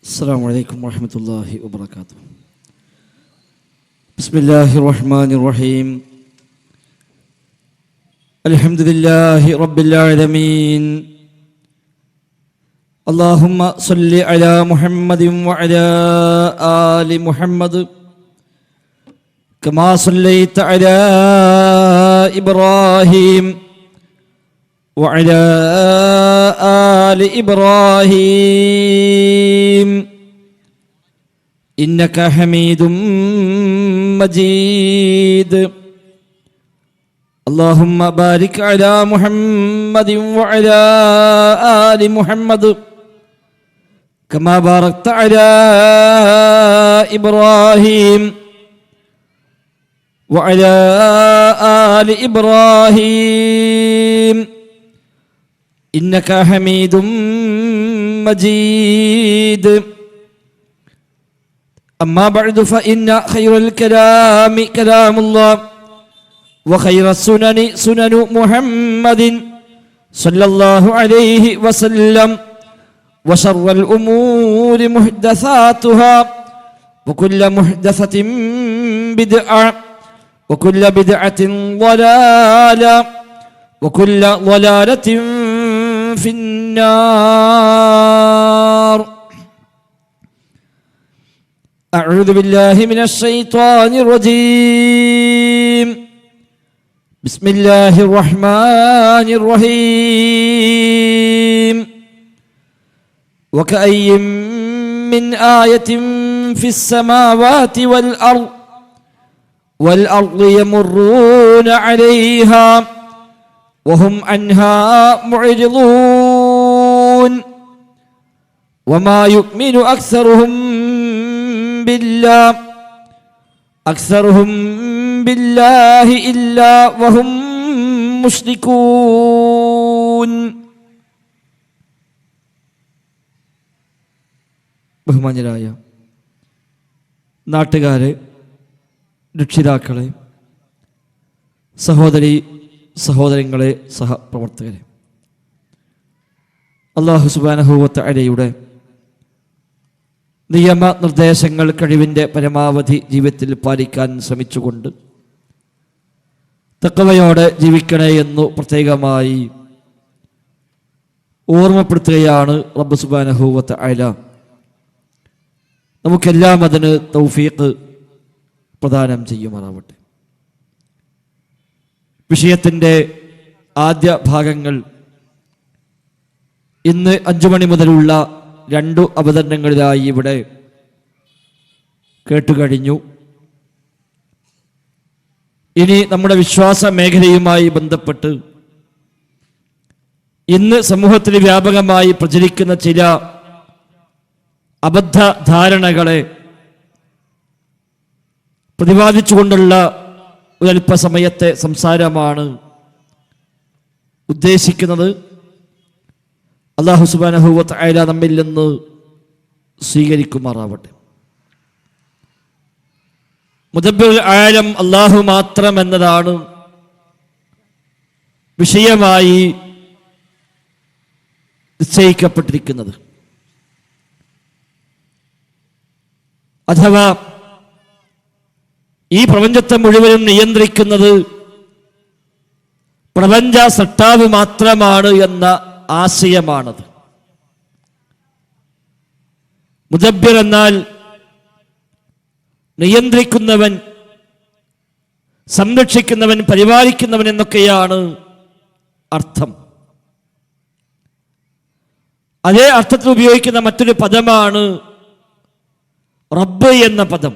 السلام عليكم ورحمة الله وبركاته. بسم الله الرحمن الرحيم. الحمد لله رب العالمين. اللهم صل على محمد وعلى آل محمد كما صليت على إبراهيم وعلى آل إبراهيم إنك حميد مجيد. اللهم بارك على محمد وعلى آل محمد كما باركت على إبراهيم وعلى آل إبراهيم إنك حميد مجيد. أما بعد فإن خير الكلام كلام الله وخير السنن سنن محمد صلى الله عليه وسلم وشر الأمور محدثاتها وكل محدثة بدعة وكل بدعة ضلالة وكل ضلالة في النار. أعوذ بالله من الشيطان الرجيم. بسم الله الرحمن الرحيم. وكأي من آية في السماوات والأرض يمرون عليها وهم عنها معرضون وما يؤمن أكثرهم بالله إلا وهم مشركون. ബഹുമാന്യരായ നാട്ടുകാരെ, രക്ഷിതാക്കളെ, സഹോദരങ്ങളെ, സഹപ്രവർത്തകരെ, അല്ലാഹു സുബ്ഹാനഹു വ തആലയുടെ നിയമനിർദ്ദേശങ്ങൾ കഴിവിൻ്റെ പരമാവധി ജീവിതത്തിൽ പാലിക്കാൻ ശ്രമിച്ചുകൊണ്ട് തഖ്വയോടെ ജീവിക്കണേ എന്നു പ്രത്യേകമായി ഓർമ്മപ്പെടുത്തുകയാണ് റബ്ബ് സുബ്ഹാനഹു വ തആല. നമുക്കെല്ലാം അതിന് തൗഫീഖ് പ്രദാനം ചെയ്യുമാറാവട്ടെ. വിഷയത്തിൻ്റെ ആദ്യ ഭാഗങ്ങൾ ഇന്ന് 5 മണി മുതലുള്ള 2 അവതരണങ്ങളിലായി ഇവിടെ കേട്ടുകഴിഞ്ഞു. ഇനി നമ്മുടെ വിശ്വാസ മേഖലയുമായി ബന്ധപ്പെട്ട് ഇന്ന് സമൂഹത്തിൽ വ്യാപകമായി പ്രചരിക്കുന്ന ചില അബദ്ധ ധാരണകളെ പ്രതിപാദിച്ചുകൊണ്ടുള്ള ഒരല്പസമയത്തെ സംസാരമാണ് ഉദ്ദേശിക്കുന്നത്. അല്ലാഹു സുബ്ഹാനഹു വ തആല നമ്മിൽ നിന്ന് സ്വീകരിക്കുമാറാവട്ടെ. മുദബ്ബിറുൽ ആലം അല്ലാഹു മാത്രം എന്നതാണ് വിഷയമായി നിശ്ചയിക്കപ്പെട്ടിരിക്കുന്നത്. അഥവാ ഈ പ്രപഞ്ചത്തെ മുഴുവനും നിയന്ത്രിക്കുന്നത് പ്രപഞ്ച സൃഷ്ടാവ് മാത്രമാണ് എന്ന ആശയമാണത്. മുദബ്ബിർ എന്നാൽ നിയന്ത്രിക്കുന്നവൻ, സംരക്ഷിക്കുന്നവൻ, പരിപാലിക്കുന്നവൻ എന്നൊക്കെയാണ് അർത്ഥം. അതേ അർത്ഥത്തിൽ ഉപയോഗിക്കുന്ന മറ്റൊരു പദമാണ് റബ്ബ് എന്ന പദം.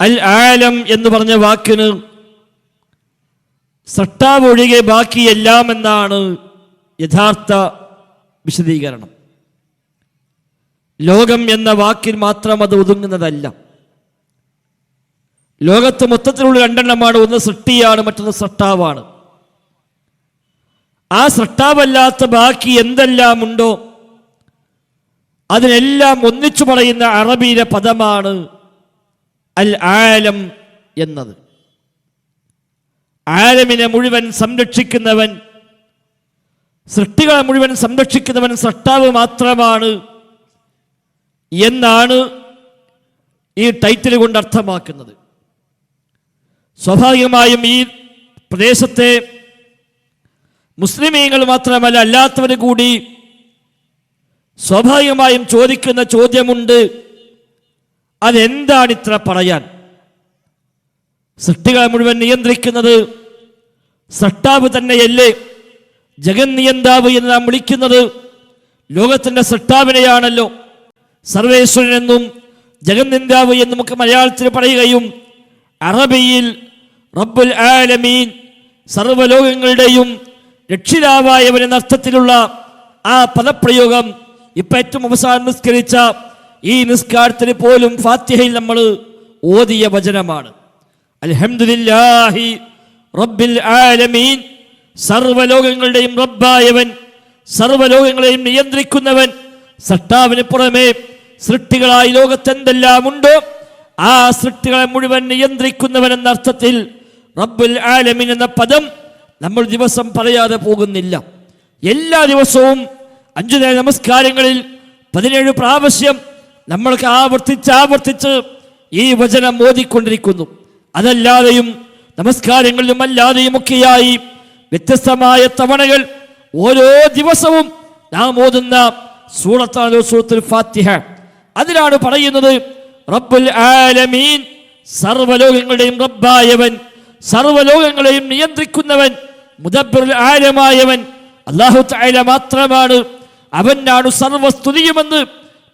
അൽ ആലം എന്ന് പറഞ്ഞ വാക്കിന് സൃഷ്ടാവ് ഒഴികെ ബാക്കിയെല്ലാം എന്നാണ് യഥാർത്ഥ വിശദീകരണം. ലോകം എന്ന വാക്കിൽ മാത്രം അത് ഒതുങ്ങുന്നതല്ല. ലോകത്ത് മൊത്തത്തിലുള്ള 2 എണ്ണമാണ്. ഒന്ന് സൃഷ്ടിയാണ്, മറ്റൊന്ന് സൃഷ്ടാവാണ്. ആ സൃഷ്ടാവല്ലാത്ത ബാക്കി എന്തെല്ലാം ഉണ്ടോ അതിനെല്ലാം ഒന്നിച്ചു പറയുന്ന അറബിയിലെ പദമാണ് അൽ ആലം എന്നത്. ആലമിനെ മുഴുവൻ സംരക്ഷിക്കുന്നവൻ, സൃഷ്ടികളെ മുഴുവൻ സംരക്ഷിക്കുന്നവൻ സൃഷ്ടാവ് മാത്രമാണ് എന്നാണ് ഈ ടൈറ്റിൽ കൊണ്ട് അർത്ഥമാക്കുന്നത്. സ്വാഭാവികമായും ഈ പ്രദേശത്തെ മുസ്ലിമീങ്ങൾ മാത്രമല്ല അല്ലാത്തവർ കൂടി സ്വാഭാവികമായും ചോദിക്കുന്ന ചോദ്യമുണ്ട്, അതെന്താണ് ഇത്ര പറയാൻ? സൃഷ്ടികളെ മുഴുവൻ നിയന്ത്രിക്കുന്നത് സൃഷ്ടാവ് തന്നെയല്ലേ? ജഗൻ നിയന്താവ് എന്ന് നാം വിളിക്കുന്നത് ലോകത്തിൻ്റെ സൃഷ്ടാവിനെയാണല്ലോ. സർവേശ്വരനെന്നും ജഗൻ നിയന്താവ് എന്ന് നമുക്ക് മലയാളത്തിൽ പറയുകയും അറബിയിൽ റബ്ബുൽ ആലമീൻ സർവ്വലോകങ്ങളുടെയും രക്ഷിതാവായവൻ എന്ന അർത്ഥത്തിലുള്ള ആ പദപ്രയോഗം ഇപ്പം ഏറ്റവും അവസാനം നിസ്കരിച്ച ഈ നിസ്കാരത്തിന് പോലും ഫാത്തിഹയിൽ നമ്മൾ ഓതിയ വചനമാണ്. അൽഹംദുലില്ലാഹി റബ്ബിൽ ആലമീൻ, സർവ്വലോകങ്ങളുടെയും റബ്ബായവൻ, സർവ്വലോകങ്ങളെയും നിയന്ത്രിക്കുന്നവൻ, സൃഷ്ടാവിന് പുറമെ സൃഷ്ടികളായി ലോകത്തെന്തെല്ലാം ഉണ്ടോ ആ സൃഷ്ടികളെ മുഴുവൻ നിയന്ത്രിക്കുന്നവൻ എന്ന അർത്ഥത്തിൽ റബ്ബുൽ ആലമീൻ എന്ന പദം നമ്മൾ ദിവസം പറയാതെ പോകുന്നില്ല. എല്ലാ ദിവസവും 5 നേര നമസ്കാരങ്ങളിൽ 17 പ്രാവശ്യം നമ്മൾക്ക് ആവർത്തിച്ച് ഈ വചനം ഓതിക്കൊണ്ടിരിക്കുന്നു. അതല്ലാതെയും നമസ്കാരങ്ങളിലും അല്ലാതെയും ഒക്കെയായി വ്യത്യസ്തമായ തവണകൾ ഓരോ ദിവസവും നാം ഓതുന്ന സൂറത്താണ് സൂറത്തുൽ ഫാത്തിഹ. അതിലാണ് പറയുന്നത് റബ്ബുൽ ആലമീൻ, സർവ്വലോകങ്ങളുടെയും റബ്ബായവൻ, സർവ്വലോകങ്ങളെയും നിയന്ത്രിക്കുന്നവൻ, മുദബ്ബിറുൽ ആലമായവൻ അല്ലാഹു തആല മാത്രമാണ്. അവനാണ് സർവസ്തുതിയുമെന്ന്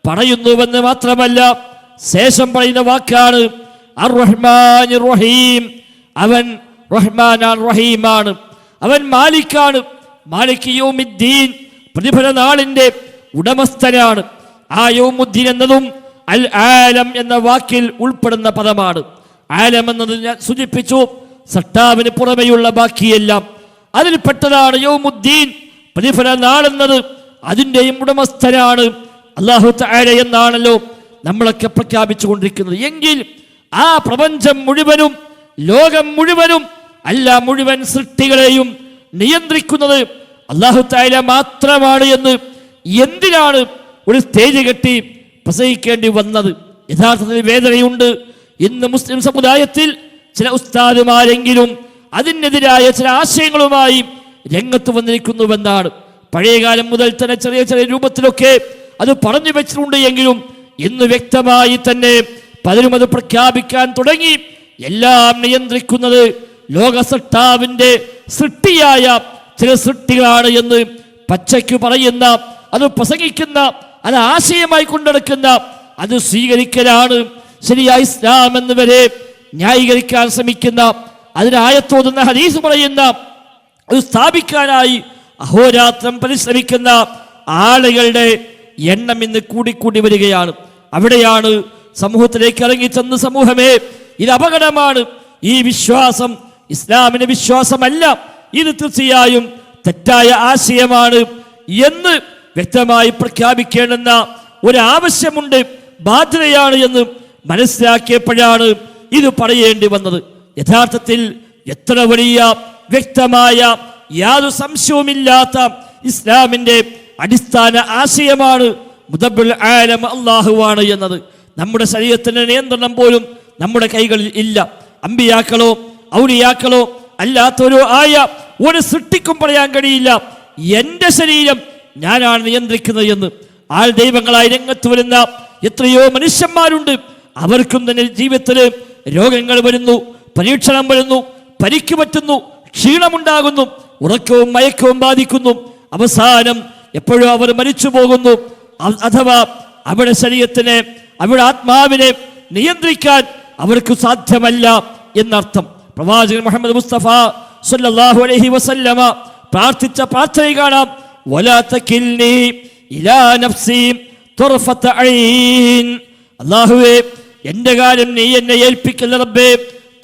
പറയുന്നുവെന്ന് മാത്രമല്ല, ശേഷം പറയുന്ന വാക്കാണ് അർ റഹ്മാനിർ റഹീം. അവൻ റഹ്മാനാണ്, റഹീമാണ്. അവൻ മാലിക്കാണ്, മാലിക് യൗമിദ്ദീൻ, പ്രതിഫല നാളിന്റെ ഉടമസ്ഥനാണ്. ആ യൗമുദ്ദീൻ എന്നതും അൽ ആലം എന്ന വാക്കിൽ ഉൾപ്പെടുന്ന പദമാണ്. ആലം എന്നത് ഞാൻ സൂചിപ്പിച്ചു, സൃഷ്ടാവിന് പുറമെയുള്ള ബാക്കിയെല്ലാം അതിൽപ്പെട്ടതാണ്. യൗമുദ്ദീൻ, പ്രതിഫല നാളെന്നത് അതിൻ്റെയും ഉടമസ്ഥനാണ് അല്ലാഹു തആല എന്നാണല്ലോ നമ്മളൊക്കെ പ്രഖ്യാപിച്ചു കൊണ്ടിരിക്കുന്നത്. എങ്കിൽ ആ പ്രപഞ്ചം മുഴുവനും, ലോകം മുഴുവനും, അല്ല മുഴുവൻ സൃഷ്ടികളെയും നിയന്ത്രിക്കുന്നത് അല്ലാഹു തആല മാത്രമാണ് എന്ന് എന്തിനാണ് ഒരു സ്റ്റേജ് കെട്ടി പ്രസംഗിക്കേണ്ടി വന്നത്? യഥാർത്ഥത്തിൽ വേദനയുണ്ട്. ഇന്ന് മുസ്ലിം സമുദായത്തിൽ ചില ഉസ്താദുമാരെങ്കിലും അതിനെതിരായ ചില ആശയങ്ങളുമായി രംഗത്ത് വന്നിരിക്കുന്നുവെന്നാണ്. പഴയകാലം മുതൽ തന്നെ ചെറിയ ചെറിയ രൂപത്തിലൊക്കെ അത് പറഞ്ഞു വെച്ചിട്ടുണ്ട് എങ്കിലും ഇന്ന് വ്യക്തമായി തന്നെ പലരും അത് പ്രഖ്യാപിക്കാൻ തുടങ്ങി. എല്ലാം നിയന്ത്രിക്കുന്നത് ലോകസൃഷ്ടാവിൻ്റെ സൃഷ്ടിയായ ചില സൃഷ്ടികളാണ് എന്ന് പച്ചയ്ക്ക് പറയുന്ന, അത് പ്രസംഗിക്കുന്ന, അത് ആശയമായി കൊണ്ടെടുക്കുന്ന, അത് സ്വീകരിക്കലാണ് ശരിയായ ഇസ്ലാം എന്ന് വരെ ന്യായീകരിക്കാൻ ശ്രമിക്കുന്ന, അതിനായത്തോതുന്ന ഹദീസ് പറയുന്ന, അത് സ്ഥാപിക്കാനായി അഹോരാത്രം പരിശ്രമിക്കുന്ന ആളുകളുടെ എണ്ണം ഇന്ന് കൂടിക്കൂടി വരികയാണ്. അവിടെയാണ് സമൂഹത്തിലേക്ക് ഇറങ്ങിച്ചെന്ന് സമൂഹമേ, ഇത് അപകടമാണ്, ഈ വിശ്വാസം ഇസ്ലാമിന്റെ വിശ്വാസമല്ല, ഇത് തീർച്ചയായും തെറ്റായ ആശയമാണ് എന്ന് വ്യക്തമായി പ്രഖ്യാപിക്കേണ്ടുന്ന ഒരാവശ്യമുണ്ട്, ബാധ്യതയാണ് എന്ന് മനസ്സിലാക്കിയപ്പോഴാണ് ഇത് പറയേണ്ടി വന്നത്. യഥാർത്ഥത്തിൽ എത്ര വലിയ വ്യക്തമായ യാതൊരു സംശയവുമില്ലാത്ത ഇസ്ലാമിന്റെ അടിസ്ഥാന ആശയമാണ് മുദബ്ബിറുൽ ആലം അല്ലാഹുവാണ് എന്നത്. നമ്മുടെ ശരീരത്തിന്റെ നിയന്ത്രണം പോലും നമ്മുടെ കൈകളിൽ ഇല്ല. അമ്പിയാക്കളോ ഔലിയാക്കളോ അല്ലാത്തവരോ ആയ ഒരു സൃഷ്ടിക്കും പറയാൻ കഴിയില്ല എൻ്റെ ശരീരം ഞാനാണ് നിയന്ത്രിക്കുന്നത് എന്ന്. ആൾ ദൈവങ്ങളായി രംഗത്ത് വരുന്ന എത്രയോ മനുഷ്യന്മാരുണ്ട്. അവർക്കും തന്നെ ജീവിതത്തിൽ രോഗങ്ങൾ വരുന്നു, പരീക്ഷണം വരുന്നു, പരിക്ക് പറ്റുന്നു, ക്ഷീണമുണ്ടാകുന്നു, ഉറക്കവും മയക്കവും ബാധിക്കുന്നു. അവസാനം എപ്പോഴും അവർ മരിച്ചു പോകുന്നു. അഥവാ അവരുടെ ശരീരത്തിനെ, അവരുടെ ആത്മാവിനെ നിയന്ത്രിക്കാൻ അവർക്ക് സാധ്യമല്ല എന്നർത്ഥം. പ്രവാചകൻ മുഹമ്മദ് മുസ്തഫ സല്ലല്ലാഹു അലൈഹി വസല്ലമ പ്രാർത്ഥിച്ച പ്രാർത്ഥന കാണാം. വലാ തകിൽനി ഇലാ നഫ്സി തുർഫത ഐൻ. അല്ലാഹുവേ, എൻ്റെ കാര്യം നീ എന്നെ ഏൽപ്പിക്കല്ല റബ്ബേ.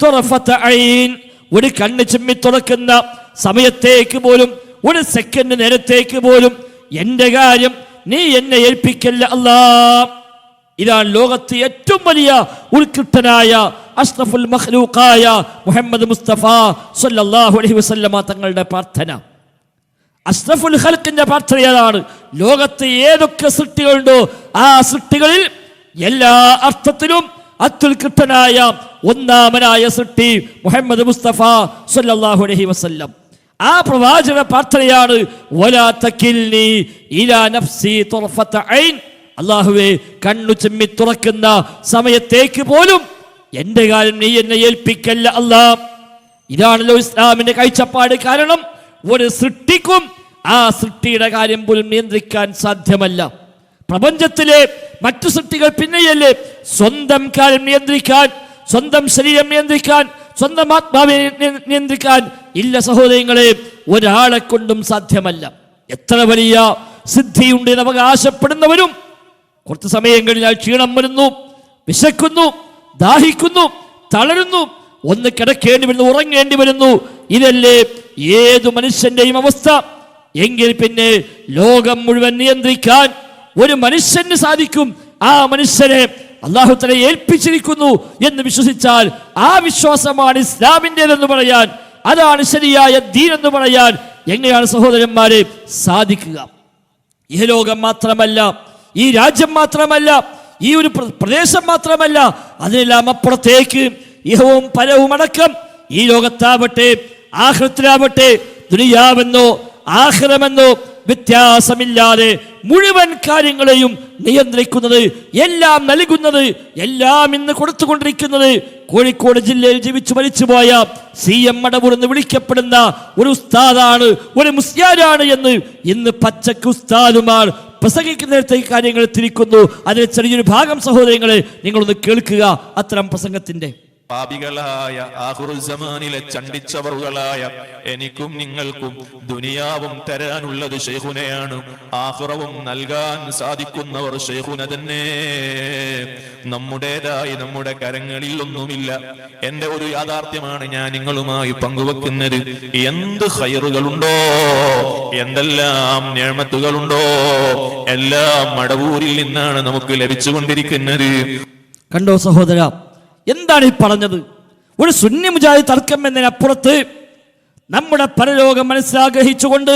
തുർഫത ഐൻ, ഒരു കണ്ണ് ചിമ്മി തുറക്കുന്ന സമയത്തേക്ക് പോലും, ഒരു സെക്കൻഡ് നേരത്തേക്ക് പോലും എൻ്റെ കാര്യം നീ എന്നെ ഏൽപ്പിക്കല്ല അല്ലാ. ഇതാണ് ലോകത്ത് ഏറ്റവും വലിയ ഉത്കൃഷ്ടനായ അഷ്റഫുൽ മഖ്ലൂഖായ മുഹമ്മദ് മുസ്തഫ സല്ലല്ലാഹു അലൈഹി വസല്ലമ തങ്ങളുടെ പ്രാർത്ഥന. അഷ്റഫുൽ ഖൽഖിന്റെ പ്രാർത്ഥനയാണ്. ലോകത്ത് ഏതൊക്കെ സൃഷ്ടികളുണ്ടോ ആ സൃഷ്ടികളിൽ എല്ലാ അർത്ഥത്തിലും അത്യുൽകൃഷ്ടനായ ഒന്നാമനായ സൃഷ്ടി മുഹമ്മദ് മുസ്തഫ സല്ലല്ലാഹു അലൈഹി വസല്ലം. ആ പ്രവാചക പ്രാർത്ഥനയാണ് വലാ തകിൽനി ഇലാ നഫ്സി തുർഫത ഐൻ. അല്ലാഹുവേ, കണ്ണു ചിമ്മി തുറക്കുന്ന സമയത്തേക്ക് പോലും എന്റെ കാര്യം നീ എന്നെ ഏൽപ്പിക്കല്ല അല്ലാ. ഇതാണല്ലോ ഇസ്ലാമിന്റെ കാഴ്ചപ്പാട്. കാരണം ഒരു സൃഷ്ടിക്കും ആ സൃഷ്ടിയുടെ കാര്യം പോലും നിയന്ത്രിക്കാൻ സാധ്യമല്ല. പ്രപഞ്ചത്തിലെ മറ്റു സൃഷ്ടികൾ പിന്നെയല്ലേ സ്വന്തം കാര്യം നിയന്ത്രിക്കാൻ, സ്വന്തം ശരീരം നിയന്ത്രിക്കാൻ, സ്വന്തം ആത്മാവിനെ നിയന്ത്രിക്കാൻ. ഇല്ല സഹോദരങ്ങളെ, ഒരാളെ കൊണ്ടും സാധ്യമല്ല. എത്ര വലിയ സിദ്ധിയുണ്ട് എന്ന് അവകാശപ്പെടുന്നവരും കുറച്ച് സമയം കഴിഞ്ഞാൽ ക്ഷീണം വരുന്നു, വിശക്കുന്നു, ദാഹിക്കുന്നു, തളരുന്നു, ഒന്ന് കിടക്കേണ്ടി വരുന്നു, ഉറങ്ങേണ്ടി വരുന്നു. ഇതല്ലേ ഏതു മനുഷ്യന്റെയും അവസ്ഥ. എങ്കിൽ പിന്നെ ലോകം മുഴുവൻ നിയന്ത്രിക്കാൻ ഒരു മനുഷ്യന് സാധിക്കും. ആ മനുഷ്യനെ അല്ലാഹു തആല ഏൽപ്പിച്ചിരിക്കുന്നു എന്ന് വിശ്വസിച്ചാൽ ആ വിശ്വാസമാണ് ഇസ്ലാമിൻ്റെതെന്ന് പറയാൻ, അതാണ് ശരിയായ ദീൻ എന്ന് പറയാൻ എങ്ങനെയാണ് സഹോദരന്മാരെ സാധിക്കുക? ഇഹലോകം മാത്രമല്ല, ഈ രാജ്യം മാത്രമല്ല, ഈ ഒരു പ്രദേശം മാത്രമല്ല, അതിനെല്ലാം അപ്പുറത്തേക്ക് ഇഹവും പരവും അടക്കം ഈ ലോകത്താവട്ടെ ആഖിറത്തിലാവട്ടെ, ദുനിയാവെന്നോ ആഖിറമെന്നോ വ്യത്യാസമില്ലാതെ മുഴുവൻ കാര്യങ്ങളെയും നിയന്ത്രിക്കുന്നത്, എല്ലാം നൽകുന്നത്, എല്ലാം ഇന്ന് കൊടുത്തുകൊണ്ടിരിക്കുന്നത് കോഴിക്കോട് ജില്ലയിൽ ജീവിച്ചു മരിച്ചുപോയ CM മടവൂർ എന്ന് വിളിക്കപ്പെടുന്ന ഒരു ഉസ്താദാണ്, ഒരു മുസ്ലിയാരാണ് എന്ന് ഇന്ന് പച്ചക്ക് ഉസ്താദുമാർ പ്രസംഗിക്കുന്നിടത്ത് ഈ കാര്യങ്ങൾ തിരിക്കുന്നു. അതിൽ ചെറിയൊരു ഭാഗം സഹോദരങ്ങളെ നിങ്ങളൊന്ന് കേൾക്കുക അത്തരം പ്രസംഗത്തിന്റെ. പാപികളായ ആഖിറുസ്സമാനിലെ ചണ്ടിച്ചവറുകളായ എനിക്കും നിങ്ങൾക്കും ദുനിയാവും തരാനുള്ളത് ശൈഖുനയാണ്, ആഖിറവും നൽകാൻ സാധിക്കുന്നവർ ശൈഖുന തന്നെ. നമ്മുടേതായി നമ്മുടെ കരങ്ങളിൽ ഒന്നുമില്ല. എന്റെ ഒരു യാഥാർത്ഥ്യമാണ് ഞാൻ നിങ്ങളുമായി പങ്കുവെക്കുന്നത്. എന്ത് ഖൈറുകളുണ്ടോ, എന്തെല്ലാം നിഅമത്തുകളുണ്ടോ, എല്ലാം മടവൂരിൽ നിന്നാണ് നമുക്ക് ലഭിച്ചുകൊണ്ടിരിക്കുന്നത്. കണ്ടോ സഹോദര, എന്താണ് ഈ പറഞ്ഞത്? ഒരു സുന്നി മുജാഹിദ് തർക്കം എന്നതിനപ്പുറത്ത് നമ്മുടെ പരലോകം മനസ്സിലാഗ്രഹിച്ചുകൊണ്ട്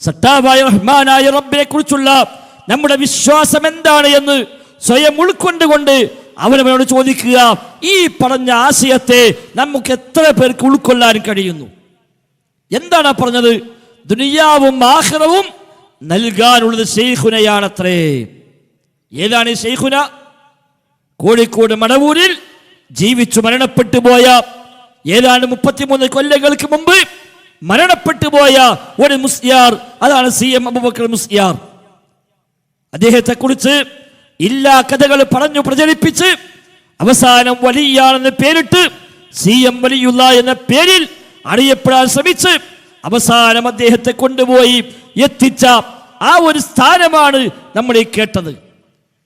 സത്താവായ റഹ്മാനായ റബ്ബിനെ കുറിച്ചുള്ള നമ്മുടെ വിശ്വാസം എന്താണ് എന്ന് സ്വയം ഉൾക്കൊണ്ടുകൊണ്ട് അവനവനോട് ചോദിക്കുക, ഈ പറഞ്ഞ ആശയത്തെ നമുക്ക് എത്ര പേർക്ക് ഉൾക്കൊള്ളാൻ കഴിയുന്നു? എന്താണ് പറഞ്ഞത്? ദുനിയാവും ആഖിറവും നൽകാനുള്ളത് ശൈഖുനയാണത്രേ. ഏതാണ് ഈ ശൈഖുന? കോഴിക്കോട് മടവൂരിൽ ജീവിച്ചു മരണപ്പെട്ടു പോയ, ഏതാണ്ട് 33 കൊല്ലങ്ങൾക്ക് മുമ്പ് മരണപ്പെട്ടു പോയ ഒരു മുസ്ലിയാർ, അതാണ് CM അബൂബക്കർ മുസ്ലിയാർ. അദ്ദേഹത്തെ കുറിച്ച് ഇല്ലാ കഥകൾ പറഞ്ഞു പ്രചരിപ്പിച്ച് അവസാനം വലിയാണെന്ന് പേരിട്ട് CM വലിയുള്ള എന്ന പേരിൽ അറിയപ്പെടാൻ ശ്രമിച്ച് അവസാനം അദ്ദേഹത്തെ കൊണ്ടുപോയി എത്തിച്ച ആ ഒരു സ്ഥാനമാണ് നമ്മൾ ഈ കേട്ടത്.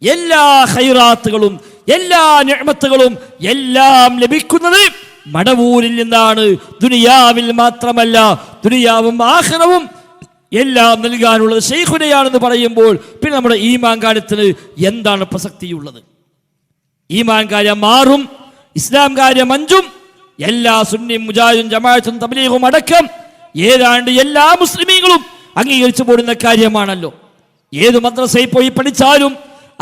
എല്ലാ ഖൈറാത്തുകളും എല്ലാ നിഅമത്തുകളും എല്ലാം ലഭിക്കുന്നത് മടവൂരിൽ നിന്നാണ്. ദുനിയാവിൽ മാത്രമല്ല, ദുനിയാവും ആഖിറവും എല്ലാം നൽകാനുള്ളത് ശൈഖുനയാണെന്ന് പറയുമ്പോൾ പിന്നെ നമ്മുടെ ഈമാൻ കാര്യത്തിന് എന്താണ് പ്രസക്തിയുള്ളത്? ഈമാൻ കാര്യം 6ഉം ഇസ്ലാം കാര്യം 5ഉം എല്ലാ സുന്നി മുജാഹിദും ജമാഅത്തും തബ്ലീഗും അടക്കം ഏതാണ്ട് എല്ലാ മുസ്ലിമീങ്ങളും അംഗീകരിച്ചു പോരുന്ന കാര്യമാണല്ലോ. ഏത് മദ്രസയിൽ പോയി പഠിച്ചാലും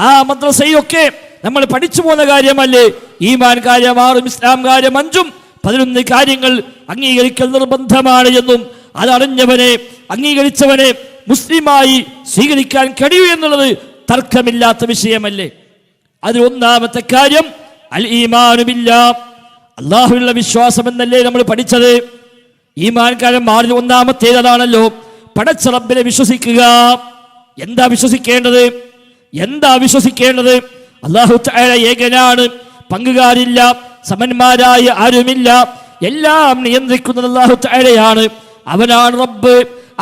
ആ മദ്രസയൊക്കെ നമ്മൾ പഠിച്ചു പോകുന്ന കാര്യമല്ലേ? ഈമാൻ കാര്യം 6ഉം ഇസ്ലാം കാര്യം 5ഉം 11 കാര്യങ്ങൾ അംഗീകരിക്കൽ നിർബന്ധമാണ് എന്നും അതറിഞ്ഞവനെ അംഗീകരിച്ചവനെ മുസ്ലിമായി സ്വീകരിക്കാൻ കഴിയൂ എന്നുള്ളത് തർക്കമില്ലാത്ത വിഷയമല്ലേ? അതിൽ ഒന്നാമത്തെ കാര്യം അൽ ഈമാനു ബില്ലാഹ്, അല്ലാഹുവിലുള്ള വിശ്വാസം എന്നല്ലേ നമ്മൾ പഠിച്ചത്. ഈമാൻ കാര്യം 6ൽ ഒന്നാമത്തേതാണല്ലോ, പടച്ച റബ്ബിനെ വിശ്വസിക്കുക. എന്താ വിശ്വസിക്കേണ്ടത്? അല്ലാഹു തആല ഏകനാണ്, പങ്കുകാരില്ല, സമന്മാരായ ആരുമില്ല, എല്ലാം നിയന്ത്രിക്കുന്നത് അല്ലാഹു തആലയാണ്. അവനാണ് റബ്ബ്,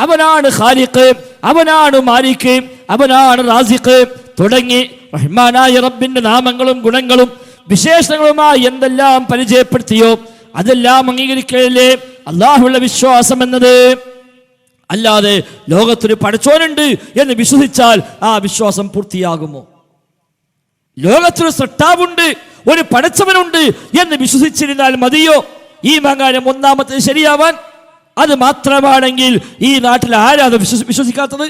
അവനാണ് ഖാലിഖ്, അവനാണ് മാലിക്, അവനാണ് റാസിഖ് തുടങ്ങി റഹ്മാനായ റബ്ബിന്റെ നാമങ്ങളും ഗുണങ്ങളും വിശേഷണങ്ങളുമായി എന്തെല്ലാം പരിചയപ്പെടുത്തിയോ അതെല്ലാം അംഗീകരിക്കലേ അല്ലാഹുവിലുള്ള വിശ്വാസം എന്നത്. അല്ലാതെ ലോകത്തൊരു പടച്ചോനുണ്ട് എന്ന് വിശ്വസിച്ചാൽ ആ വിശ്വാസം പൂർത്തിയാകുമോ? ലോകത്തൊരു സൃഷ്ടാവുണ്ട്, ഒരു പടച്ചവനുണ്ട് എന്ന് വിശ്വസിച്ചിരുന്നാൽ മതിയോ ഈ മംഗാരം ഒന്നാമത്തെ ശരിയാവാൻ? അത് മാത്രമാണെങ്കിൽ ഈ നാട്ടിൽ ആരാത് വിശ്വസിക്കാത്തത്?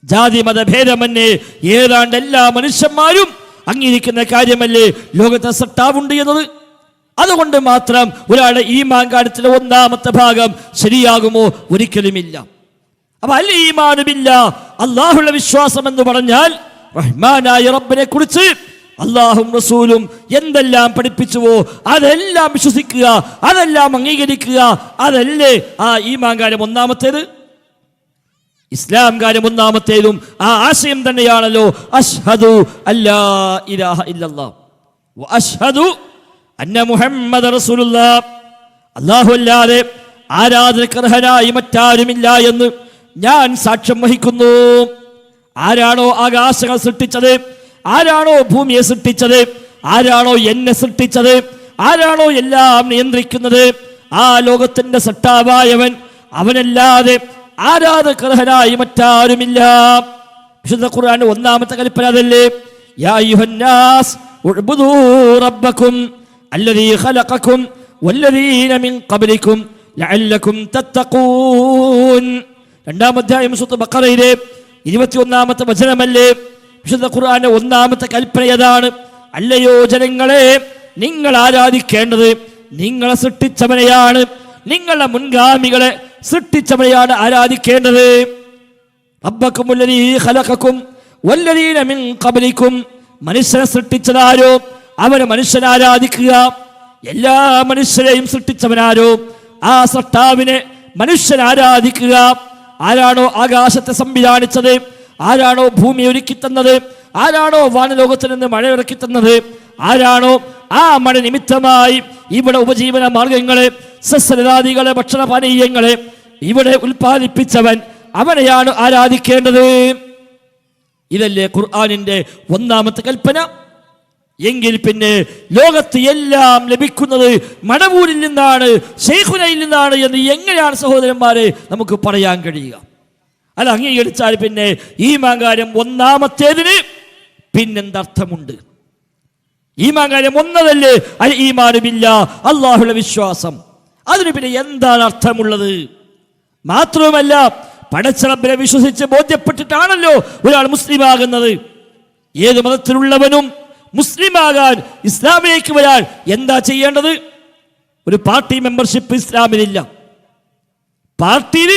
ജാതി മതഭേദമന്യേ ഏതാണ്ട് എല്ലാ മനുഷ്യന്മാരും അംഗീകരിക്കുന്ന കാര്യമല്ലേ ലോകത്തെ സട്ടാവുണ്ട് എന്നത്. അതുകൊണ്ട് മാത്രം ഒരാളുടെ ഈമാൻ കാര്യത്തിലെ ഒന്നാമത്തെ ഭാഗം ശരിയാകുമോ? ഒരിക്കലുമില്ല. അപ്പൊ അൽ ഈമാനു ബില്ലാഹ്, അല്ലാഹുവിലുള്ള വിശ്വാസം എന്ന് പറഞ്ഞാൽ റഹ്മാനായ റബ്ബിനെ കുറിച്ച് അല്ലാഹും റസൂലും എന്തെല്ലാം പഠിപ്പിച്ചുവോ അതെല്ലാം വിശ്വസിക്കുക, അതെല്ലാം അംഗീകരിക്കുക. അതല്ലേ ആ ഈമാൻ കാര്യം ഒന്നാമത്തേത്. ഇസ്ലാം കാര്യം ഒന്നാമത്തേതും ആ ആശയം തന്നെയാണല്ലോ അശ്ഹദു അല്ലാ ഇലാഹ ഇല്ലല്ലാഹ് വ അശ്ഹദു അന്ന മുഹമ്മദ റസൂലുള്ളാഹ്. അല്ലാഹു അല്ലാതെ ആരാധനക്കർഹനായി മറ്റാരുമില്ല എന്ന് ഞാൻ സാക്ഷ്യം വഹിക്കുന്നു. ആരാണോ ആകാശങ്ങൾ സൃഷ്ടിച്ചത്, ആരാണോ ഭൂമിയെ സൃഷ്ടിച്ചത്, ആരാണോ എന്നെ സൃഷ്ടിച്ചത്, ആരാണോ എല്ലാം നിയന്ത്രിക്കുന്നത്, ആ ലോകത്തിന്റെ സട്ടാവായവൻ, അവനല്ലാതെ ആരാധകർഹനായി മറ്റാരുമില്ല. വിശുദ്ധ ഖുർആന്റെ ഒന്നാമത്തെ കൽപ്പന അതല്ലേ, യാ അയ്യുഹന്നാസ് ഉഅ്ബുദൂ റബ്ബക്കും അല്ലദീ ഖലഖക്കും വല്ലദീന മിൻ ഖബ്ലിക്കും ലഅല്ലക്കും തത്തഖൂൻ. രണ്ടാം അധ്യായം സൂറത്ത് ബഖറയിലെ 21-ാമത്തെ വചനമല്ലേ വിശുദ്ധ ഖുർആന്റെ ഒന്നാമത്തെ കൽപ്പന ഏതാണ്? അല്ലയോ ജനങ്ങളെ, നിങ്ങൾ ആരാധിക്കേണ്ടത് നിങ്ങളെ സൃഷ്ടിച്ചവനെയാണ്, നിങ്ങളുടെ മുൻഗാമികളെ സൃഷ്ടിച്ചവനെയാണ് ആരാധിക്കേണ്ടത്. റബ്ബക്കും വല്ലദീ ഖലഖക്കും വല്ലദീന മിൻ ഖബ്ലിക്കും. മനുഷ്യനെ സൃഷ്ടിച്ചതാരോ അവനെ മനുഷ്യനെ ആരാധിക്കുക. എല്ലാ മനുഷ്യരെയും സൃഷ്ടിച്ചവനാരോ ആ സൃഷ്ടാവിനെ മനുഷ്യൻ ആരാധിക്കുക. ആരാണോ ആകാശത്തെ സംവിധാനിച്ചത്, ആരാണോ ഭൂമി ഒരുക്കി തന്നത്, ആരാണോ വാനലോകത്തിൽ നിന്ന് മഴ ഇറക്കി തന്നത്, ആരാണോ ആ മഴ നിമിത്തമായി ഇവിടെ ഉപജീവന മാർഗങ്ങളെ, സസ്യലതാദികളെ, ഭക്ഷണപാനീയങ്ങളെ ഇവിടെ ഉൽപ്പാദിപ്പിച്ചവൻ, അവനെയാണ് ആരാധിക്കേണ്ടത്. ഇതല്ലേ ഖുർആനിന്റെ ഒന്നാമത്തെ കൽപ്പന. എങ്കിൽ പിന്നെ ലോകത്ത് എല്ലാം ലഭിക്കുന്നത് മടവൂരിൽ നിന്നാണ്, ശൈഖുനയിൽ നിന്നാണ് എന്ന് എങ്ങനെയാണ് സഹോദരന്മാരെ നമുക്ക് പറയാൻ കഴിയുക? അത് അംഗീകരിച്ചാൽ പിന്നെ ഈമാൻ കാര്യം ഒന്നാമത്തേതിന് പിന്നെന്തർത്ഥമുണ്ട്? ഈമാൻ കാര്യം ഒന്നതല്ലേ അൽ ഈമാനു ബില്ലാഹ്, അല്ലാഹുവിലുള്ള വിശ്വാസം. അതിന് പിന്നെ എന്താണ് അർത്ഥമുള്ളത്? മാത്രവുമല്ല പടച്ച റബ്ബിനെ വിശ്വസിച്ച് ബോധ്യപ്പെട്ടിട്ടാണല്ലോ ഒരാൾ മുസ്ലിമാകുന്നത്. ഏത് മതത്തിലുള്ളവനും മുസ്ലിമാകാൻ, ഇസ്ലാമിലേക്ക് വരാൻ എന്താ ചെയ്യേണ്ടത്? ഒരു പാർട്ടി മെമ്പർഷിപ്പ് ഇസ്ലാമിലില്ല. പാർട്ടിയിൽ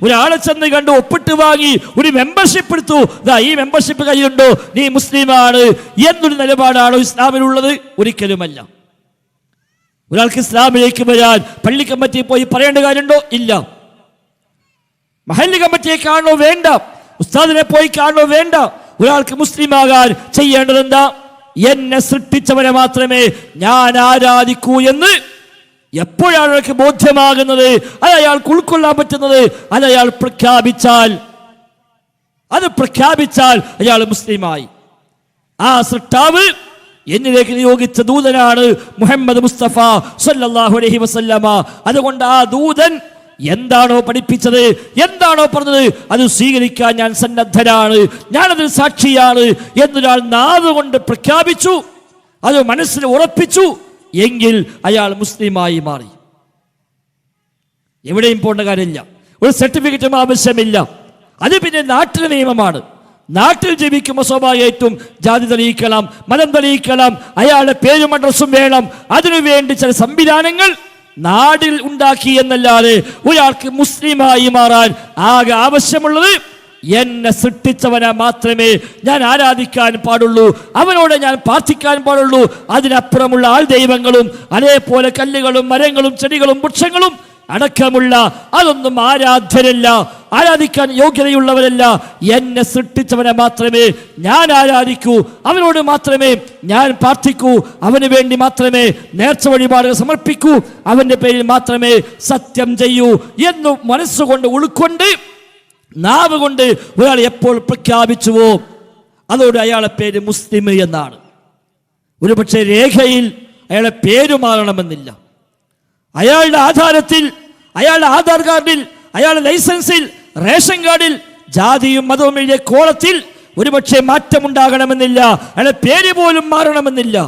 ഒരാളെ ചെന്ന് കണ്ട് ഒപ്പിട്ട് വാങ്ങി ഒരു മെമ്പർഷിപ്പ് എടുത്തു, ഈ മെമ്പർഷിപ്പ് കയ്യിലുണ്ടോ, നീ മുസ്ലിമാണ് എന്നൊരു നിലപാടാണോ ഇസ്ലാമിലുള്ളത്? ഒരിക്കലുമല്ല. ഒരാൾക്ക് ഇസ്ലാമിലേക്ക് വരാൻ പള്ളി കമ്മിറ്റിയിൽ പോയി പറയേണ്ട കാര്യമുണ്ടോ? ഇല്ല. മഹല്ല് കമ്മിറ്റിയെ കാണണോ? വേണ്ട. ഉസ്താദിനെ പോയി കാണണോ? വേണ്ട. ഒരാൾക്ക് മുസ്ലിമാകാൻ ചെയ്യേണ്ടത് എന്താ? എന്നെ സൃഷ്ടിച്ചവനെ മാത്രമേ ഞാൻ ആരാധിക്കൂ എന്ന് എപ്പോഴാണ് അയാൾക്ക് ബോധ്യമാകുന്നത്, അത് അയാൾക്ക് ഉൾക്കൊള്ളാൻ പറ്റുന്നത്, അത് അയാൾ പ്രഖ്യാപിച്ചാൽ അയാൾ മുസ്ലിമായി. ആ സൃഷ്ടാവ് എന്നിലേക്ക് നിയോഗിച്ച ദൂതനാണ് മുഹമ്മദ് മുസ്തഫ സല്ലല്ലാഹു അലൈഹി വസല്ലമ. അതുകൊണ്ട് ആ ദൂതൻ എന്താണോ പഠിപ്പിച്ചത്, എന്താണോ പറഞ്ഞത്, അത് സ്വീകരിക്കാൻ ഞാൻ സന്നദ്ധനാണ്, ഞാനതിൽ സാക്ഷിയാണ് എന്നൊരാൾ നാവുകൊണ്ട് പ്രഖ്യാപിച്ചു, അത് മനസ്സിൽ ഉറപ്പിച്ചു എങ്കിൽ അയാൾ മുസ്ലിമായി മാറി. എവിടെയും പോകേണ്ട കാര്യമില്ല, ഒരു സർട്ടിഫിക്കറ്റും ആവശ്യമില്ല. അത് പിന്നെ നാട്ടിലെ നിയമമാണ്. നാട്ടിൽ ജീവിക്കുമ്പോൾ സ്വാഭാവികമായിട്ടും ജാതി തെളിയിക്കണം, മതം തെളിയിക്കണം, അയാളുടെ പേരും അഡ്രസ്സും വേണം. അതിനുവേണ്ടി ചില സംവിധാനങ്ങൾ നാടിൽ ഉണ്ടാക്കി എന്നല്ലാതെ ഒരാൾക്ക് മുസ്ലിമായി മാറാൻ ആകെ ആവശ്യമുള്ളത് എന്നെ സൃഷ്ടിച്ചവനെ മാത്രമേ ഞാൻ ആരാധിക്കാൻ പാടുള്ളൂ, അവനോട് ഞാൻ പ്രാർത്ഥിക്കാൻ പാടുള്ളൂ. അതിനപ്പുറമുള്ള ആൾ ദൈവങ്ങളും അതേപോലെ കല്ലുകളും മരങ്ങളും ചെടികളും വൃക്ഷങ്ങളും അടക്കമുള്ള അതൊന്നും ആരാധ്യരല്ല, ആരാധിക്കാൻ യോഗ്യതയുള്ളവരല്ല. എന്നെ സൃഷ്ടിച്ചവനെ മാത്രമേ ഞാൻ ആരാധിക്കൂ, അവനോട് മാത്രമേ ഞാൻ പ്രാർത്ഥിക്കൂ, അവന് വേണ്ടി മാത്രമേ നേർച്ച വഴിപാടുകൾ സമർപ്പിക്കൂ, അവന്റെ പേരിൽ മാത്രമേ സത്യം ചെയ്യൂ എന്ന് മനസ്സുകൊണ്ട് ഉൾക്കൊണ്ട് നാവ് കൊണ്ട് ഒരാൾ എപ്പോൾ പ്രഖ്യാപിച്ചുവോ അതോടെ അയാളെ പേര് മുസ്ലിം എന്നാണ്. ഒരുപക്ഷെ രേഖയിൽ അയാളെ പേര് മാറണമെന്നില്ല. അയാളുടെ ആധാരത്തിൽ, അയാളുടെ ആധാർ കാർഡിൽ, അയാളുടെ ലൈസൻസിൽ, റേഷൻ കാർഡിൽ ജാതിയും മതവും എഴുതിയ കോളത്തിൽ ഒരുപക്ഷെ മാറ്റമുണ്ടാകണമെന്നില്ല, അയാളുടെ പേര് പോലും മാറണമെന്നില്ല.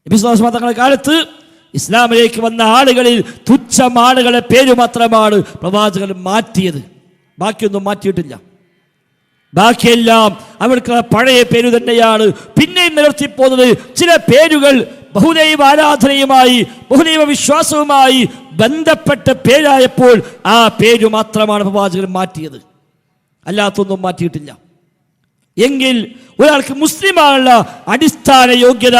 നബി സ്വല്ലല്ലാഹു അലൈഹി വസല്ലം കാലത്ത് ഇസ്ലാമിലേക്ക് വന്ന ആളുകളിൽ തുച്ഛം ആളുകളെ പേര് മാത്രമാണ് പ്രവാചകൻ മാറ്റിയത്, ബാക്കിയൊന്നും മാറ്റിയിട്ടില്ല. ബാക്കിയെല്ലാം അവർക്ക് പഴയ പേര് തന്നെയാണ്. പിന്നെയും നിലർത്തിപ്പോകുന്നത് ചില പേരുകൾ ബഹുദൈവ ആരാധനയുമായി ബഹുദൈവ വിശ്വാസവുമായി ബന്ധപ്പെട്ട പേരായപ്പോൾ ആ പേര് മാത്രമാണ് പ്രവാചകൻ മാറ്റിയത്, അല്ലാത്തൊന്നും മാറ്റിയിട്ടില്ല. എങ്കിൽ ഒരാൾക്ക് മുസ്ലിമാനുള്ള അടിസ്ഥാന യോഗ്യത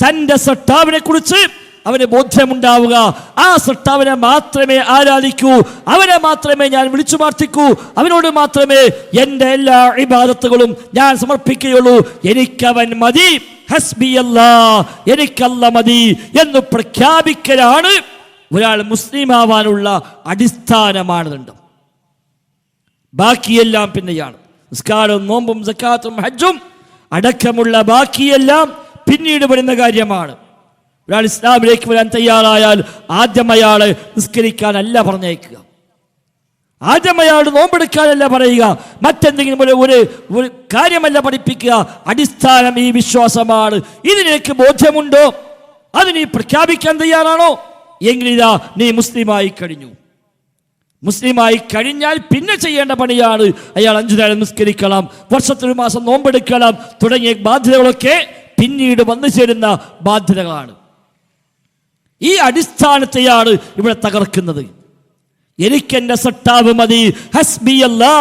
തൻ്റെ സട്ടാവിനെ കുറിച്ച് അവന് ബോധ്യമുണ്ടാവുക. ആ സട്ടാവിനെ മാത്രമേ ആരാധിക്കൂ, അവനെ മാത്രമേ ഞാൻ വിളിച്ചു പ്രാർത്ഥിക്കൂ, അവനോട് മാത്രമേ എൻ്റെ എല്ലാ ഇബാദത്തുകളും ഞാൻ സമർപ്പിക്കുകയുള്ളൂ, എനിക്കവൻ മതി, ഹസ്ബിയല്ലാ, എനിക്കല്ല മതി എന്ന് പ്രഖ്യാപിക്കലാണ് ഒരാൾ മുസ്ലിമാവാനുള്ള അടിസ്ഥാന മാനദണ്ഡം. ബാക്കിയെല്ലാം പിന്നെയാണ്. നിസ്കാരവും നോമ്പും സക്കാത്തും ഹജ്ജും അടക്കമുള്ള ബാക്കിയെല്ലാം പിന്നീട് വരുന്ന കാര്യമാണ്. ഒരാൾ ഇസ്ലാമിലേക്ക് വരാൻ തയ്യാറായാൽ ആദ്യം അയാളെ നിസ്കരിക്കാനല്ല പറഞ്ഞേക്കുക, ആദ്യം അയാൾ നോമ്പെടുക്കാനല്ല പറയുക, മറ്റെന്തെങ്കിലും ഒരു കാര്യമല്ല പഠിപ്പിക്കുക. അടിസ്ഥാനം ഈ വിശ്വാസമാണ്. ഇതിനേക്ക് ബോധ്യമുണ്ടോ, അത് നീ പ്രഖ്യാപിക്കാൻ തയ്യാറാണോ, എങ്കിലിതാ നീ മുസ്ലിമായി കഴിഞ്ഞു. മുസ്ലിമായി കഴിഞ്ഞാൽ പിന്നെ ചെയ്യേണ്ട പണിയാണ് അയാൾ 5 നേരം നിസ്കരിക്കണം, വർഷത്തിലൊരു മാസം നോമ്പെടുക്കണം തുടങ്ങിയ ബാധ്യതകളൊക്കെ പിന്നീട് വന്നു ചേരുന്ന ബാധ്യതകളാണ്. ഈ അടിസ്ഥാനത്തെയാണ് ഇവിടെ തകർക്കുന്നത്. എനിക്കെന്റെ സട്ടാവ് മതി, ഹസ്ബിയല്ലാ,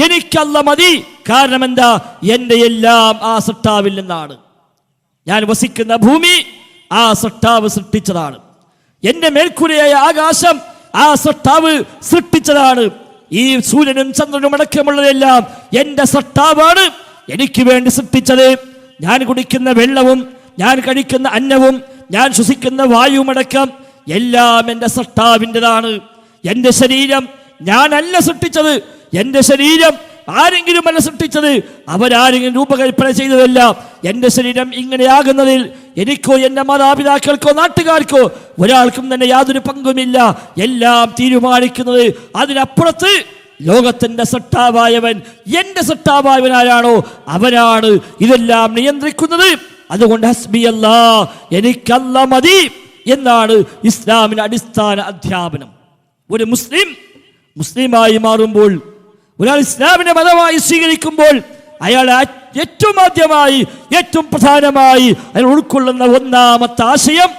എനിക്കല്ല മതി. കാരണം എന്താ? എൻ്റെ എല്ലാം ആ സട്ടാവിൽ നിന്നാണ്. ഞാൻ വസിക്കുന്ന ഭൂമി ആ സട്ടാവ് സൃഷ്ടിച്ചതാണ്. എൻ്റെ മേൽക്കൂരയായ ആകാശം ആ സട്ടാവ് സൃഷ്ടിച്ചതാണ്. ഈ സൂര്യനും ചന്ദ്രനും അടക്കമുള്ളതെല്ലാം എൻ്റെ സട്ടാവാണ് എനിക്ക് വേണ്ടി സൃഷ്ടിച്ചത്. ഞാൻ കുടിക്കുന്ന വെള്ളവും ഞാൻ കഴിക്കുന്ന അന്നവും ഞാൻ ശ്വസിക്കുന്ന വായുവടക്കം എല്ലാം എൻ്റെ സട്ടാവിൻ്റെതാണ്. എൻ്റെ ശരീരം ഞാനല്ല സൃഷ്ടിച്ചത്, എൻ്റെ ശരീരം ആരെങ്കിലും അല്ല സൃഷ്ടിച്ചത്, അവരാരെങ്കിലും രൂപകൽപ്പന ചെയ്തതല്ല. എൻ്റെ ശരീരം ഇങ്ങനെയാകുന്നതിൽ എനിക്കോ എൻ്റെ മാതാപിതാക്കൾക്കോ നാട്ടുകാർക്കോ ഒരാൾക്കും തന്നെ യാതൊരു പങ്കുമില്ല. എല്ലാം തീരുമാനിക്കുന്നത് അതിനപ്പുറത്ത് ലോകത്തിൻ്റെ സട്ടാവായവൻ, എൻ്റെ സട്ടാവായവൻ ആരാണോ അവനാണ് ഇതെല്ലാം നിയന്ത്രിക്കുന്നത്. അതുകൊണ്ട് ഹസ്ബിയല്ലാ, എനിക്കല്ല മതി എന്നാണ് ഇസ്ലാമിന്റെ അടിസ്ഥാന അധ്യാപനം. ഒരു മുസ്ലിമായി മാറുമ്പോൾ, ഒരാൾ ഇസ്ലാമിന്റെ മതമായി സ്വീകരിക്കുമ്പോൾ അയാൾ ഏറ്റവും ആദ്യമായി ഏറ്റവും പ്രധാനമായി അയാൾ ഉൾക്കൊള്ളുന്ന ഒന്നാമത്തെ ആശയം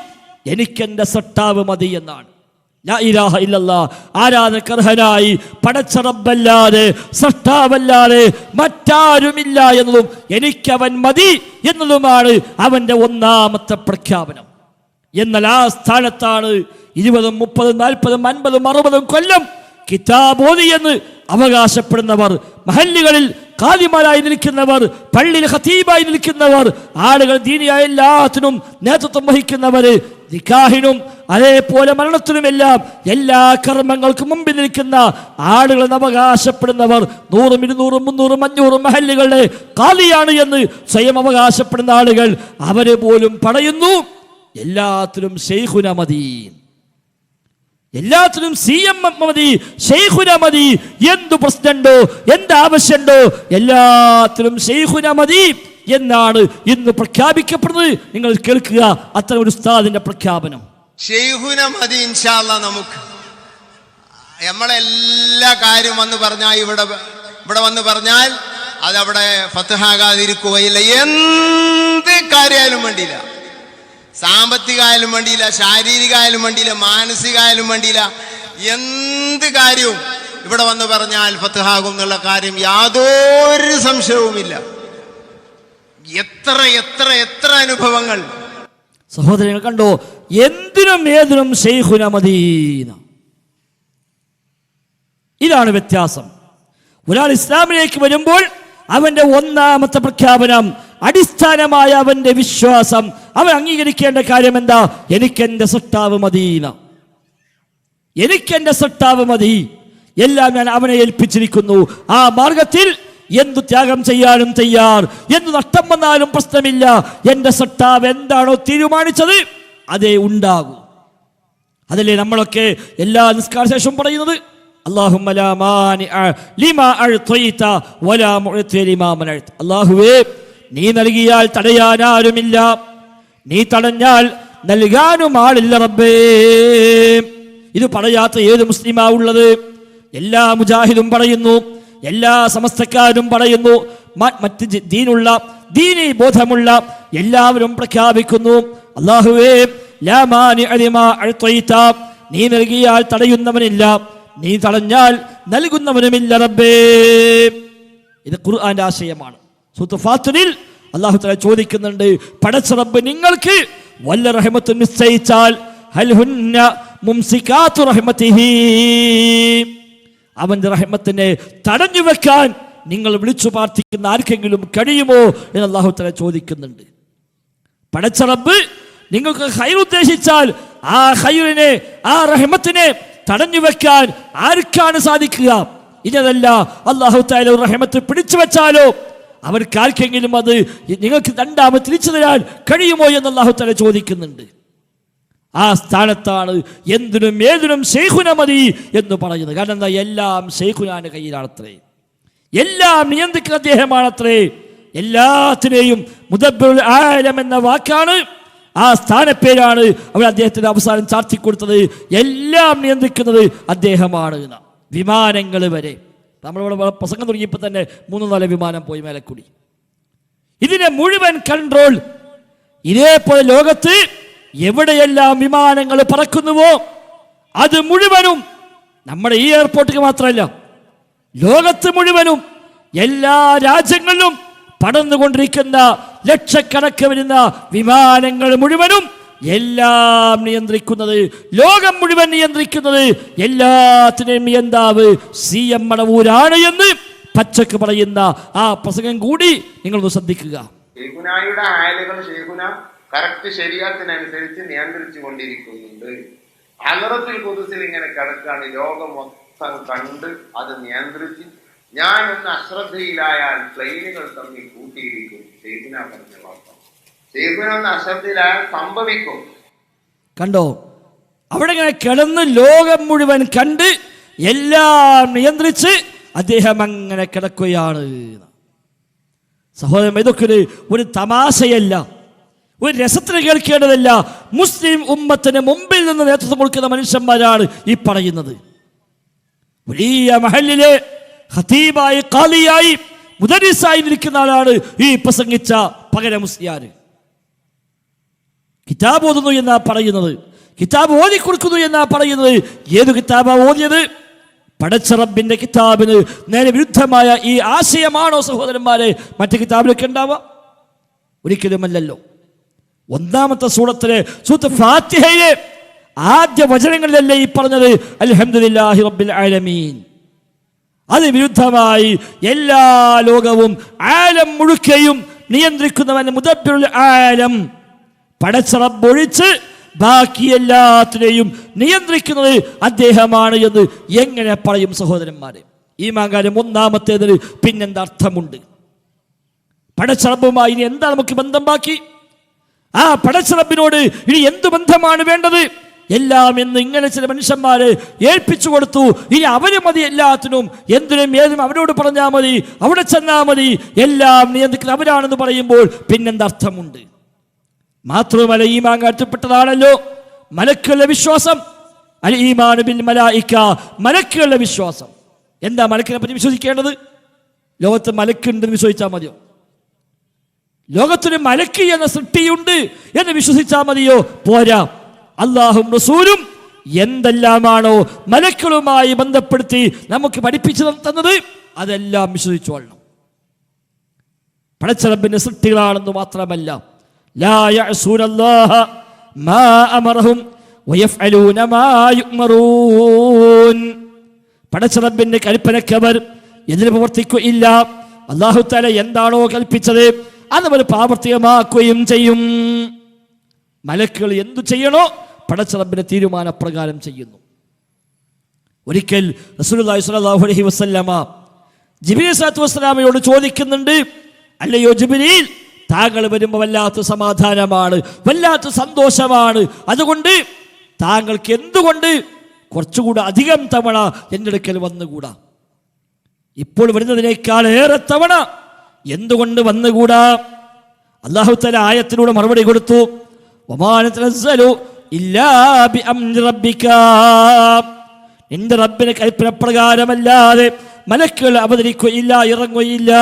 എനിക്കെൻ്റെ സട്ടാവ് മതി എന്നാണ്. ലാ ഇലാഹ ഇല്ലല്ലാഹ്, ആരാധനക്കർഹനായി പടച്ച റബ്ബല്ലാതെ സട്ടാവല്ലാതെ മറ്റാരുമില്ല എന്നതും എനിക്കവൻ മതി എന്നതുമാണ് അവൻ്റെ ഒന്നാമത്തെ പ്രഖ്യാപനം. എന്നാൽ ആ സ്ഥാനത്താണ് 20, 30, 40, 50, 60 കൊല്ലം കിതാബോധി എന്ന് അവകാശപ്പെടുന്നവർ, മഹല്ലുകളിൽ ഖാദിമാരായി നിൽക്കുന്നവർ, പള്ളിയിൽ ഖതീബായി നിൽക്കുന്നവർ, ആളുകൾ ദീനിയായ എല്ലാത്തിനും നേതൃത്വം വഹിക്കുന്നവർ, നിക്കാഹിനും അതേപോലെ മരണത്തിനുമെല്ലാം എല്ലാ കർമ്മങ്ങൾക്കും മുമ്പിൽ നിൽക്കുന്ന ആളുകൾ അവകാശപ്പെടുന്നവർ 100, 200, 300, 500 മഹല്ലുകളുടെ ഖാദിയാണ് എന്ന് സ്വയം അവകാശപ്പെടുന്ന ആളുകൾ അവര് പോലും പറയുന്നു എല്ലാത്തിലും ശൈഖുന മതി, എല്ലാത്തിനും CM മതി, ശൈഖുന മതി. എന്തു പ്രശ്നമുണ്ടോ, എന്താവശ്യമുണ്ടോ, എല്ലാത്തിലും ശൈഖുന മതി എന്നാണ് ഇന്ന് പ്രഖ്യാപിക്കപ്പെടുന്നത്. നിങ്ങൾ കേൾക്കുക അത്ര ഒരു ഉസ്താദിന്റെ പ്രഖ്യാപനം. ശൈഖുന മതി ഇൻഷാ അല്ലാഹ്. നമുക്ക് നമ്മളെല്ലാ കാര്യം വന്ന് പറഞ്ഞാൽ ഇവിടെ വന്ന് പറഞ്ഞാൽ അതവിടെ ഫത്ഹാകാതിരിക്കുകയില്ല. എന്ത് കാര്യമായാലും വേണ്ടിയില്ല, സാമ്പത്തികമായാലും വേണ്ടിയില്ല, ശാരീരികമായാലും വേണ്ടിയില്ല, മാനസികമായാലും വേണ്ടിയില്ല, എന്ത് കാര്യവും ഇവിടെ വന്ന് പറഞ്ഞാൽ ഫത്ഹാകും എന്നുള്ള കാര്യം യാതൊരു സംശയവുമില്ല. എത്ര എത്ര എത്ര അനുഭവങ്ങൾ സഹോദരങ്ങൾ കണ്ടോ, എന്തിനും ഏതിനും ശൈഖുന മദീന. ഇതാണ് വ്യത്യാസം. ഒരാൾ ഇസ്ലാമിലേക്ക് വരുമ്പോൾ അവന്റെ ഒന്നാമത്തെ പ്രഖ്യാപനം, അടിസ്ഥാനമായ അവന്റെ വിശ്വാസം, അവൻ അംഗീകരിക്കേണ്ട കാര്യം എന്താ? എനിക്കെന്റെ സട്ടാവ് മദീന, എനിക്കെന്റെ സട്ടാവ് മതി, എല്ലാം ഞാൻ അവനെ ഏൽപ്പിച്ചിരിക്കുന്നു. ആ മാർഗത്തിൽ എന്തു ത്യാഗം ചെയ്യാനും തയ്യാർ, എന്തു നഷ്ടം വന്നാലും പ്രശ്നമില്ല. എന്റെ സട്ടാവ് എന്താണോ തീരുമാനിച്ചത് അതേ ഉണ്ടാകൂ. അതല്ലേ നമ്മളൊക്കെ എല്ലാ നിസ്കാര ശേഷവും പറയുന്നത്? അല്ലാഹുമ്മ ലാ മാനിഅ ലിമാ അഅ്തൈത വലാ മുഅ്തി ലിമാ മനഅ്ത. അല്ലാഹുവേ, നീ നൽകിയാൽ തടയാൻ ആരുമില്ല, നീ തടഞ്ഞാൽ നൽകാനും ആളില്ല റബ്ബേ. ഇത് പറയാത്ത ഏത് മുസ്ലിമാ ഉള്ളത്? എല്ലാ മുജാഹിദും പറയുന്നു, എല്ലാ സമസ്തക്കാരും പറയുന്നു, മറ്റ് ദീനീ ബോധമുള്ള എല്ലാവരും പ്രഖ്യാപിക്കുന്നു, അല്ലാഹുവേ ലാ മാനിഅ ലിമാ അഅ്തൈത, നീ നൽകിയാൽ തടയുന്നവനില്ല, നീ തടഞ്ഞാൽ നൽകുന്നവനുമില്ല റബ്ബേ. ഇത് ഖുർആന്റെ ആശയമാണ്. സൂറത്തുൽ ഫാത്തിറിൽ അല്ലാഹു തആല ചോദിക്കുന്നുണ്ട്, പടച്ച റബ്ബ് നിങ്ങൾക്ക് വല്ല റഹ്മത്തും നിശ്ചയിച്ചാൽ ഹൽ ഹുന്ന മുംസികാതു റഹ്മതിഹി, അവന്റെ റഹ്മത്തിനെ തടഞ്ഞു വെക്കാൻ നിങ്ങൾ വിളിച്ചു പ്രാർത്ഥിക്കുന്ന ആർക്കെങ്കിലും കഴിയുമോ എന്ന് അല്ലാഹു തആല ചോദിക്കുന്നുണ്ട്. പടച്ച റബ്ബ് നിങ്ങൾക്ക് ഖൈർ ഉദ്ദേശിച്ചാൽ ആ ഖൈറിനെ, ആ റഹ്മത്തിനെ തടഞ്ഞു വെക്കാൻ ആർക്കാണ് സാധിക്കുക? ഇതല്ല, അല്ലാഹു തആല ഒരു റഹ്മത്ത് പിടിച്ചു വെച്ചാലോ അവർക്ക് ആർക്കെങ്കിലും അത് നിങ്ങൾക്ക് രണ്ടാമത് തിരിച്ചു തരാൻ കഴിയുമോ എന്ന് അല്ലാഹു തആല ചോദിക്കുന്നുണ്ട്. ആ സ്ഥാനത്താണ് എന്തിനും ഏതിനും ശൈഖുന മതി എന്ന് പറയുന്നത്. കാരണം എന്താ? എല്ലാം ശൈഖുനാന്റെ കയ്യിലാണത്രേ, എല്ലാം നിയന്ത്രിക്കുന്ന അദ്ദേഹമാണത്രേ. എല്ലാത്തിനെയും മുദബ്ബിറുൽ ആലം എന്ന വാക്കാണ്, ആ സ്ഥാനപ്പേരാണ് അവർ അദ്ദേഹത്തിന് അവസാനം ചാർത്തിക്കൊടുത്തത്. എല്ലാം നിയന്ത്രിക്കുന്നത് അദ്ദേഹമാണ്. വിമാനങ്ങൾ വരെ, നമ്മളിവിടെ പ്രസംഗം തുടങ്ങിയപ്പോൾ തന്നെ 3-4 വിമാനം പോയി മേലക്കൂടി. ഇതിനെ മുഴുവൻ കൺട്രോൾ, ഇതേപോലെ ലോകത്ത് എവിടെയെല്ലാം വിമാനങ്ങൾ പറക്കുന്നുവോ അത് മുഴുവനും, നമ്മുടെ ഈ എയർപോർട്ടിൽ മാത്രമല്ല, ലോകത്ത് മുഴുവനും എല്ലാ രാജ്യങ്ങളിലും പടർന്നുകൊണ്ടിരിക്കുന്ന ലക്ഷക്കണക്ക് വരുന്ന വിമാനങ്ങൾ മുഴുവനും എല്ലാം നിയന്ത്രിക്കുന്നത്, ലോകം മുഴുവൻ നിയന്ത്രിക്കുന്നത്, എല്ലാത്തിനെയും നിയന്താവ് CM മടവൂരാണ് എന്ന് പച്ചക്ക് പറയുന്ന ആ പ്രസംഗം കൂടി നിങ്ങളൊന്ന് ശ്രദ്ധിക്കുക. ഷെയ്ഖുനായുടെ ആയലുകൾ ഷെയ്ഖുന കറക്റ്റ് ശരീഅത്തിനനുസരിച്ച് നിയന്ത്രിച്ചു കൊണ്ടിരിക്കുന്നുണ്ട്. ഹളറത്തുൽ ഖുദ്സിൽ ഇങ്ങനെ കിടക്കാണ്, ലോകം മൊത്തം കണ്ട് അത് നിയന്ത്രിച്ച് ഞാൻ ഒന്ന് അശ്രദ്ധയിലായാൽ പ്ലെയിനുകൾ തമ്മിൽ കൂട്ടിയിരിക്കും. ഷെയ്ഖുന പറഞ്ഞ വാർത്ത, ഷെയ്ഖുന ഒന്ന് അശ്രദ്ധയിലായാൽ സംഭവിക്കും. കണ്ടോ? അവിടെ ഇങ്ങനെ കിടന്ന് ലോകം മുഴുവൻ കണ്ട് എല്ലാം നിയന്ത്രിച്ച് അദ്ദേഹം അങ്ങനെ കിടക്കുകയാണ്. സഹോദരൻ, ഇതൊക്കെ ഒരു തമാശയല്ല, ഒരു രസത്തിന് കേൾക്കേണ്ടതല്ല. മുസ്ലിം ഉമ്മത്തിന് മുമ്പിൽ നിന്ന് നേതൃത്വം കൊടുക്കുന്ന മനുഷ്യന്മാരാണ് ഈ പറയുന്നത്. വലിയ മഹല്ലിലെ ഖതീബായി, ഖാലിയായി, മുദരിസായി നിൽക്കുന്ന ആളാണ് ഈ പ്രസംഗിച്ച പകര മുസ്ലിയാർ. കിതാബ് ഓതുന്നു എന്നാ പറയുന്നത്, കിതാബ് ഓതിക്കൊടുക്കുന്നു എന്നാ പറയുന്നത്. ഏത് കിതാബാ ഓതിയത്? പടച്ച റബ്ബിന്റെ കിതാബിന് നേരെ വിരുദ്ധമായ ഈ ആശയമാണോ സഹോദരന്മാരെ മറ്റു കിതാബിലൊക്കെ ഉണ്ടാവുക? ഒരിക്കലുമല്ലല്ലോ. ഒന്നാമത്തെ സൂറത്തിലെ സൂറത്തുൽ ഫാത്തിഹയിലെ ആദ്യ വചനങ്ങളിലല്ലേ ഈ പറഞ്ഞത് അൽഹംദുലില്ലാഹി റബ്ബിൽ ആലമീൻ. അത് വിരുദ്ധമായി എല്ലാ ലോകവും ആലം മുഴുക്കയും നിയന്ത്രിക്കുന്നവൻ മുദബ്ബിറുൽ ആലം, പടച്ച റബ്ബ് ഒഴിച്ച് ബാക്കി എല്ലാത്തിനെയും നിയന്ത്രിക്കുന്നത് അദ്ദേഹമാണ് എന്ന് എങ്ങനെ പറയും സഹോദരന്മാരെ? ഈ മാങ്കാലം ഒന്നാമത്തേതിന് പിന്നെന്താ അർത്ഥമുണ്ട്? പടച്ച റബ്ബുമായി ഇനി എന്താ നമുക്ക് ബന്ധം ബാക്കി? ആ പടച്ച റബ്ബിനോട് ഇനി എന്ത് ബന്ധമാണ് വേണ്ടത്? എല്ലാം എന്ന് ഇങ്ങനെ ചില മനുഷ്യന്മാരെ ഏൽപ്പിച്ചു കൊടുത്തു. ഇനി അവര് മതി എല്ലാത്തിനും, എന്തിനും ഏതിനും അവരോട് പറഞ്ഞാൽ മതി, അവിടെ ചെന്നാൽ മതി, എല്ലാം നിയന്ത്രിക്കുന്ന അവരാണെന്ന് പറയുമ്പോൾ പിന്നെന്താ അർത്ഥമുണ്ട്? മാത്രമല്ല, ഈമാൻ കാഴ്ചപ്പെട്ടതാണല്ലോ മലക്കുകളുടെ വിശ്വാസം. അൽ ഈമാനു ബിൽ മലായിക, മലക്കുകളുടെ വിശ്വാസം. എന്താ മലക്കിനെ പറ്റി വിശ്വസിക്കേണ്ടത്? ലോകത്ത് മലക്കുണ്ടെന്ന് വിശ്വസിച്ചാൽ മതിയോ? ലോകത്തൊരു മലക്ക് എന്ന സൃഷ്ടിയുണ്ട് എന്ന് വിശ്വസിച്ചാൽ മതിയോ? പോരാ. അല്ലാഹും റസൂലും എന്തെല്ലാമാണോ മലക്കുകളുമായി ബന്ധപ്പെടുത്തി നമുക്ക് പഠിപ്പിച്ചു തന്നത് അതെല്ലാം വിശ്വസിച്ചോളണം. പടച്ച റബ്ബിന്റെ സൃഷ്ടികളാണെന്ന് മാത്രമല്ല, ലാ യഅസൂനല്ലാഹ മാ അമറഹും വയഫ്അലൂന മാ യുഅ്മറൂൻ. പടച്ച റബ്ബിന്റെ കൽപ്പനക്കവർ എതിര് പ്രവർത്തിക്കുകയില്ല. അല്ലാഹു തആല എന്താണോ കൽപ്പിച്ചത് അതവർ പ്രാവർത്തികമാക്കുകയും ചെയ്യും. മലക്കുകൾ എന്തു ചെയ്യണോ പടച്ച റബ്ബിന്റെ തീരുമാനപ്രകാരം ചെയ്യുന്നു. ഒരിക്കൽ റസൂലുള്ളാഹി സ്വല്ലല്ലാഹു അലൈഹി വസല്ലമ ജിബ്രീൽ സ്വല്ലല്ലാഹു അലൈഹി വസല്ലമയോട് ചോദിക്കുന്നുണ്ട്, അല്ലയോ ജിബ്രീൽ, താങ്കൾ വരുമ്പോൾ വല്ലാത്ത സമാധാനമാണ്, വല്ലാത്ത സന്തോഷമാണ്. അതുകൊണ്ട് താങ്കൾക്ക് എന്തുകൊണ്ട് കുറച്ചുകൂടെ അധികം തവണ എൻ്റെ അടുക്കൽ വന്നുകൂടാ? ഇപ്പോൾ വരുന്നതിനേക്കാൾ ഏറെ തവണ എന്തുകൊണ്ട് വന്നുകൂടാ? അല്ലാഹു തആല ആയത്തിലൂടെ മറുപടി കൊടുത്തു, വമാ നതനസ്സലു ഇല്ലാ ബിഅംരി റബ്ബിക. നിന്റെ റബ്ബിന്റെ കൽപ്പന പ്രകാരമല്ലാതെ മലക്കുകൾ അവതരിക്കുകയില്ല, ഇറങ്ങുകയില്ല.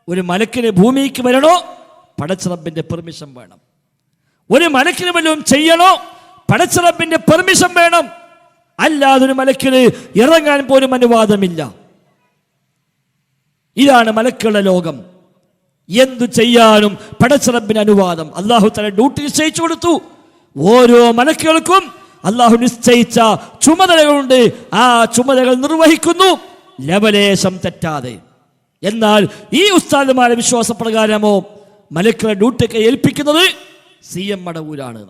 ഒരു മലക്കിന് ഭൂമിക്ക് വരണോ, പടച്ചറബിന്റെ പെർമിഷൻ വേണം. ഒരു മലക്കിന് വല്ലതും ചെയ്യണോ, പടച്ചറബിന്റെ പെർമിഷൻ വേണം. അല്ലാതെ ഒരു മലക്കിന് ഇറങ്ങാൻ പോലും അനുവാദമില്ല. ഇതാണ് മലക്കുകളുടെ ലോകം. എന്തു ചെയ്യാനും പടച്ചറബിന് അനുവാദം. അല്ലാഹു തആല ഡ്യൂട്ടി നിശ്ചയിച്ചു കൊടുത്തു. ഓരോ മലക്കുകൾക്കും അല്ലാഹു നിശ്ചയിച്ച ചുമതലകളുണ്ട്. ആ ചുമതലകൾ നിർവഹിക്കുന്നു ലവലേശം തെറ്റാതെ. എന്നാൽ ഈ ഉസ്താദുമാരുടെ വിശ്വാസപ്രകാരമോ മലക്കുകളെ ഡ്യൂട്ടിയൊക്കെ ഏൽപ്പിക്കുന്നത് CM മടവൂരാണ്.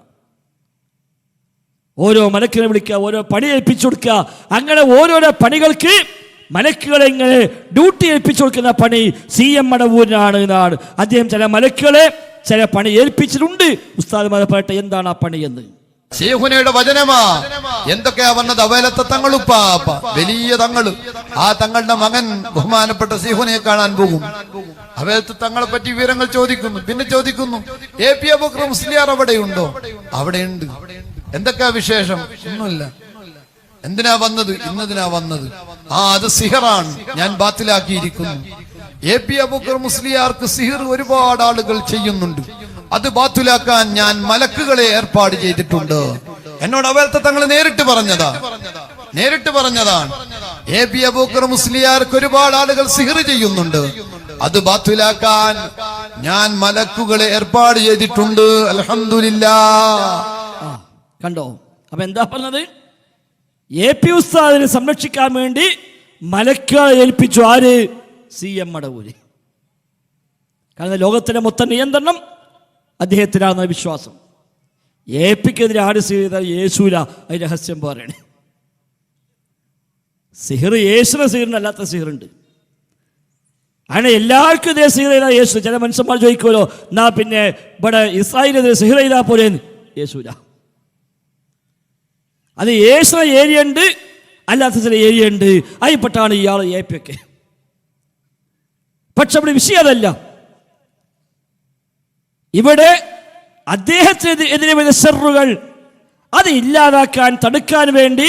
ഓരോ മലക്കിനെ വിളിക്കുക, ഓരോ പണി ഏൽപ്പിച്ചു കൊടുക്കുക. അങ്ങനെ ഓരോരോ പണികൾക്ക് മലക്കുകളെ ഇങ്ങനെ ഡ്യൂട്ടി ഏൽപ്പിച്ചു കൊടുക്കുന്ന പണി CM മടവൂരിനാണ് എന്നാണ്. അദ്ദേഹം ചില മലക്കുകളെ ചില പണി ഏൽപ്പിച്ചിട്ടുണ്ട്. ഉസ്താദുമാരെ പറയട്ടെ എന്താണ് ആ പണി എന്ന്. ശൈഖുനയുടെ വചനമാ. എന്തൊക്കെയാ വന്നത്? അവലത്തെ തങ്ങളുപ്പാപ്പ, വലിയ തങ്ങള്. ആ തങ്ങളുടെ മകൻ ബഹുമാനപ്പെട്ട ശൈഖുനയെ കാണാൻ പോകും. അവലത്തെ തങ്ങളെ പറ്റി വിവരങ്ങൾ ചോദിക്കുന്നു. പിന്നെ ചോദിക്കുന്നു, AP അബൂബക്കർ മുസ്ലിയാർ അവിടെയുണ്ടോ? അവിടെയുണ്ട്. എന്തൊക്കെയാ വിശേഷം? ഒന്നുമില്ല. എന്തിനാ വന്നത്? ഇന്നതിനാ വന്നത്. അത് സിഹറാണ്, ഞാൻ ബാത്തിലാക്കിയിരിക്കുന്നു. AP അബൂബക്കർ മുസ്ലിയാർക്ക് സിഹർ ഒരുപാട് ആളുകൾ ചെയ്യുന്നുണ്ട്. അത് ബാത്തിലാക്കാൻ ഞാൻ മലക്കുകളെ ഏർപ്പാട് ചെയ്തിട്ടുണ്ട്. എന്നോട് അവലത്തെ തങ്ങൾ നേരിട്ട് പറഞ്ഞതാണ്. AP അബൂബക്കർ മുസ്ലിയാർക്ക് ഒരുപാട് ആളുകൾ സിഹർ ചെയ്യുന്നുണ്ട്. അത് ബാത്തിലാക്കാൻ ഞാൻ മലക്കുകളെ ഏർപ്പാട് ചെയ്തിട്ടുണ്ട്. അൽഹംദുലില്ലാഹ്. കണ്ടോ? അപ്പൊ എന്താ പറഞ്ഞത്? AP ഉസ്താദിനെ സംരക്ഷിക്കാൻ വേണ്ടി മലക്കുകളെ ഏൽപ്പിച്ചു. ആര്? CM മടവൂര്. കാരണം ലോകത്തിലെ മൊത്തം നിയന്ത്രണം അദ്ദേഹത്തിനാണെന്ന വിശ്വാസം. APക്കെതിരെ ആര് ചെയ്ത യേശൂല, അതിന് രഹസ്യം പറയണേ. സിഹിർ യേശുവിനെ സിഹിറിനല്ലാത്ത സിഹിറുണ്ട്. അങ്ങനെ എല്ലാവർക്കും ഇതേ സിഹിർ ചെയ്താൽ യേശു. ചില മനുഷ്യന്മാർ ചോദിക്കുമല്ലോ, എന്നാ പിന്നെ ഇവിടെ ഇസ്രായേലിനെതിരെ സിഹിർ ചെയ്താൽ പോലെന്ന്. യേശൂല. അത് യേശുവിന് ഏരിയ ഉണ്ട്, അല്ലാത്ത ചില ഏരിയ ഉണ്ട്. അതിൽപ്പെട്ടാണ് ഇയാൾ AP ഒക്കെ. പക്ഷെ അവിടെ വിഷയം അതല്ല. ഇവിടെ അദ്ദേഹത്തിനെതിരെ വരുന്ന ഷർറുകൾ അത് ഇല്ലാതാക്കാൻ, തടുക്കാൻ വേണ്ടി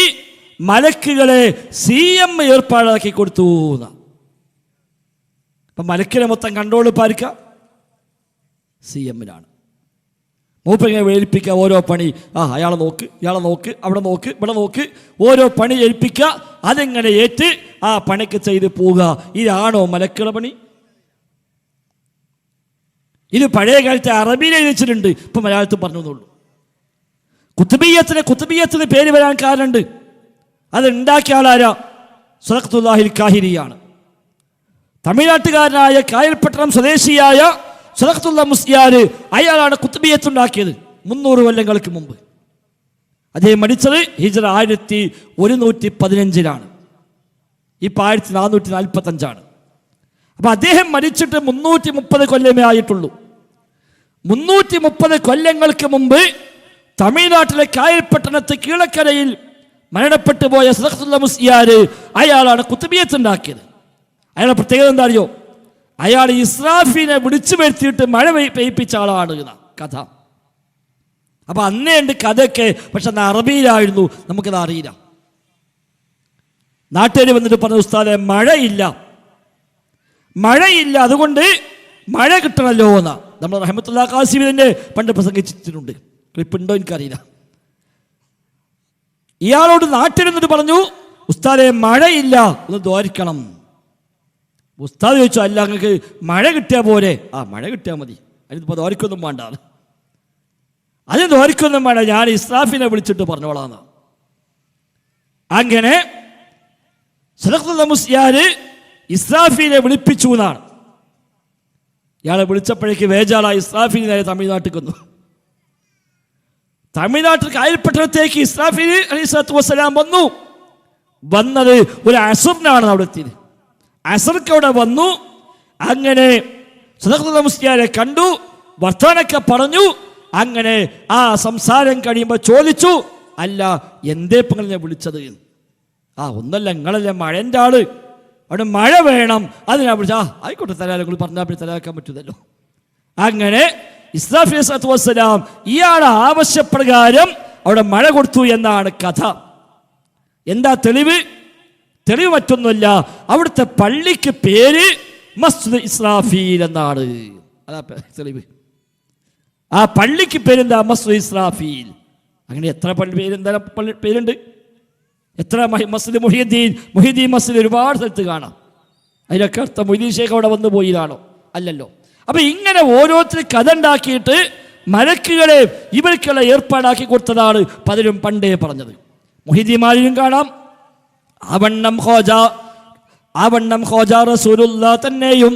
മലക്കുകളെ CM ഏർപ്പാടാക്കി കൊടുത്തു. അപ്പൊ മലക്കിനെ മൊത്തം കൺട്രോൾ പാലിക്കുക CMനാണ്. മൂപ്പങ്ങനെ ഏൽപ്പിക്കുക ഓരോ പണി. അയാളെ നോക്ക്, ഇയാളെ നോക്ക്, അവിടെ നോക്ക്, ഇവിടെ നോക്ക്, ഓരോ പണി ഏൽപ്പിക്കുക. അതെങ്ങനെ ഏറ്റ് ആ പണിക്ക് ചെയ്ത് പോവുക. ഇതാണോ മലക്കുകളുടെ പണി? ഇത് പഴയ കാലത്തെ അറബിയിൽ എഴുതിച്ചിട്ടുണ്ട്, ഇപ്പം മലയാളത്തിൽ പറഞ്ഞു എന്നുള്ളൂ. കുത്തുബിയത്തിന് പേര് വരാൻ കാരണമുണ്ട്. അത് ഉണ്ടാക്കിയ ആളാരാ? സദഖത്തുല്ലാഹിൽ കാഹിരിയാണ്. തമിഴ്നാട്ടുകാരനായ കായൽപട്ടണം സ്വദേശിയായ സദഖത്തുല്ല മുസ്ലിയാർ, അയാളാണ് കുത്തുബിയത്തുണ്ടാക്കിയത് 300 കൊല്ലങ്ങൾക്ക് മുമ്പ്. അദ്ദേഹം മരിച്ചത് ഹിജ്റ 1115 ഇപ്പം 1445. അപ്പൊ അദ്ദേഹം മരിച്ചിട്ട് 330 കൊല്ലമേ ആയിട്ടുള്ളൂ. 330 കൊല്ലങ്ങൾക്ക് മുമ്പ് തമിഴ്നാട്ടിലെ കായൽപട്ടണത്ത് കീഴക്കരയിൽ മരണപ്പെട്ടു പോയ സദഖത്തുല്ല മുസ്ലിയാർ, അയാളാണ് കുത്തുബിയത്ത് ഉണ്ടാക്കിയത്. അയാളുടെ പ്രത്യേകത എന്താ അറിയോ? അയാൾ ഇസ്രാഫിനെ വിളിച്ചു വരുത്തിയിട്ട് മഴ പെയ്പ്പിച്ച ആളാണ് കഥ. അപ്പൊ അന്നേ ഉണ്ട് കഥയൊക്കെ, പക്ഷെ അന്ന് അറബിയിലായിരുന്നു, നമുക്കത് അറിയില്ല. നാട്ടുകാർ വന്നിട്ട് പറഞ്ഞ, ഉസ്താദെ മഴയില്ല, അതുകൊണ്ട് മഴ കിട്ടണമല്ലോ എന്നാ. നമ്മൾ റഹ്മത്തുള്ളാഹി ഖാസിമിന്റെ പണ്ട് പ്രസംഗിച്ചിട്ടുണ്ട്, ക്ലിപ്പുണ്ടോ എനിക്കറിയില്ല. ഇയാളോട് നാട്ടിൽ എന്നിട്ട് പറഞ്ഞു, ഉസ്താദെ മഴയില്ല, ഒന്ന് ദ്വാരിക്കണം. ഉസ്താദ് ചോദിച്ചു, അല്ല നിങ്ങൾക്ക് മഴ കിട്ടിയാൽ പോരെ? മഴ കിട്ടിയാൽ മതി, അതിനിപ്പോൾ ദ്വാരിക്കൊന്നും വേണ്ട. അതിന് ദ്വാരിക്കൊന്നും വേണ്ട, ഞാൻ ഇസ്രാഫിനെ വിളിച്ചിട്ട് പറഞ്ഞോളാന്ന്. അങ്ങനെ സദഖത്തുല്ല മുസ്ലിയാർ ഇസ്രാഫിനെ വിളിപ്പിച്ചു എന്നാണ്. ഇയാളെ വിളിച്ചപ്പോഴേക്ക് വേജാളായി ഇസ്രാഫിന് നേരെ തമിഴ്നാട്ടിൽ വന്നു. തമിഴ്നാട്ടിൽ കായൽപട്ടണത്തേക്ക് ഇസ്രാഫിൽ അലൈഹിസ്സലാത്തു വസ്സലാം വന്നത് ഒരു അസറിനാണ് അവിടെ എത്തിയത്. അസർക്ക് അവിടെ വന്നു. അങ്ങനെ സദഖത്തുല്ല മുസ്ലിയാരെ കണ്ടു, വർത്താനൊക്കെ പറഞ്ഞു. അങ്ങനെ ആ സംസാരം കഴിയുമ്പോൾ ചോദിച്ചു, അല്ല എന്തേ ഇപ്പം ഞാൻ വിളിച്ചത്? ഒന്നല്ല, നിങ്ങളല്ലേ മഴൻ്റെ ആള്, അവിടെ മഴ വേണം, അതിനാ വിളിച്ച. ആയിക്കോട്ടെ, തരാങ്ങൾ പറഞ്ഞാൽ പിന്നെ തരാക്കാൻ പറ്റുന്നല്ലോ. അങ്ങനെ ഇസ്രാഫീൽ അലൈഹിസ്സലാത്തു വസ്സലാം ഇയാളുടെ ആവശ്യപ്രകാരം അവിടെ മഴ കൊടുത്തു എന്നാണ് കഥ. എന്താ തെളിവ്? തെളിവ് മറ്റൊന്നുമല്ല, അവിടുത്തെ പള്ളിക്ക് പേര് മസ്ജിദ് ഇസ്രാഫീൽ എന്നാണ്. അതാ തെളിവ്. ആ പള്ളിക്ക് പേരെന്താ? മസ്ജിദ് ഇസ്രാഫീൽ. അങ്ങനെ എത്ര പള്ളി പേരെന്താ പള്ളി പേരുണ്ട്? എത്ര മസ്ജിദ് മുഹീദ്ദീൻ മസ്ജിദ് ഒരുപാട് സ്ഥലത്ത് കാണാം. അതിലൊക്കെ അർത്ഥം മൊയ്തീൻ ഷേഖ് അവിടെ വന്നു പോയിലാണോ? അല്ലല്ലോ. അപ്പൊ ഇങ്ങനെ ഓരോരുത്തർ കഥ ഉണ്ടാക്കിയിട്ട് മലക്കുകളെ ഇവർക്കുള്ള ഏർപ്പാടാക്കി കൊടുത്തതാണ് പലരും പണ്ടേ പറഞ്ഞത്. മുഹീദ്ദീന്മാരിലും കാണാം ആവണ്ണം ഖോജ റസൂലുള്ളാഹി തന്നെയും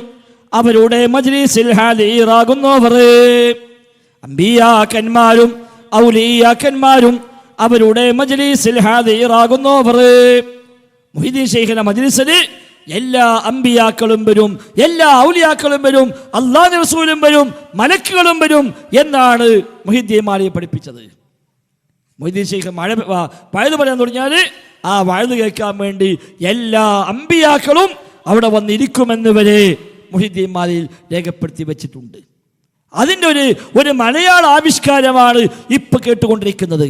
അവരുടെ മജ്ലിസിൽ ഹാദിറാകുന്നവർ അമ്പിയാക്കന്മാരും ഔലിയാക്കന്മാരും അവരുടെ മജ്ലിസിൽ ഹാദിറാകുന്നവർ. മുഹീദ്ദീൻ ഷെയ്ഖിന്റെ മജ്ലിസിൽ എല്ലാ അമ്പിയാക്കളും വരും, എല്ലാ ഔലിയാക്കളും വരും, അല്ലാഹു റസൂലും വരും, മലക്കുകളും വരും എന്നാണ് മുഹീദ്ദീന്മാരെ പഠിപ്പിച്ചത്. മുഹീദ്ദീൻ ഷെയ്ഖ് വഴുത് പറയാൻ തുടങ്ങിയാൽ ആ വഴുത് കേൾക്കാൻ വേണ്ടി എല്ലാ അമ്പിയാക്കളും അവിടെ വന്നിരിക്കുമെന്ന് വരെ മുഹീദ്ദീന്മാരിൽ രേഖപ്പെടുത്തി വെച്ചിട്ടുണ്ട്. അതിൻ്റെ ഒരു മലയാള ആവിഷ്കാരമാണ് ഇപ്പൊ കേട്ടുകൊണ്ടിരിക്കുന്നത്.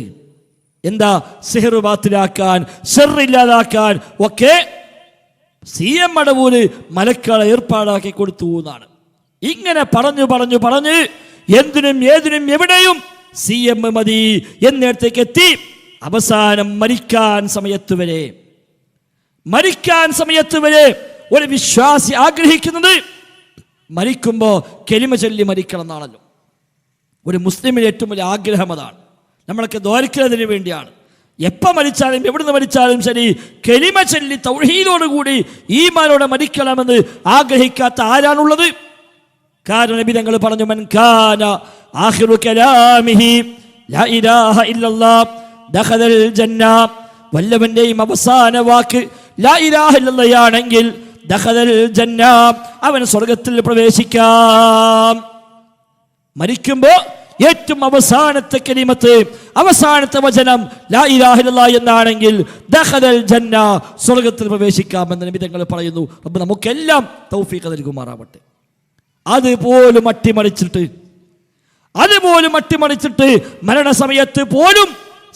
എന്താ? സിഹർ ബാത്തിലാക്കാൻ, ഷർറില്ലാതാക്കാൻ ഒക്കെ CM മടവൂര് മലക്കളെ ഏർപ്പാടാക്കി കൊടുത്തു എന്നാണ്. ഇങ്ങനെ പറഞ്ഞ് എന്തിനും ഏതിനും എവിടെയും CM മതി എന്നിടത്തേക്ക് എത്തി. അവസാനം മരിക്കാൻ സമയത്ത് വരെ ഒരു വിശ്വാസി ആഗ്രഹിക്കുന്നത് മരിക്കുമ്പോൾ കെലിമ ചൊല്ലി മരിക്കണം എന്നാണല്ലോ. ഒരു മുസ്ലിമിന്റെ ഏറ്റവും വലിയ ആഗ്രഹം അതാണ്. നമ്മളൊക്കെ ദ്വാരക്കുന്നതിന് വേണ്ടിയാണ്. എപ്പോൾ മരിച്ചാലും എവിടുന്ന് മരിച്ചാലും ശരി കെലിമ ചൊല്ലി തൗഹീദോടുകൂടി ഈമാനോടെ മരിക്കണമെന്ന് ആഗ്രഹിക്കാത്ത ആരാണുള്ളത്? കാരണം നബി തങ്ങൾ പറഞ്ഞു, മൻ കാന ആഖിറു കലാമിഹി ലാ ഇലാഹ ഇല്ലല്ലാഹ് ദഖലൽ ജന്ന. വല്ലവന്റെയും അവസാന വാക്ക് ലാ ഇലാഹ ഇല്ലല്ലാഹയാണെങ്കിൽ ദഖലൽ ജന്ന, അവൻ സ്വർഗത്തിൽ പ്രവേശിക്കാം. മരിക്കുമ്പോൾ ഏറ്റവും അവസാനത്തെ കലിമത്ത്, അവസാനത്തെ വചനം ലാ ഇലാഹ ഇല്ലല്ലാഹ് എന്നാണെങ്കിൽ ദഖലൽ ജന്ന, സ്വർഗത്തിൽ പ്രവേശിക്കാമെന്ന് നബി തങ്ങൾ പറയുന്നു. അപ്പോൾ നമുക്കെല്ലാം തൗഫീഖ് നൽകുമാറാവട്ടെ. അതുപോലും അട്ടിമറിച്ചിട്ട് മരണസമയത്ത് പോലും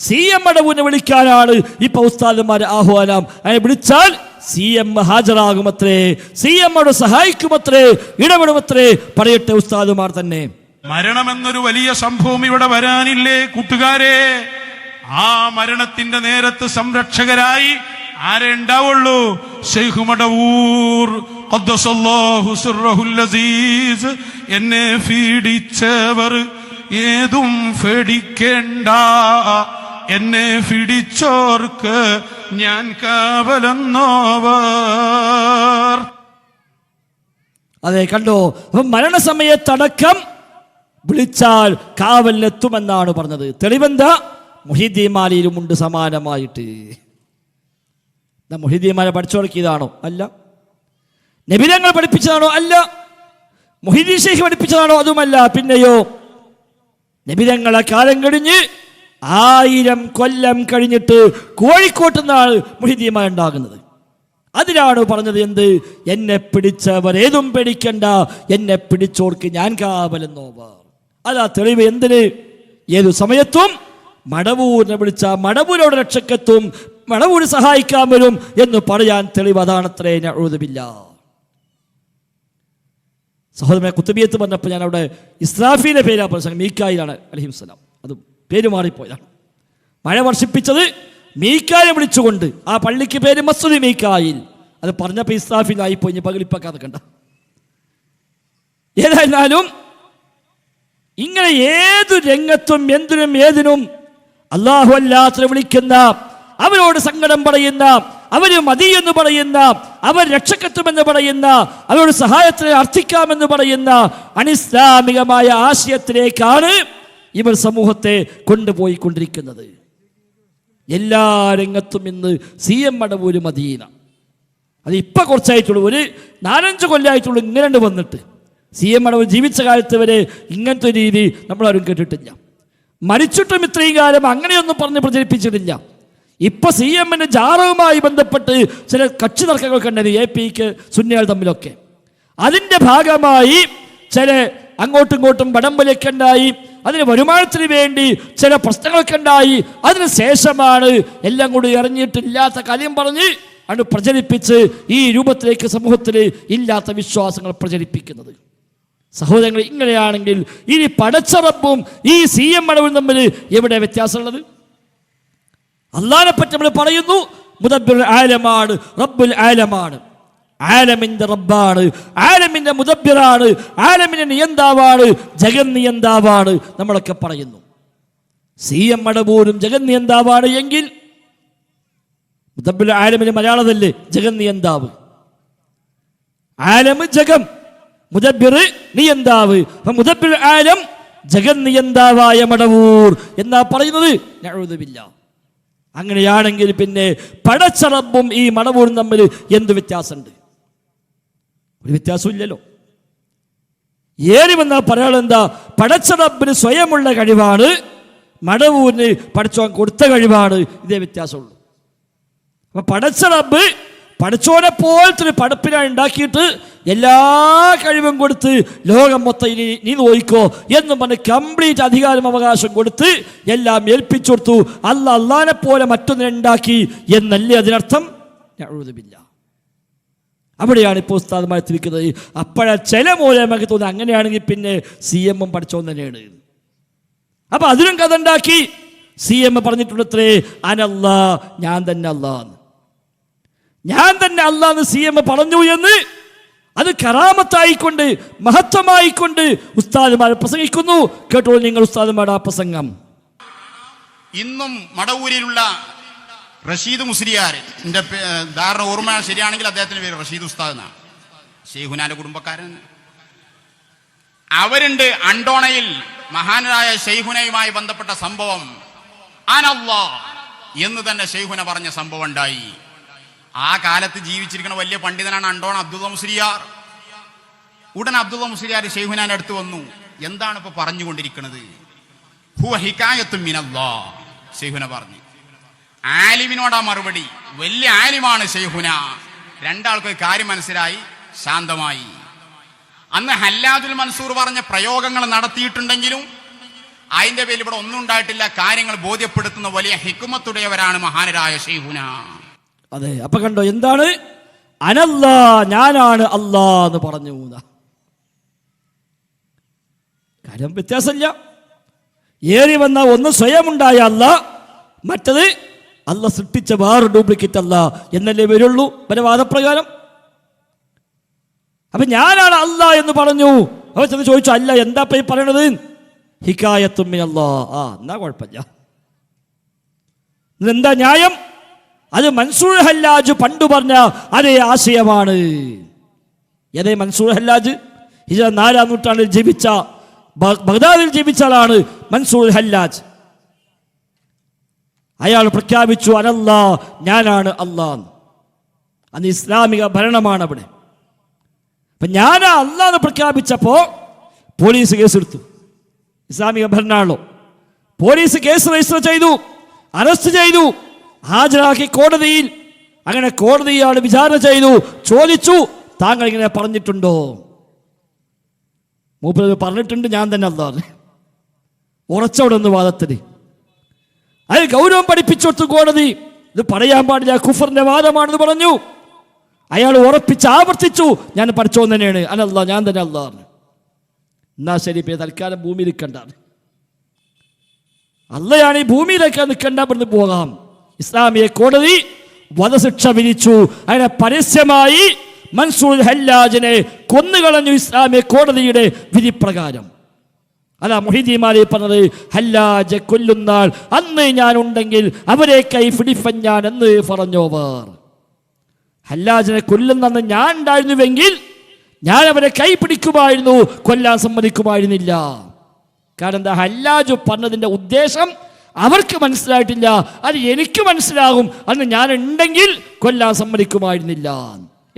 CM മടവൂനെ വിളിക്കാനാണ് ഇപ്പൊ ഉസ്താദന്മാരെ ആഹ്വാനം. അതിനെ വിളിച്ചാൽ CM ഹാജരാകുമത്രേ, CM സഹായിക്കുമത്രേ, ഇടപെടുമത്രേ. പറയട്ടെ ഉസ്താദുമാർ തന്നെ. മരണമെന്നൊരു വലിയ സംഭവം ഇവിടെ വരാനില്ലേ കൂട്ടുകാരെ? ആ മരണത്തിന്റെ നേരത്ത് സംരക്ഷകരായി ആരെ ഉണ്ടാവുള്ളൂ? ശൈഖ് മടവൂർ ഖദ്ദസല്ലാഹു സിർറഹുൽ അസീസ്. എന്നെ ഫീഡിച്ചവർ ഏതും ഫേടിക്കേണ്ട, എന്നെ ഫിടിച്ചോർക്ക് ഞാൻ കാവലെന്നോവർ. അതെ, കണ്ടോ? മരണസമയത്തടക്കം വിളിച്ചാൽ കാവലിലെത്തുമെന്നാണ് പറഞ്ഞത്. തെളിവെന്താ? മുഹീദ്ദീന്മാരിലുമുണ്ട് സമാനമായിട്ട്. മുഹീദ്ദീന്മാരെ പഠിച്ചുടക്കിയതാണോ? അല്ല. നബിതങ്ങൾ പഠിപ്പിച്ചതാണോ? അല്ല. മുഹീദ്ദീൻ ഷെയ്ഖ് പഠിപ്പിച്ചതാണോ? അതുമല്ല. പിന്നെയോ നബിതങ്ങളെ കാലം കഴിഞ്ഞ് 1000 കൊല്ലം കഴിഞ്ഞിട്ട് കോഴിക്കോട്ട് നിന്നാണ് മുഹീദ്ദീന്മാർ ഉണ്ടാകുന്നത്. അതിലാണ് പറഞ്ഞത് എന്ത്? എന്നെ പിടിച്ചവർ ഏതും പേടിക്കണ്ട, എന്നെ പിടിച്ചോർക്ക് ഞാൻ കാവലെന്നോവർ. അതാ തെളിവ്. എന്തിന്? ഏതു സമയത്തും മടവൂരിനെ വിളിച്ച മടവൂരോട് രക്ഷക്കെത്തും, മടവൂര് സഹായിക്കാൻ വരും എന്ന് പറയാൻ തെളിവ് അതാണത്രേ. നഊദുബില്ലാ. സഹോദരനെ കുത്തുബിയത്ത് പറഞ്ഞപ്പോൾ ഞാൻ അവിടെ ഇസ്രാഫീലെ പേരാ പറഞ്ഞത്, മീക്കായിലാണ് അലൈഹിസ്സലാം. അത് പേര് മാറിപ്പോയതാണ്. മഴ വർഷിപ്പിച്ചത് മീക്കായെ വിളിച്ചുകൊണ്ട്. ആ പള്ളിക്ക് പേര് മസ്ജിദ് മീക്കായിൽ. അത് പറഞ്ഞപ്പോൾ ഇസ്രാഫീലായിപ്പോയി. പകലിപ്പക്കാതെ കണ്ട. ഏതായാലും ഇങ്ങനെ ഏതു രംഗത്തും എന്തിനും ഏതിനും അല്ലാഹു അല്ലാത്തവരെ വിളിക്കുന്ന, അവരോട് സങ്കടം പറയുന്ന, അവര് മതി എന്ന് പറയുന്ന, അവർ രക്ഷക്കെത്തുമെന്ന് പറയുന്ന, അവരോട് സഹായത്തിന് അർത്ഥിക്കാമെന്ന് പറയുന്ന അനിസ്ലാമികമായ ആശയത്തിലേക്കാണ് ഇവർ സമൂഹത്തെ കൊണ്ടുപോയിക്കൊണ്ടിരിക്കുന്നത്. എല്ലാ രംഗത്തും ഇന്ന് CM മടവൂര് മദീന. അത് ഇപ്പം കുറച്ചായിട്ടുള്ളൂ, ഒരു 4-5 കൊല്ലമായിട്ടുള്ളൂ ഇങ്ങനെ വന്നിട്ട്. CM മടവൂർ ജീവിച്ച കാലത്ത് വരെ ഇങ്ങനത്തെ രീതി നമ്മളാരും കേട്ടിട്ടില്ല. മരിച്ചിട്ടും ഇത്രയും കാലം അങ്ങനെയൊന്നും പറഞ്ഞ് പ്രചരിപ്പിച്ചിട്ടില്ല. ഇപ്പൊ CMന്റെ ജാറവുമായി ബന്ധപ്പെട്ട് ചില കക്ഷി തർക്കങ്ങളൊക്കെ ഉണ്ടായിരുന്നു, APക്ക് സുന്നികൾ തമ്മിലൊക്കെ. അതിന്റെ ഭാഗമായി ചില അങ്ങോട്ടും ഇങ്ങോട്ടും വടംവലിയൊക്കെ ഉണ്ടായി. അതിന് വരുമാനത്തിന് വേണ്ടി ചില പ്രശ്നങ്ങളൊക്കെ ഉണ്ടായി. അതിന് ശേഷമാണ് എല്ലാം കൂടി ഇറങ്ങിയിട്ടില്ലാത്ത കാര്യം പറഞ്ഞ് ആണ് പ്രചരിപ്പിച്ച് ഈ രൂപത്തിലേക്ക് സമൂഹത്തിൽ ഇല്ലാത്ത വിശ്വാസങ്ങൾ പ്രചരിപ്പിക്കുന്നത്. സഹോദരങ്ങൾ, ഇങ്ങനെയാണെങ്കിൽ ഇനി പടച്ച റബ്ബും ഈ CM മടവും തമ്മിൽ എവിടെ വ്യത്യാസമുള്ളത്? അള്ളാഹിനെ പറ്റി നമ്മൾ പറയുന്നു മുദബ്ബിർ ആലമാണ്, റബ്ബുൽ ആലമാണ്, ആലമിന്റെ റബ്ബാണ്, ആലമിന്റെ മുദബ്ബിറാണ്, ആലമിന്റെ നിയന്താവാണ്, ജഗൻ നിയന്താവാണ് നമ്മളൊക്കെ പറയുന്നു. CM മടവൂരും ജഗൻ നിയന്താവാണ് എങ്കിൽ മുദബ്ബിർ ആലമിന് മലയാളതല്ലേ ജഗൻ നിയന്താവ്, ആലം ജഗം, മുദബ്ബിർ നിയന്താവ്. മുദബ്ബിർ ആലം ജഗൻ നിയന്താവായ മടവൂർ എന്നാ പറയുന്നത്. നഊദു ബില്ലാഹ്. അങ്ങനെയാണെങ്കിൽ പിന്നെ പടച്ച റബ്ബും ഈ മടവൂരും തമ്മിൽ എന്ത് വ്യത്യാസമുണ്ട്? ഒരു വ്യത്യാസമില്ലല്ലോ. ഏറിവെന്നാൽ പറയാൻ എന്താ, പടച്ച റബ്ബിന് സ്വയമുള്ള കഴിവാണ്, മടവൂരിന് പഠിച്ചോൻ കൊടുത്ത കഴിവാണ്. ഇതേ വ്യത്യാസമുള്ളൂ. അപ്പൊ പടച്ച റബ്ബ് പഠിച്ചോനെ പോലത്തെ ഒരു പടപ്പിനാണ് ഉണ്ടാക്കിയിട്ട് എല്ലാ കഴിവും കൊടുത്ത് ലോകം മൊത്തം നീ നോയിക്കോ എന്നും പറഞ്ഞ് കംപ്ലീറ്റ് അധികാരം അവകാശം കൊടുത്ത് എല്ലാം ഏൽപ്പിച്ചു കൊടുത്തു. അള്ളാഹിനെ പോലെ മറ്റൊന്നിനെ ഉണ്ടാക്കി എന്നല്ലേ അതിനർത്ഥം? നഊദു ബില്ലാഹ്. അവിടെയാണ് ഇപ്പോൾ ഉസ്താദുമായി തിരിക്കുന്നത്. അപ്പോഴാ ചില മൂലമൊക്കെ തോന്നുന്നത് അങ്ങനെയാണെങ്കിൽ പിന്നെ CM പഠിച്ചോൻ തന്നെയാണ്. അപ്പൊ അതിനും കഥ ഉണ്ടാക്കി. CM പറഞ്ഞിട്ടുണ്ടത്രേ, അനല്ലാ, ഞാൻ തന്നെ അല്ലാന്ന്, ഞാൻ തന്നെ അല്ലാന്ന് CM പറഞ്ഞു എന്ന്. അത് കറാമത്തായിക്കൊണ്ട് മഹത്വമായിക്കൊണ്ട് ഉസ്താദുമാർ പ്രസംഗിക്കുന്നു. കേട്ടോളൂ നിങ്ങൾ ഉസ്താദുമാരുടെ ആ പ്രസംഗം. ഇന്നും മടവൂരിലുള്ള റഷീദ് മുസ്ലിയാർ, എൻ്റെ ധാരണ ഓർമ്മ ശരിയാണെങ്കിൽ അദ്ദേഹത്തിന്റെ പേര് റഷീദ് ഉസ്താദ് എന്നാണ്, ഷെയ്ഖുനാന്റെ കുടുംബക്കാരൻ. അവരുണ്ട് അണ്ടോണയിൽ മഹാനായ ഷെയ്ഖുനയുമായി ബന്ധപ്പെട്ട സംഭവം. അനല്ലാ എന്ന് തന്നെ ഷെയ്ഖുന പറഞ്ഞ സംഭവം ഉണ്ടായി. ആ കാലത്ത് ജീവിച്ചിരിക്കുന്ന വലിയ പണ്ഡിതനാണ് അണ്ടോണ അബ്ദുള്ള മുസ്ലിയാർ. ഉടൻ അബ്ദുള്ള മുസ്ലിയാർ ഷെയ്ഖുനാന്റെ അടുത്ത് വന്നു. എന്താണ് ഇപ്പൊ പറഞ്ഞുകൊണ്ടിരിക്കുന്നത്? ഹുവ ഹികായത്തും മിനല്ലാഹ്, ഷെയ്ഖുന പറഞ്ഞു. ആലിമിനോടാ മറുപടി. വലിയ ആലിമാണ് ഷെയ്ഖുന. രണ്ടാൾക്ക് കാര്യം മനസ്സിലായി, ശാന്തമായി. അന്ന് ഹല്ലാജുൽ മൻസൂർ പറഞ്ഞ പ്രയോഗങ്ങൾ നടത്തിയിട്ടുണ്ടെങ്കിലും അതിന്റെ പേരിൽ ഇവിടെ ഒന്നും ഉണ്ടായിട്ടില്ല. കാര്യങ്ങൾ ബോധ്യപ്പെടുത്തുന്ന വലിയ ഹിക്മത്തുടയവരാണ് മഹാനരായ ഷെയ്ഖുന. അതെ, അപ്പൊ കണ്ടോ എന്താണ് അനല്ലാ, ഞാനാണ് അല്ലാ എന്ന് പറഞ്ഞു. കാര്യം വ്യത്യാസമില്ല. ഏറി വന്ന ഒന്ന് സ്വയം ഉണ്ടായ അല്ല, മറ്റത് അല്ല സൃഷ്ടിച്ച വേറെ ഡ്യൂപ്ലിക്കേറ്റ് അല്ല എന്നല്ലേ വരുള്ളൂ വരെ വാദപ്രകാരം. അപ്പൊ ഞാനാണ് അല്ല എന്ന് പറഞ്ഞു. അവർ ചെന്ന് ചോദിച്ചു, അല്ല എന്താ ഈ പറയണത്? ഹികായത്തും മിനല്ലാ. എന്നാ കുഴപ്പമില്ല, ഇതെന്താ ന്യായം? അത് മൻസൂർ ഹല്ലാജ് പണ്ടു പറഞ്ഞ അതേ ആശയമാണ്. ഏതേ മൻസൂർ ഹല്ലാജ്? ഹിജ്റ 4-ാം നൂറ്റാണ്ടിൽ ജീവിച്ച, ബഗ്ദാദിൽ ജീവിച്ച ആളാണ് മൻസൂർ ഹല്ലാജ്. അയാൾ പ്രഖ്യാപിച്ചു അനല്ലാ, ഞാനാണ് അല്ലാഹ്. അന്ന് ഇസ്ലാമിക ഭരണമാണ് അവിടെ. അപ്പൊ ഞാനാ അല്ലാഹ് പ്രഖ്യാപിച്ചപ്പോ പോലീസ് കേസെടുത്തു. ഇസ്ലാമിക ഭരണമാണല്ലോ. പോലീസ് കേസ് രജിസ്റ്റർ ചെയ്തു, അറസ്റ്റ് ചെയ്തു, ഹാജരാക്കി കോടതിയിൽ. അങ്ങനെ കോടതിയാണ് വിചാരണ ചെയ്തു. ചോദിച്ചു, താങ്കൾ ഇങ്ങനെ പറഞ്ഞിട്ടുണ്ടോ? മൂപ്പര് പറഞ്ഞിട്ടുണ്ട്, ഞാൻ തന്നെ അല്ലാഹ്. ഉറച്ചവിടെ ഒന്ന് വാദത്തിന്. അത് ഗൗരവം പഠിപ്പിച്ചു കൊടുത്തു കോടതി. ഇത് പറയാൻ പാടില്ല, കുഫറിന്റെ വാദമാണെന്ന് പറഞ്ഞു. അയാൾ ഉറപ്പിച്ച് ആവർത്തിച്ചു, ഞാൻ പഠിച്ചോൻ തന്നെയാണ്, അനല്ലാ, ഞാൻ തന്നെ അല്ലാഹ്. എന്നാ ശരി, ഇപ്പൊ തൽക്കാലം ഭൂമിയിൽ നിൽക്കണ്ടാണ്, അല്ലയാണ് ഈ ഭൂമിയിലേക്ക് നിൽക്കണ്ട, ഇവിടുന്ന് പോകാം. ഇസ്ലാമിക കോടതി വധശിക്ഷ വിധിച്ചു. അങ്ങനെ പരസ്യമായി മൻസൂർ ഹല്ലാജിനെ കൊന്നുകളഞ്ഞു ഇസ്ലാമിക കോടതിയുടെ വിധി പ്രകാരം. അല്ല മുഹീദ്ദീൻമാരെ പറഞ്ഞത്, ഹല്ലാജെ കൊല്ലുന്നാൾ അന്ന് ഞാൻ ഉണ്ടെങ്കിൽ അവരെ കൈ പിടിപ്പൻ ഞാൻ എന്ന് പറഞ്ഞോവർ. ഹല്ലാജിനെ കൊല്ലുന്നെന്ന് ഞാൻ ഉണ്ടായിരുന്നുവെങ്കിൽ ഞാൻ അവരെ കൈ പിടിക്കുമായിരുന്നു, കൊല്ലാൻ സമ്മതിക്കുമായിരുന്നില്ല. കാരണം എന്താ, ഹല്ലാജ് പറഞ്ഞതിൻ്റെ ഉദ്ദേശം അവർക്ക് മനസ്സിലായിട്ടില്ല, അത് എനിക്ക് മനസ്സിലാകും. അന്ന് ഞാൻ ഉണ്ടെങ്കിൽ കൊല്ലാൻ സമ്മതിക്കുമായിരുന്നില്ല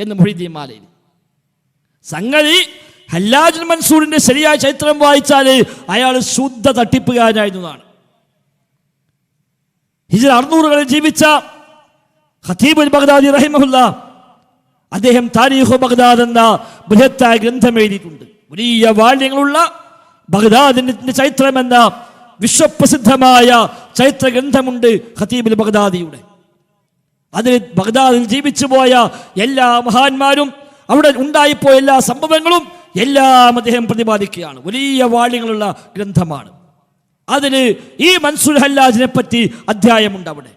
എന്ന് മുഹീദ്ദീൻമാരെ. സംഗതി ഹല്ലാജുൽ മൻസൂറിന്റെ ശരിയായ ചരിത്രം വായിച്ചാൽ അയാൾ ശുദ്ധ തട്ടിപ്പുകാരനായിരുന്നതാണ്. ഹിജ്റ 600-കളിൽ ജീവിച്ച ഖതീബുൽ ബഗ്ദാദി റഹിമഹുല്ലാ, അദ്ദേഹം താരീഖു ബഗ്ദാദ് എന്ന ബൃഹത്തായ ഗ്രന്ഥം എഴുതിയിട്ടുണ്ട്. വലിയ വാല്യങ്ങളുള്ള ബഗ്ദാദിന്റെ ചരിത്രം എന്ന വിശ്വപ്രസിദ്ധമായ ചരിത്ര ഗ്രന്ഥമുണ്ട് ഖതീബുൽ ബഗ്ദാദിയുടെ. അതിൽ ബഗ്ദാദിൽ ജീവിച്ചു പോയ എല്ലാ മഹാന്മാരും അവിടെ ഉണ്ടായിപ്പോയ എല്ലാ സംഭവങ്ങളും എല്ലാം അദ്ദേഹം പ്രതിപാദിക്കുകയാണ്. വലിയ വാള്യങ്ങളുള്ള ഗ്രന്ഥമാണ്. അതിന് ഈ മൻസൂർ ഹല്ലാജിനെ പറ്റി അധ്യായമുണ്ട്. അവിടെ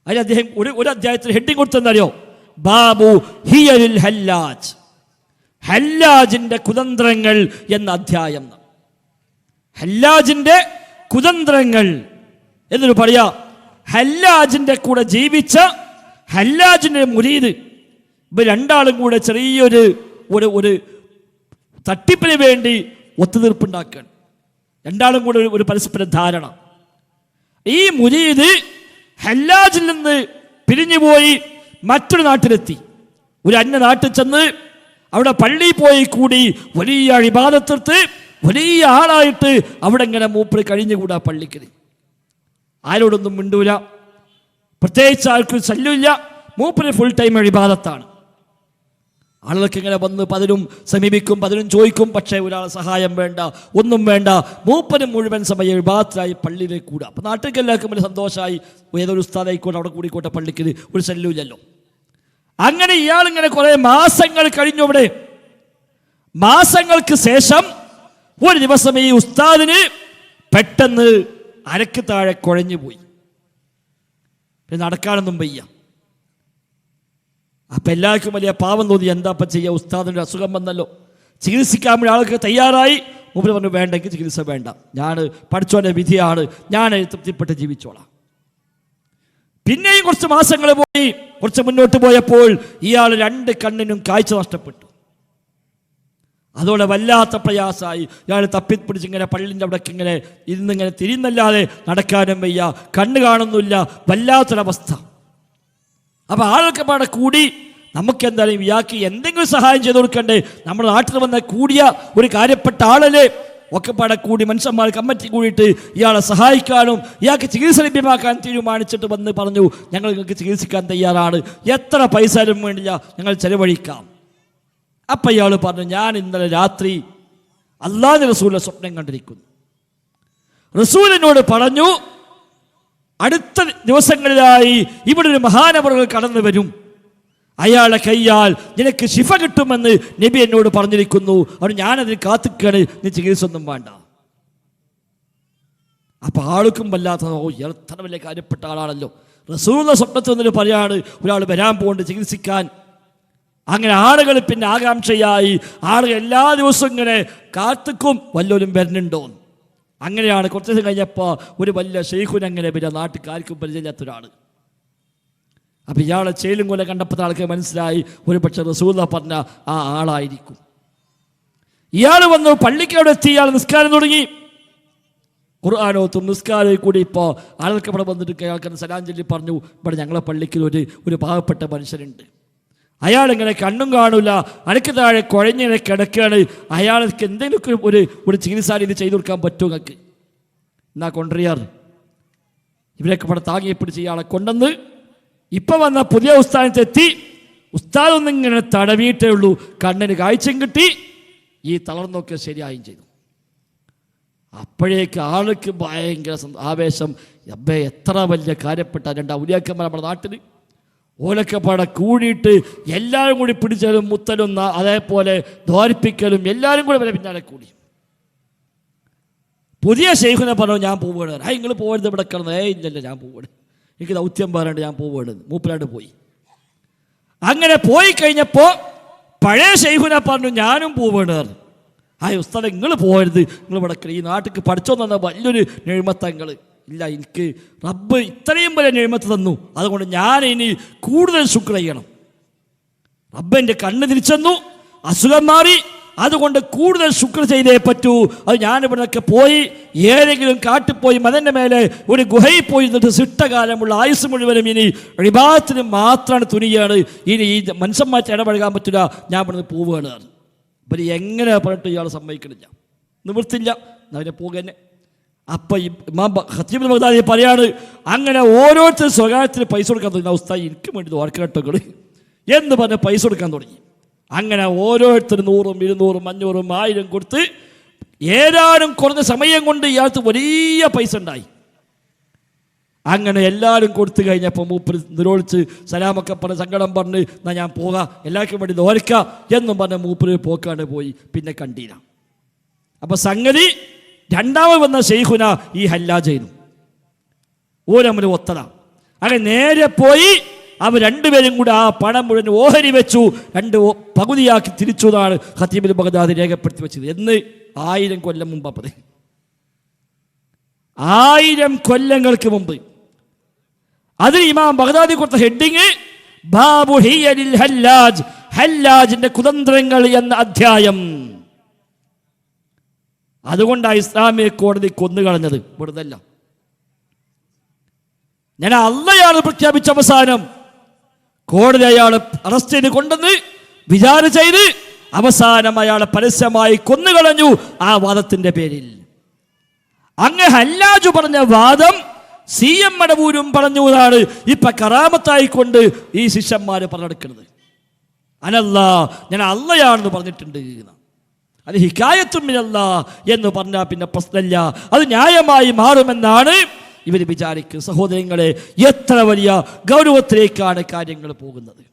അതിന് അദ്ദേഹം ഒരു അധ്യായത്തിൽ ഹെഡിങ് കൊടുത്തെന്നറിയോ? ബാബു ഹിയലുൽ ഹല്ലാജ്, ഹല്ലാജിന്റെ കുതന്ത്രങ്ങൾ എന്ന അധ്യായം. ഹല്ലാജിന്റെ കുതന്ത്രങ്ങൾ എന്നൊരു പറയാ. ഹല്ലാജിന്റെ കൂടെ ജീവിച്ച ഹല്ലാജിന്റെ മുരീദ്, ഇവർ രണ്ടാളും കൂടെ ചെറിയൊരു ഒരു തട്ടിപ്പിന് വേണ്ടി ഒത്തുതീർപ്പുണ്ടാക്കുകയാണ്. രണ്ടാളും കൂടെ ഒരു പരസ്പര ധാരണ. ഈ മുരീദ് ഹല്ലാജിൽ നിന്ന് പിരിഞ്ഞുപോയി മറ്റൊരു നാട്ടിലെത്തി. ഒരു അന്യ നാട്ടിൽ ചെന്ന് അവിടെ പള്ളിയിൽ പോയി കൂടി വലിയ ഇബാദത്തെടുത്ത് വലിയ ആളായിട്ട് അവിടെ ഇങ്ങനെ മൂപ്പര് കഴിഞ്ഞുകൂടാ. പള്ളിക്ക് ആരോടൊന്നും മിണ്ടൂല, പ്രത്യേകിച്ച് ആർക്കും ശല്യമില്ല. മൂപ്പര് ഫുൾ ടൈം ഇബാദത്താണ്. ആളുകൾക്ക് ഇങ്ങനെ വന്ന് പലരും സമീപിക്കും, പലരും ചോദിക്കും. പക്ഷേ ഒരാളെ സഹായം വേണ്ട, ഒന്നും വേണ്ട. മൂപ്പര് മുഴുവൻ സമയം ഇബാദത്തായി പള്ളിയിലേക്ക് കൂടുക. അപ്പം നാട്ടിലേക്ക് എല്ലാവർക്കും വലിയ സന്തോഷമായി. ഏതൊരു ഉസ്താദായിക്കോട്ടെ, അവിടെ കൂടിക്കോട്ടെ, പള്ളിക്ക് ഒരു ശല്യമില്ലല്ലോ. അങ്ങനെ ഇയാളിങ്ങനെ കുറെ മാസങ്ങൾ കഴിഞ്ഞു. അവിടെ മാസങ്ങൾക്ക് ശേഷം ഒരു ദിവസം ഈ ഉസ്താദിന് പെട്ടെന്ന് അരക്ക് താഴെ കുഴഞ്ഞു പോയി. നടക്കാനൊന്നും വയ്യ. അപ്പം എല്ലാവർക്കും വലിയ പാവം തോന്നി. എന്താപ്പം ചെയ്യുക, ഉസ്താദിൻ്റെ അസുഖം വന്നല്ലോ, ചികിത്സിക്കാൻ വേണ്ടി ആൾക്ക് തയ്യാറായി. മുമ്പിൽ പറഞ്ഞു വേണ്ടെങ്കിൽ ചികിത്സ വേണ്ട, ഞാൻ പഠിച്ചോൻ്റെ വിധിയാണ്, ഞാൻ തൃപ്തിപ്പെട്ട് ജീവിച്ചോളാം. പിന്നെയും കുറച്ച് മാസങ്ങൾ പോയി. കുറച്ച് മുന്നോട്ട് പോയപ്പോൾ ഇയാൾ 2 കണ്ണിനും കാഴ്ച നഷ്ടപ്പെട്ടു. അതോടെ വല്ലാത്ത പ്രയാസമായി. ഇയാൾ തപ്പിപ്പിടിച്ച് ഇങ്ങനെ പള്ളിൻ്റെ അവിടേക്ക് ഇങ്ങനെ ഇരുന്നിങ്ങനെ തിരിയുന്നല്ലാതെ നടക്കാനും വയ്യ, കണ്ണ് കാണുന്നില്ല, വല്ലാത്തൊരവസ്ഥ. അപ്പം ആളൊക്കെ പാടെ കൂടി നമുക്കെന്തായാലും ഇയാൾക്ക് എന്തെങ്കിലും സഹായം ചെയ്തു കൊടുക്കണ്ടേ, നമ്മുടെ നാട്ടിൽ വന്ന കൂടിയ ഒരു കാര്യപ്പെട്ട ആളല്ലേ. ഒക്കെ പാടെ കൂടി മനുഷ്യന്മാർ കമ്മിറ്റി കൂടിയിട്ട് ഇയാളെ സഹായിക്കാനും ഇയാൾക്ക് ചികിത്സ ലഭ്യമാക്കാൻ തീരുമാനിച്ചിട്ട് വന്ന് പറഞ്ഞു, ഞങ്ങൾ നിങ്ങൾക്ക് ചികിത്സിക്കാൻ തയ്യാറാണ്, എത്ര പൈസയും വേണ്ടില്ല, ഞങ്ങൾ ചെലവഴിക്കാം. അപ്പം ഇയാൾ പറഞ്ഞു, ഞാൻ ഇന്നലെ രാത്രി അല്ലാഹുവിന്റെ റസൂലിനെ സ്വപ്നം കണ്ടിരിക്കുന്നു. റസൂലിനോട് പറഞ്ഞു, അടുത്ത ദിവസങ്ങളിലായി ഇവിടെ ഒരു മഹാനവറുകൾ കടന്നു വരും, അയാളെ കയ്യാൽ നിനക്ക് ശിഫ കിട്ടുമെന്ന് നബി എന്നോട് പറഞ്ഞിരിക്കുന്നു. അവിടെ ഞാനതിന് കാത്തിക്കാണ്, നീ ചികിത്സ ഒന്നും വേണ്ട. അപ്പൊ ആൾക്കും വല്ലാത്ത, ഇയാൾ എത്ര വലിയ കാര്യപ്പെട്ട ആളാണല്ലോ. റസൂലിന്റെ സ്വപ്നത്തിൽ നിന്നൊരു പറയാണ് ഒരാൾ വരാൻ പോകുന്നുണ്ട് ചികിത്സിക്കാൻ. അങ്ങനെ ആളുകൾ പിന്നെ ആകാംക്ഷയായി, ആളുകൾ എല്ലാ ദിവസവും ഇങ്ങനെ കാത്തിക്കും വല്ലവരും വരുന്നുണ്ടോ. അങ്ങനെയാണ് കുറച്ച് ദിവസം കഴിഞ്ഞപ്പോൾ ഒരു വലിയ ഷെയ്ഖുനങ്ങനെ പിന്നെ നാട്ടുകാർക്കും പരിചയമില്ലാത്ത ഒരാൾ. അപ്പം ഇയാളെ ചേലും കൊല്ലം കണ്ടപ്പോൾ ആൾക്ക് മനസ്സിലായി ഒരു പക്ഷെ റസൂല പറഞ്ഞ ആ ആളായിരിക്കും. ഇയാൾ വന്നു പള്ളിക്കവിടെ എത്തി. ഇയാൾ നിസ്കാരം തുടങ്ങി. ഖുർആനോത്തും നിസ്കാരം കൂടി ഇപ്പോൾ ആൾക്ക് ഇവിടെ വന്നിട്ട് അയാൾക്ക് സലാം ചൊല്ലി പറഞ്ഞു, ഇവിടെ ഞങ്ങളെ പള്ളിക്ക് ഒരു പാവപ്പെട്ട മനുഷ്യനുണ്ട്, അയാളിങ്ങനെ കണ്ണും കാണൂല, അനക്ക് താഴെ കുഴഞ്ഞിങ്ങനെ കിടക്കുകയാണ്, അയാൾക്ക് എന്തെങ്കിലും ഒരു ചികിത്സാ രീതി ചെയ്തു കൊടുക്കാൻ പറ്റുമോ നിങ്ങൾക്ക്? എന്നാ കൊണ്ടുവരിയാറ്. ഇവരൊക്കെ ഇവിടെ താങ്ങിയെ പിടിച്ച് ഇയാളെ കൊണ്ടുവന്ന് ഇപ്പം വന്ന പുതിയ ഉസ്താദത്തെത്തി. ഉസ്താദൊന്നിങ്ങനെ തടവിയിട്ടേ ഉള്ളൂ, കണ്ണിന് കാഴ്ചയും കിട്ടി, ഈ തളർന്നൊക്കെ ശരിയായും ചെയ്തു. അപ്പോഴേക്ക് ആൾക്ക് ഭയങ്കര ആവേശം. അബ്ബേ എത്ര വലിയ കാര്യപ്പെട്ട 2 ഔലിയാക്കന്മാർ നമ്മുടെ നാട്ടിൽ, ഓലൊക്കെ പാടെ കൂടിയിട്ട് എല്ലാവരും കൂടി പിടിച്ചാലും മുത്തലും അതേപോലെ ദ്വാരിപ്പിക്കലും എല്ലാവരും കൂടെ വരെ പിന്നാലെ കൂടി. പുതിയ ഷെയ്ഖിനെ പറഞ്ഞു, ഞാൻ പോവുകയാണ്. നിങ്ങൾ പോകരുത്, ഇവിടെ കിടന്ന്. ഇല്ലല്ല, ഞാൻ പോവുകയാണ്, എനിക്ക് ദൗത്യം പറയാണ്ട് ഞാൻ പോവുകയാണ്. മൂപ്പരാണ്ട് പോയി. അങ്ങനെ പോയി കഴിഞ്ഞപ്പോൾ പഴയ ഷെയ്ഖിനെ പറഞ്ഞു, ഞാനും പോവുകയാണ്. ഉസ്താദെ നിങ്ങൾ പോകരുത്, നിങ്ങൾ ഇവിടെ ഈ നാട്ടിൽ പഠിച്ചോ തന്ന വലിയൊരു നെഴ്മത്തങ്ങൾ ഇല്ല, എനിക്ക് റബ്ബ് ഇത്രയും വലിയ നെഴ്മത്ത് തന്നു, അതുകൊണ്ട് ഞാൻ ഇനി കൂടുതൽ ശുക്ർ ചെയ്യണം. റബ്ബ് എൻ്റെ കണ്ണ് തിരിച്ചെന്നു, അസുഖം മാറി, അതുകൊണ്ട് കൂടുതൽ ശുക്ർ ചെയ്തേ പറ്റൂ. അത് ഞാനിവിടെയൊക്കെ പോയി ഏതെങ്കിലും കാട്ടിപ്പോയി മതൻ്റെ മേലെ ഒരു ഗുഹയിൽ പോയി നിന്നിട്ട് സിട്ടകാലമുള്ള ആയുസ് മുഴുവനും ഇനി ഇബാദത്തിന് മാത്രമാണ് തുനിയാണ്, ഇനി ഈ മനുഷ്യന്മാർക്ക് ഇടപഴകാൻ പറ്റില്ല, ഞാൻ ഇവിടുന്ന് പോവുകയാണ്. ഇവർ എങ്ങനെ പറഞ്ഞിട്ട് ഇയാൾ സമ്മതിക്കണില്ല, നിവൃത്തില്ല, അവനെ പോകുക. അപ്പം ഇമാം ഖത്തീബുൽ ബഗ്ദാദി പറയാണ്, അങ്ങനെ ഓരോരുത്തരും സ്വകാര്യത്തിന് പൈസ കൊടുക്കാൻ തുടങ്ങി. ഉസ്താദ് എനിക്ക് വേണ്ടി ഓർക്കട്ടകൾ എന്ന് പറഞ്ഞ് പൈസ കൊടുക്കാൻ തുടങ്ങി. അങ്ങനെ ഓരോരുത്തരും 100, 200, 500, 1000 കൊടുത്ത് ഏതാനും കുറഞ്ഞ സമയം കൊണ്ട് ഇയാൾക്ക് വലിയ പൈസ ഉണ്ടായി. അങ്ങനെ എല്ലാവരും കൊടുത്തു കഴിഞ്ഞപ്പോൾ മൂപ്പര് നിരോധിച്ച് സലാമൊക്കെ പറഞ്ഞ് സങ്കടം പറഞ്ഞ് എന്നാൽ ഞാൻ പോകാം, എല്ലാവർക്കും വേണ്ടി നോരക്കാം എന്നും പറഞ്ഞ് മൂപ്പര് പോക്കാണ്ട് പോയി. പിന്നെ കണ്ടില്ല. അപ്പൊ സംഗതി രണ്ടാമത് വന്ന ഷെയ്ഖുന ഈ ഹല്ലാജെയ്തു ഓരമ്മന് ഒത്തത. അങ്ങനെ നേരെ പോയി അവർ രണ്ടുപേരും കൂടെ ആ പണം മുഴുവൻ ഓഹരി വെച്ചു, പകുതിയാക്കി തിരിച്ചു എന്നാണ് ഖത്തീബുൽ ബഗ്ദാദി രേഖപ്പെടുത്തി വെച്ചത്. എന്ന് 1000 കൊല്ലം മുമ്പ്. 1000 കൊല്ലങ്ങൾക്ക് മുമ്പ്. അതിന് ഇമാം ബഗ്ദാദി കൊടുത്ത ഹെഡിങ് ബാബു ഹിയലിൽ ഹല്ലാജ്, ഹല്ലാജിന്റെ കുതന്ത്രങ്ങൾ എന്ന അധ്യായം. അതുകൊണ്ടാണ് ഇസ്ലാമിക കോടതി കൊന്നുകളഞ്ഞത്. വെറുതല്ല, ഞാൻ അള്ളയാണ് പ്രഖ്യാപിച്ച അവസാനം കോടതി അയാളെ അറസ്റ്റ് ചെയ്ത് കൊണ്ടുവന്ന് വിചാരണ ചെയ്ത് അവസാനം അയാളെ പരസ്യമായി കൊന്നുകളഞ്ഞു ആ വാദത്തിന്റെ പേരിൽ. അങ്ങ് ഹല്ലാജു പറഞ്ഞ വാദം CM മടവൂരും പറഞ്ഞു എന്നാണ് ഇപ്പൊ കറാമത്തായിക്കൊണ്ട് ഈ ശിഷ്യന്മാര് പറഞ്ഞെടുക്കുന്നത്. അനല്ലാ, ഞാൻ അള്ളയാണെന്ന് പറഞ്ഞിട്ടുണ്ട്. അത് ഹിക്കായത്തും മിനല്ല എന്ന് പറഞ്ഞാൽ പിന്നെ പ്രശ്നമില്ല, അത് ന്യായമായി മാറുമെന്നാണ് ഇവർ വിചാരിക്കുന്നത്. സഹോദരങ്ങളെ, എത്ര വലിയ ഗൗരവത്തിലേക്കാണ് കാര്യങ്ങൾ പോകുന്നത്.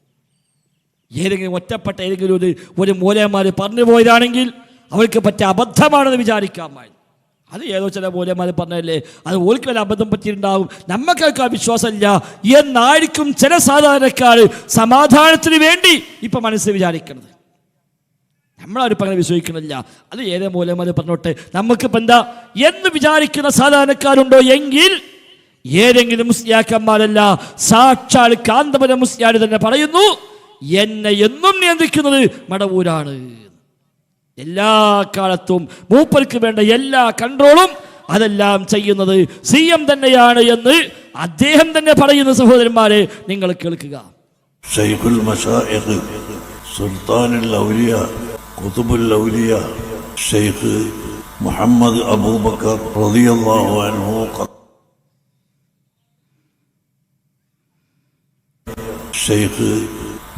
ഏതെങ്കിലും ഒറ്റപ്പെട്ട ഏതെങ്കിലും ഒരു മൂലയന്മാർ പറഞ്ഞു പോയതാണെങ്കിൽ അവർക്ക് പറ്റിയ അബദ്ധമാണെന്ന് വിചാരിക്കാമായി. അത് ഏതോ ചില മൂലയന്മാർ പറഞ്ഞല്ലേ, അത് ഓർക്ക് വല്ല അബദ്ധം പറ്റിയിട്ടുണ്ടാവും, നമുക്കൊക്കെ വിശ്വാസമില്ല എന്നായിരിക്കും ചില സാധാരണക്കാർ സമാധാനത്തിന് വേണ്ടി ഇപ്പൊ മനസ്സിൽ വിചാരിക്കുന്നത്. നമ്മളാരും അങ്ങനെ വിശ്വസിക്കണില്ല, അത് ഏതേ മൂലന്മാർ പറഞ്ഞോട്ടെ, നമുക്കിപ്പോൾ എന്താ എന്ന് വിചാരിക്കുന്ന സാധാരണക്കാരുണ്ടോ എങ്കിൽ ഏതെങ്കിലും മുസ്ലിയാക്കന്മാരല്ല, സാക്ഷാൽ കാന്തപുരം മുസ്ലിയാർ തന്നെ പറയുന്നു, എന്നെ എന്നും നിയന്ത്രിക്കുന്നത് മടവൂരാണ്. എല്ലാ കാലത്തും മൂപ്പർക്ക് വേണ്ട എല്ലാ കൺട്രോളും അതെല്ലാം ചെയ്യുന്നത് CM തന്നെയാണ് എന്ന് അദ്ദേഹം തന്നെ പറയുന്ന സഹോദരന്മാരെ നിങ്ങൾ കേൾക്കുക. ശൈഖുൽ മശായിഖ് സുൽത്താനുൽ ഔലിയ ഖുതുബുൽ ഔലിയ ശൈഖ് മുഹമ്മദ് അബൂബക്കർ റളിയല്ലാഹു അൻഹു ശൈഖ്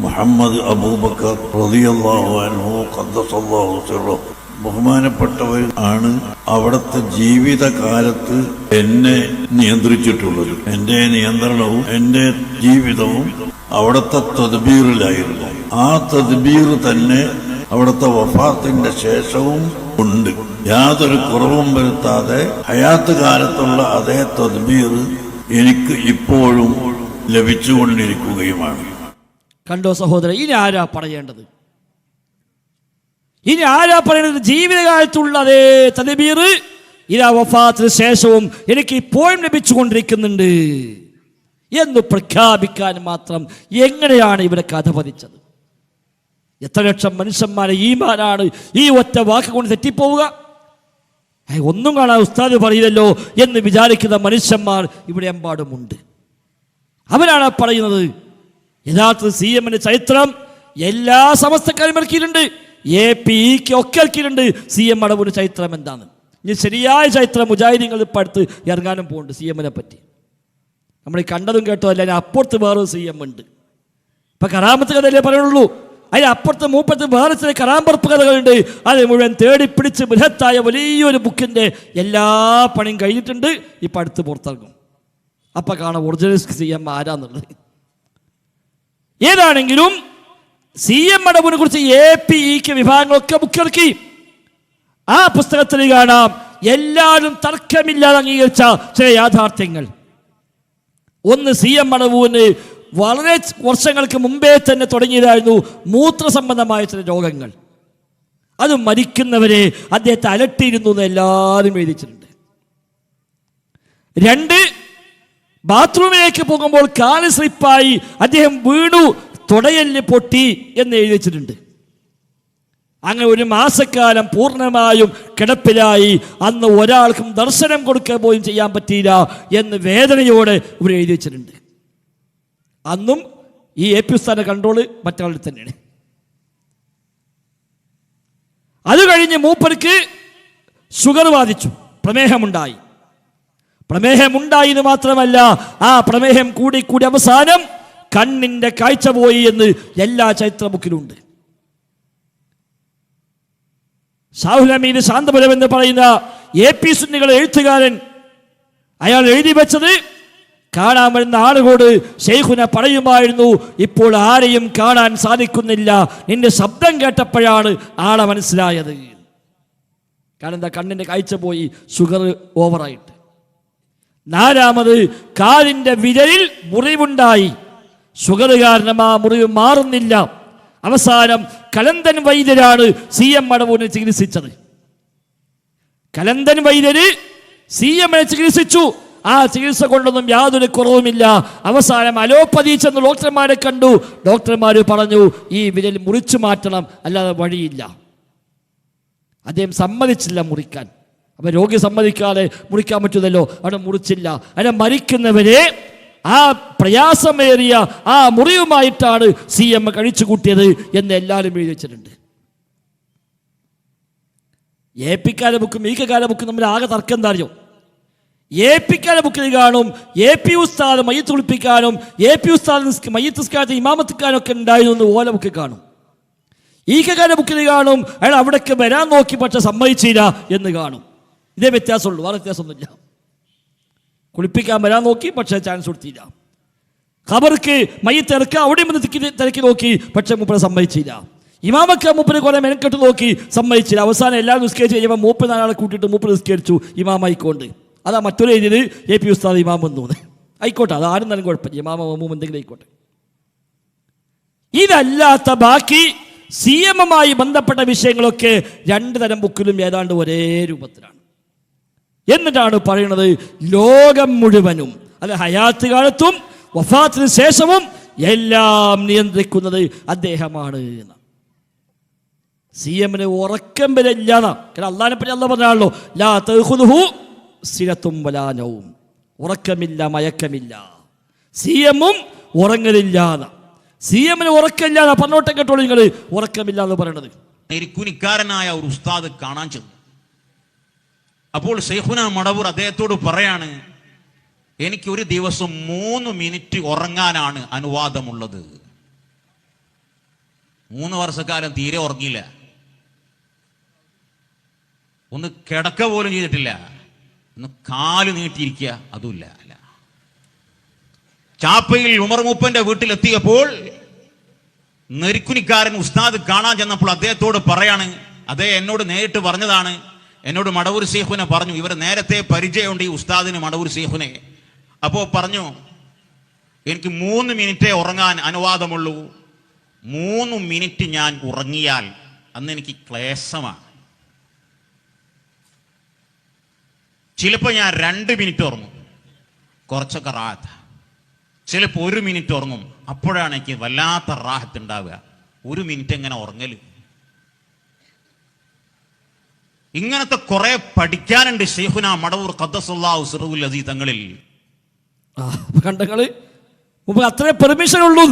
മുഹമ്മദ് അബൂബക്കർ റളിയല്ലാഹു അൻഹു ഖദ്ദസല്ലാഹു സിർറഹു ബഹുമാനപ്പെട്ടവർ ആണ് അവിടുത്തെ ജീവിതകാലത്ത് എന്നെ നിയന്ത്രിച്ചിട്ടുള്ളത്. എൻ്റെ നിയന്ത്രണവും എൻ്റെ ജീവിതവും അവിടുത്തെ തദ്ബീറിലായിരുന്നു. ആ തദ്ബീർ തന്നെ അവിടുത്തെ വഫാത്തിന്റെ ശേഷവും ഉണ്ട്. യാതൊരു കുറവും വരുത്താതെ ഹയാത്ത് കാലത്തുള്ള അതേ തദ്ബീർ എനിക്ക് ഇപ്പോഴും ലഭിച്ചുകൊണ്ടിരിക്കുകയുമാണ്. കണ്ടോ സഹോദരൻ, ഇനി ആരാ പറയേണ്ടത്? ഇനി ആരാ പറയേണ്ടത്? ജീവിതകാലത്തുള്ള അതേ തദ്ബീർ ഇതാ വഫാത്തിന് ശേഷവും എനിക്ക് ഇപ്പോഴും ലഭിച്ചുകൊണ്ടിരിക്കുന്നുണ്ട് എന്ന് പ്രഖ്യാപിക്കാൻ മാത്രം എങ്ങനെയാണ് ഇവിടെ കഥ പതിച്ചത്? എത്ര ലക്ഷം മനുഷ്യന്മാരെ ഈമാനാണ് ഈ ഒറ്റ വാക്ക് കൊണ്ട് തെറ്റിപ്പോവുക? ഒന്നും കാണാൻ ഉസ്താദ് പറയില്ലല്ലോ എന്ന് വിചാരിക്കുന്ന മനുഷ്യന്മാർ ഇവിടെ എമ്പാടുമുണ്ട്. അവരാണ് പറയുന്നത്. യഥാർത്ഥ CMന്റെ ചരിത്രം എല്ലാ സമസ്തക്കാരും ഇറക്കിയിട്ടുണ്ട്, APEക്ക് ഒക്കെ ഇറക്കിയിട്ടുണ്ട്. CM മടവൂരിന്റെ ചരിത്രം എന്താണ്? ഇനി ശരിയായ ചരിത്രം മുജാഹിദീങ്ങൾ ഇപ്പം അടുത്ത് ഇറങ്ങാനും പോകുന്നുണ്ട് CMനെ പറ്റി. നമ്മൾ കണ്ടതും കേട്ടോ അല്ല, അതിന് അപ്പുറത്ത് വേറൊരു CM ഉണ്ട്. ഇപ്പം കറാമത്ത് കഥയല്ലേ പറയുള്ളൂ, അതിന് അപ്പുറത്ത് മൂപ്പത്ത് വേറെ ചില കറാമ്പറപ്പ് കഥകളുണ്ട്. അത് മുഴുവൻ തേടി പിടിച്ച് ബൃഹത്തായ വലിയൊരു ബുക്കിൻ്റെ എല്ലാ പണിയും കഴിഞ്ഞിട്ടുണ്ട്. ഇപ്പം അടുത്ത് പുറത്തിറങ്ങും. അപ്പം കാണാം ഒറിജിനൽ CM ആരാന്നുള്ളത്. ഏതാണെങ്കിലും CM മടവൂരിനെ കുറിച്ച് APEക്ക് വിഭാഗങ്ങളൊക്കെ ബുക്കിറക്കി. ആ പുസ്തകത്തിൽ കാണാം എല്ലാവരും തർക്കമില്ലാതെ അംഗീകരിച്ച ചില യാഥാർത്ഥ്യങ്ങൾ. ഒന്ന്, CM മടവൂരിന് വളരെ വർഷങ്ങൾക്ക് മുമ്പേ തന്നെ തുടങ്ങിയതായിരുന്നു മൂത്ര സംബന്ധമായ ചില രോഗങ്ങൾ. അത് മരിക്കുന്നവരെ അദ്ദേഹത്തെ അലട്ടിയിരുന്നു എന്ന് എല്ലാവരും എഴുതിച്ചിട്ടുണ്ട്. 2, ബാത്റൂമിലേക്ക് പോകുമ്പോൾ കാല് സ്ലിപ്പായി അദ്ദേഹം വീണു, തുടയല് പൊട്ടി എന്ന് എഴുതി വെച്ചിട്ടുണ്ട്. അങ്ങനെ 1 മാസക്കാലം പൂർണ്ണമായും കിടപ്പിലായി. അന്ന് ഒരാൾക്കും ദർശനം കൊടുക്കുക പോലും ചെയ്യാൻ പറ്റിയില്ല എന്ന് വേദനയോടെ ഇവർ എഴുതി വെച്ചിട്ടുണ്ട്. അന്നും ഈ AP ഉസ്താദിന്റെ കൺട്രോള് മറ്റാളിൽ തന്നെയാണ്. അത് കഴിഞ്ഞ് മൂപ്പർക്ക് ഷുഗർ ബാധിച്ചു, പ്രമേഹമുണ്ടായി. പ്രമേഹമുണ്ടായി എന്ന് മാത്രമല്ല, ആ പ്രമേഹം കൂടി കൂടി അവസാനം കണ്ണിന്റെ കാഴ്ച പോയി എന്ന് എല്ലാ ചരിത്ര ബുക്കിലുണ്ട്. ഷാഹുൽ അമീൻ ശാന്തപുരം എന്ന് പറയുന്ന AP സുന്നികളുടെ എഴുത്തുകാരൻ, അയാൾ എഴുതി വെച്ചത് കാണാൻ വരുന്ന ആളുകളോട് ശൈഖുന പറയുമായിരുന്നു, ഇപ്പോൾ ആരെയും കാണാൻ സാധിക്കുന്നില്ല, നിന്റെ ശബ്ദം കേട്ടപ്പോഴാണ് ആളെ മനസ്സിലായത്. കാരണം എന്താ, കണ്ണിന്റെ കാഴ്ച പോയി, ഷുഗർ ഓവറായിട്ട്. നാലാമത്, കാലിന്റെ വിരലിൽ മുറിവുണ്ടായി, ഷുഗർ കാരണം ആ മുറിവ് മാറുന്നില്ല. അവസാനം കലന്തൻ വൈദ്യരാണ് CM മടവൂരിനെ ചികിത്സിച്ചത്. കലന്തൻ വൈദ്യര് CM ചികിത്സിച്ചു. ആ ചികിത്സ കൊണ്ടൊന്നും യാതൊരു കുറവുമില്ല. അവസാനം അലോപ്പതി ചെന്ന് ഡോക്ടർമാരെ കണ്ടു. ഡോക്ടർമാർ പറഞ്ഞു, ഈ വിരൽ മുറിച്ചു മാറ്റണം, അല്ലാതെ വഴിയില്ല. അദ്ദേഹം സമ്മതിച്ചില്ല മുറിക്കാൻ. അപ്പൊ രോഗി സമ്മതിക്കാതെ മുറിക്കാൻ പറ്റുന്നല്ലോ, അവിടെ മുറിച്ചില്ല. അങ്ങനെ മരിക്കുന്നവരെ ആ പ്രയാസമേറിയ ആ മുറിവുമായിട്ടാണ് CM കഴിച്ചു കൂട്ടിയത് എന്ന് എല്ലാവരും എഴുതി വെച്ചിട്ടുണ്ട്. AP-ക്കാരുടെ ബുക്കും ഈക്കാരുടെ ബുക്കും നമ്മൾ ആകെ തർക്കം എന്താ അറിയോ? AP-ക്കാരുടെ ബുക്കിൽ കാണും AP ഉസ്താദ് മയ്യത്ത് കുളിപ്പിക്കാനും AP ഉസ്താദ് മയ്യത്ത് നിസ്കാരത്തിൽ ഇമാമത്തിക്കാനൊക്കെ ഉണ്ടായിരുന്നു ഓല ബുക്കിൽ കാണും. ഈക്കാരുടെ ബുക്കിൽ കാണും അയാൾ അവിടേക്ക് വരാൻ നോക്കി പക്ഷെ സമ്മതിച്ചില്ല എന്ന് കാണും. ഇതേ വ്യത്യാസമുള്ളൂ, വേറെ വ്യത്യാസമൊന്നുമില്ല. കുളിപ്പിക്കാൻ വരാൻ നോക്കി പക്ഷേ ചാൻസ് കൊടുത്തില്ല. ഖബർക്ക് മയ്യത്ത് ഇറക്കുക, അവിടെയും വന്ന് തിരക്കി നോക്കി പക്ഷെ മൂപ്പരെ സമ്മതിച്ചില്ല. ഇമാമൊക്കെ മൂപ്പര് കുറെ മെനക്കെട്ട് നോക്കി, സമ്മതിച്ചില്ല. അവസാനം എല്ലാവരും നിസ്കരിച്ച് കഴിയുമ്പോൾ 34 കൂട്ടിയിട്ട് മൂപ്പര് നിസ്കരിച്ചു ഇമാമായിക്കൊണ്ട്. അതാ മറ്റൊരു എഴുതിയത് AP ഉസ്താദ് ഇമാം വന്നു. ആയിക്കോട്ടെ, അത് ആരും തന്നെ കുഴപ്പമില്ല, ഇമാമ എന്തെങ്കിലും ആയിക്കോട്ടെ. ഇതല്ലാത്ത ബാക്കി CM-മായി ബന്ധപ്പെട്ട വിഷയങ്ങളൊക്കെ 2 തരം ബുക്കിലും ഏതാണ്ട് ഒരേ രൂപത്തിലാണ്. എന്നിട്ടാണ് പറയുന്നത്, ലോകം മുഴുവനും അല്ല ഹയാത്ത് കാലത്തും വഫാത്തിന് ശേഷവും എല്ലാം നിയന്ത്രിക്കുന്നത് അദ്ദേഹമാണ്. CM-ന് ഉറക്കം വരെ ഇല്ലാതാ. കാരണം അള്ളാഹിനെ പറ്റി അള്ളാഹ് പറഞ്ഞാണല്ലോ, ലാ തഖുദുഹു സിനത്തും വലാ നൗം, ഉറക്കമില്ല മയക്കമില്ല. CM-ഉം ഉറങ്ങലില്ലാതെ. CM-ന് ഉറക്കമില്ലാതെ പറഞ്ഞോട്ടെ കേട്ടോളൂ നിങ്ങൾ, ഉറക്കമില്ല എന്ന് പറയണത്. കുനിക്കാരനായ ഒരു ഉസ്താദ് കാണാൻ ചെന്നു. അപ്പോൾ ശൈഖുന മടവൂർ അദ്ദേഹത്തോട് പറയാണ്, എനിക്ക് ഒരു ദിവസം 3 മിനിറ്റ് ഉറങ്ങാനാണ് അനുവാദമുള്ളത്. 3 വർഷക്കാലം തീരെ ഉറങ്ങിയില്ല, ഒന്ന് കിടക്ക പോലും ചെയ്തിട്ടില്ല, ഒന്ന് കാല് നീട്ടിയിരിക്കുക അതുമില്ല. ചാപ്പയിൽ ഉമർ മൂപ്പന്റെ വീട്ടിലെത്തിയപ്പോൾ നെരിക്കുനിക്കാരൻ ഉസ്താദ് കാണാൻ ചെന്നപ്പോൾ അദ്ദേഹത്തോട് പറയാണ്, അതേ എന്നോട് നേരിട്ട് പറഞ്ഞതാണ്, എന്നോട് മടവൂർ ശൈഖുന പറഞ്ഞു, ഇവർ നേരത്തെ പരിചയമുണ്ട് ഈ ഉസ്താദിന് മടവൂർ ശൈഖുനെ. അപ്പോൾ പറഞ്ഞു, എനിക്ക് 3 മിനിറ്റേ ഉറങ്ങാൻ അനുവാദമുള്ളൂ, 3 മിനിറ്റ് ഞാൻ ഉറങ്ങിയാൽ അന്ന് എനിക്ക് ക്ലേശമാണ്. ചിലപ്പോൾ ഞാൻ 2 മിനിറ്റ് ഉറങ്ങും, കുറച്ചൊക്കെ റാഹത്ത്. ചിലപ്പോൾ 1 മിനിറ്റ് ഉറങ്ങും, അപ്പോഴാണ് എനിക്ക് വല്ലാത്ത റാഹത്ത് ഉണ്ടാവുക. 1 മിനിറ്റ് എങ്ങനെ ഉറങ്ങല്? ഇങ്ങനത്തെ കുറെ പഠിക്കാനുണ്ട് ശൈഖുന മടവൂർ ഖദ്ദസല്ലാഹു സിറഹുൽ അസീസ് തങ്ങളിൽ. കണ്ടങ്ങള് മൂപ്പര് അത്രേ പെർമിഷൻ ഉള്ളൂ.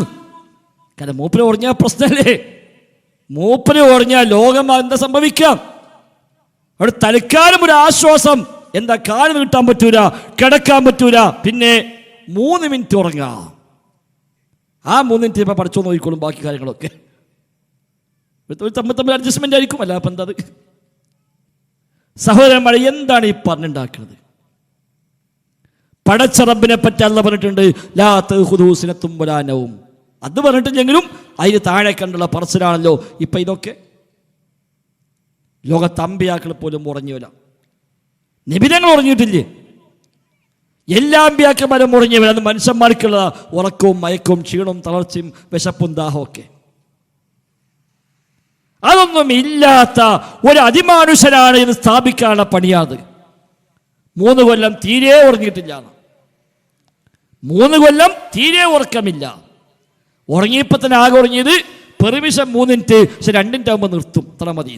കാരണം മൂപ്പര് ഉറങ്ങിയ പ്രശ്നമല്ലേ, മൂപ്പര് ഉറങ്ങിയ ലോകം എന്താ സംഭവിക്കാം? അവിടെ തൽക്കാലം ഒരു ആശ്വാസം, എന്താ കാല് നീട്ടാൻ പറ്റൂല, കിടക്കാൻ പറ്റൂല, പിന്നെ 3 മിനിറ്റ് ഉറങ്ങാം. ആ 3 മിനിറ്റ് ഇപ്പം പഠിച്ചോ നോക്കിക്കോളും ബാക്കി കാര്യങ്ങളൊക്കെ. തമ്മിൽ അഡ്ജസ്റ്റ്മെന്റ് ആയിരിക്കും, അല്ല അപ്പം എന്താ? സഹോദരന്മാരെ, എന്താണ് ഈ പറഞ്ഞുണ്ടാക്കുന്നത്? പടച്ച റബ്ബിനെ പറ്റി അല്ലാഹ് പറഞ്ഞിട്ടുണ്ട്, ലാ തഖുദുഹു സിനത്തും വലാ നൗം. അത് പറഞ്ഞിട്ടില്ലെങ്കിലും അതിന് താഴെ കണ്ടുള്ള പറച്ചിലാണല്ലോ ഇപ്പൊ ഇതൊക്കെ. ലോകത്ത് അമ്പിയാക്കൾ പോലും ഉറങ്ങിയല്ല, നിബിധങ്ങൾ ഉറങ്ങിയിട്ടില്ലേ? എല്ലാ അമ്പിയാക്കന്മാരും ഉറങ്ങിയവർ. അത് മനുഷ്യന്മാർക്കുള്ള ഉറക്കവും മയക്കവും ക്ഷീണവും തളർച്ചയും വിശപ്പും ദാഹവും ഒക്കെ. അതൊന്നും ഇല്ലാത്ത ഒരു അതിമാനുഷനാണ് ഇത് സ്ഥാപിക്കാനുള്ള പണിയാത്. 3 കൊല്ലം തീരെ ഉറങ്ങിയിട്ടില്ല, 3 കൊല്ലം തീരെ ഉറക്കമില്ല. ഉറങ്ങിയപ്പോൾ തന്നെ ആകെ ഉറങ്ങിയത് പെർമിഷൻ 3 മിനിറ്റ്, പക്ഷെ 2 മിനിറ്റ് ആകുമ്പോൾ നിർത്തും, അത്ര മതി.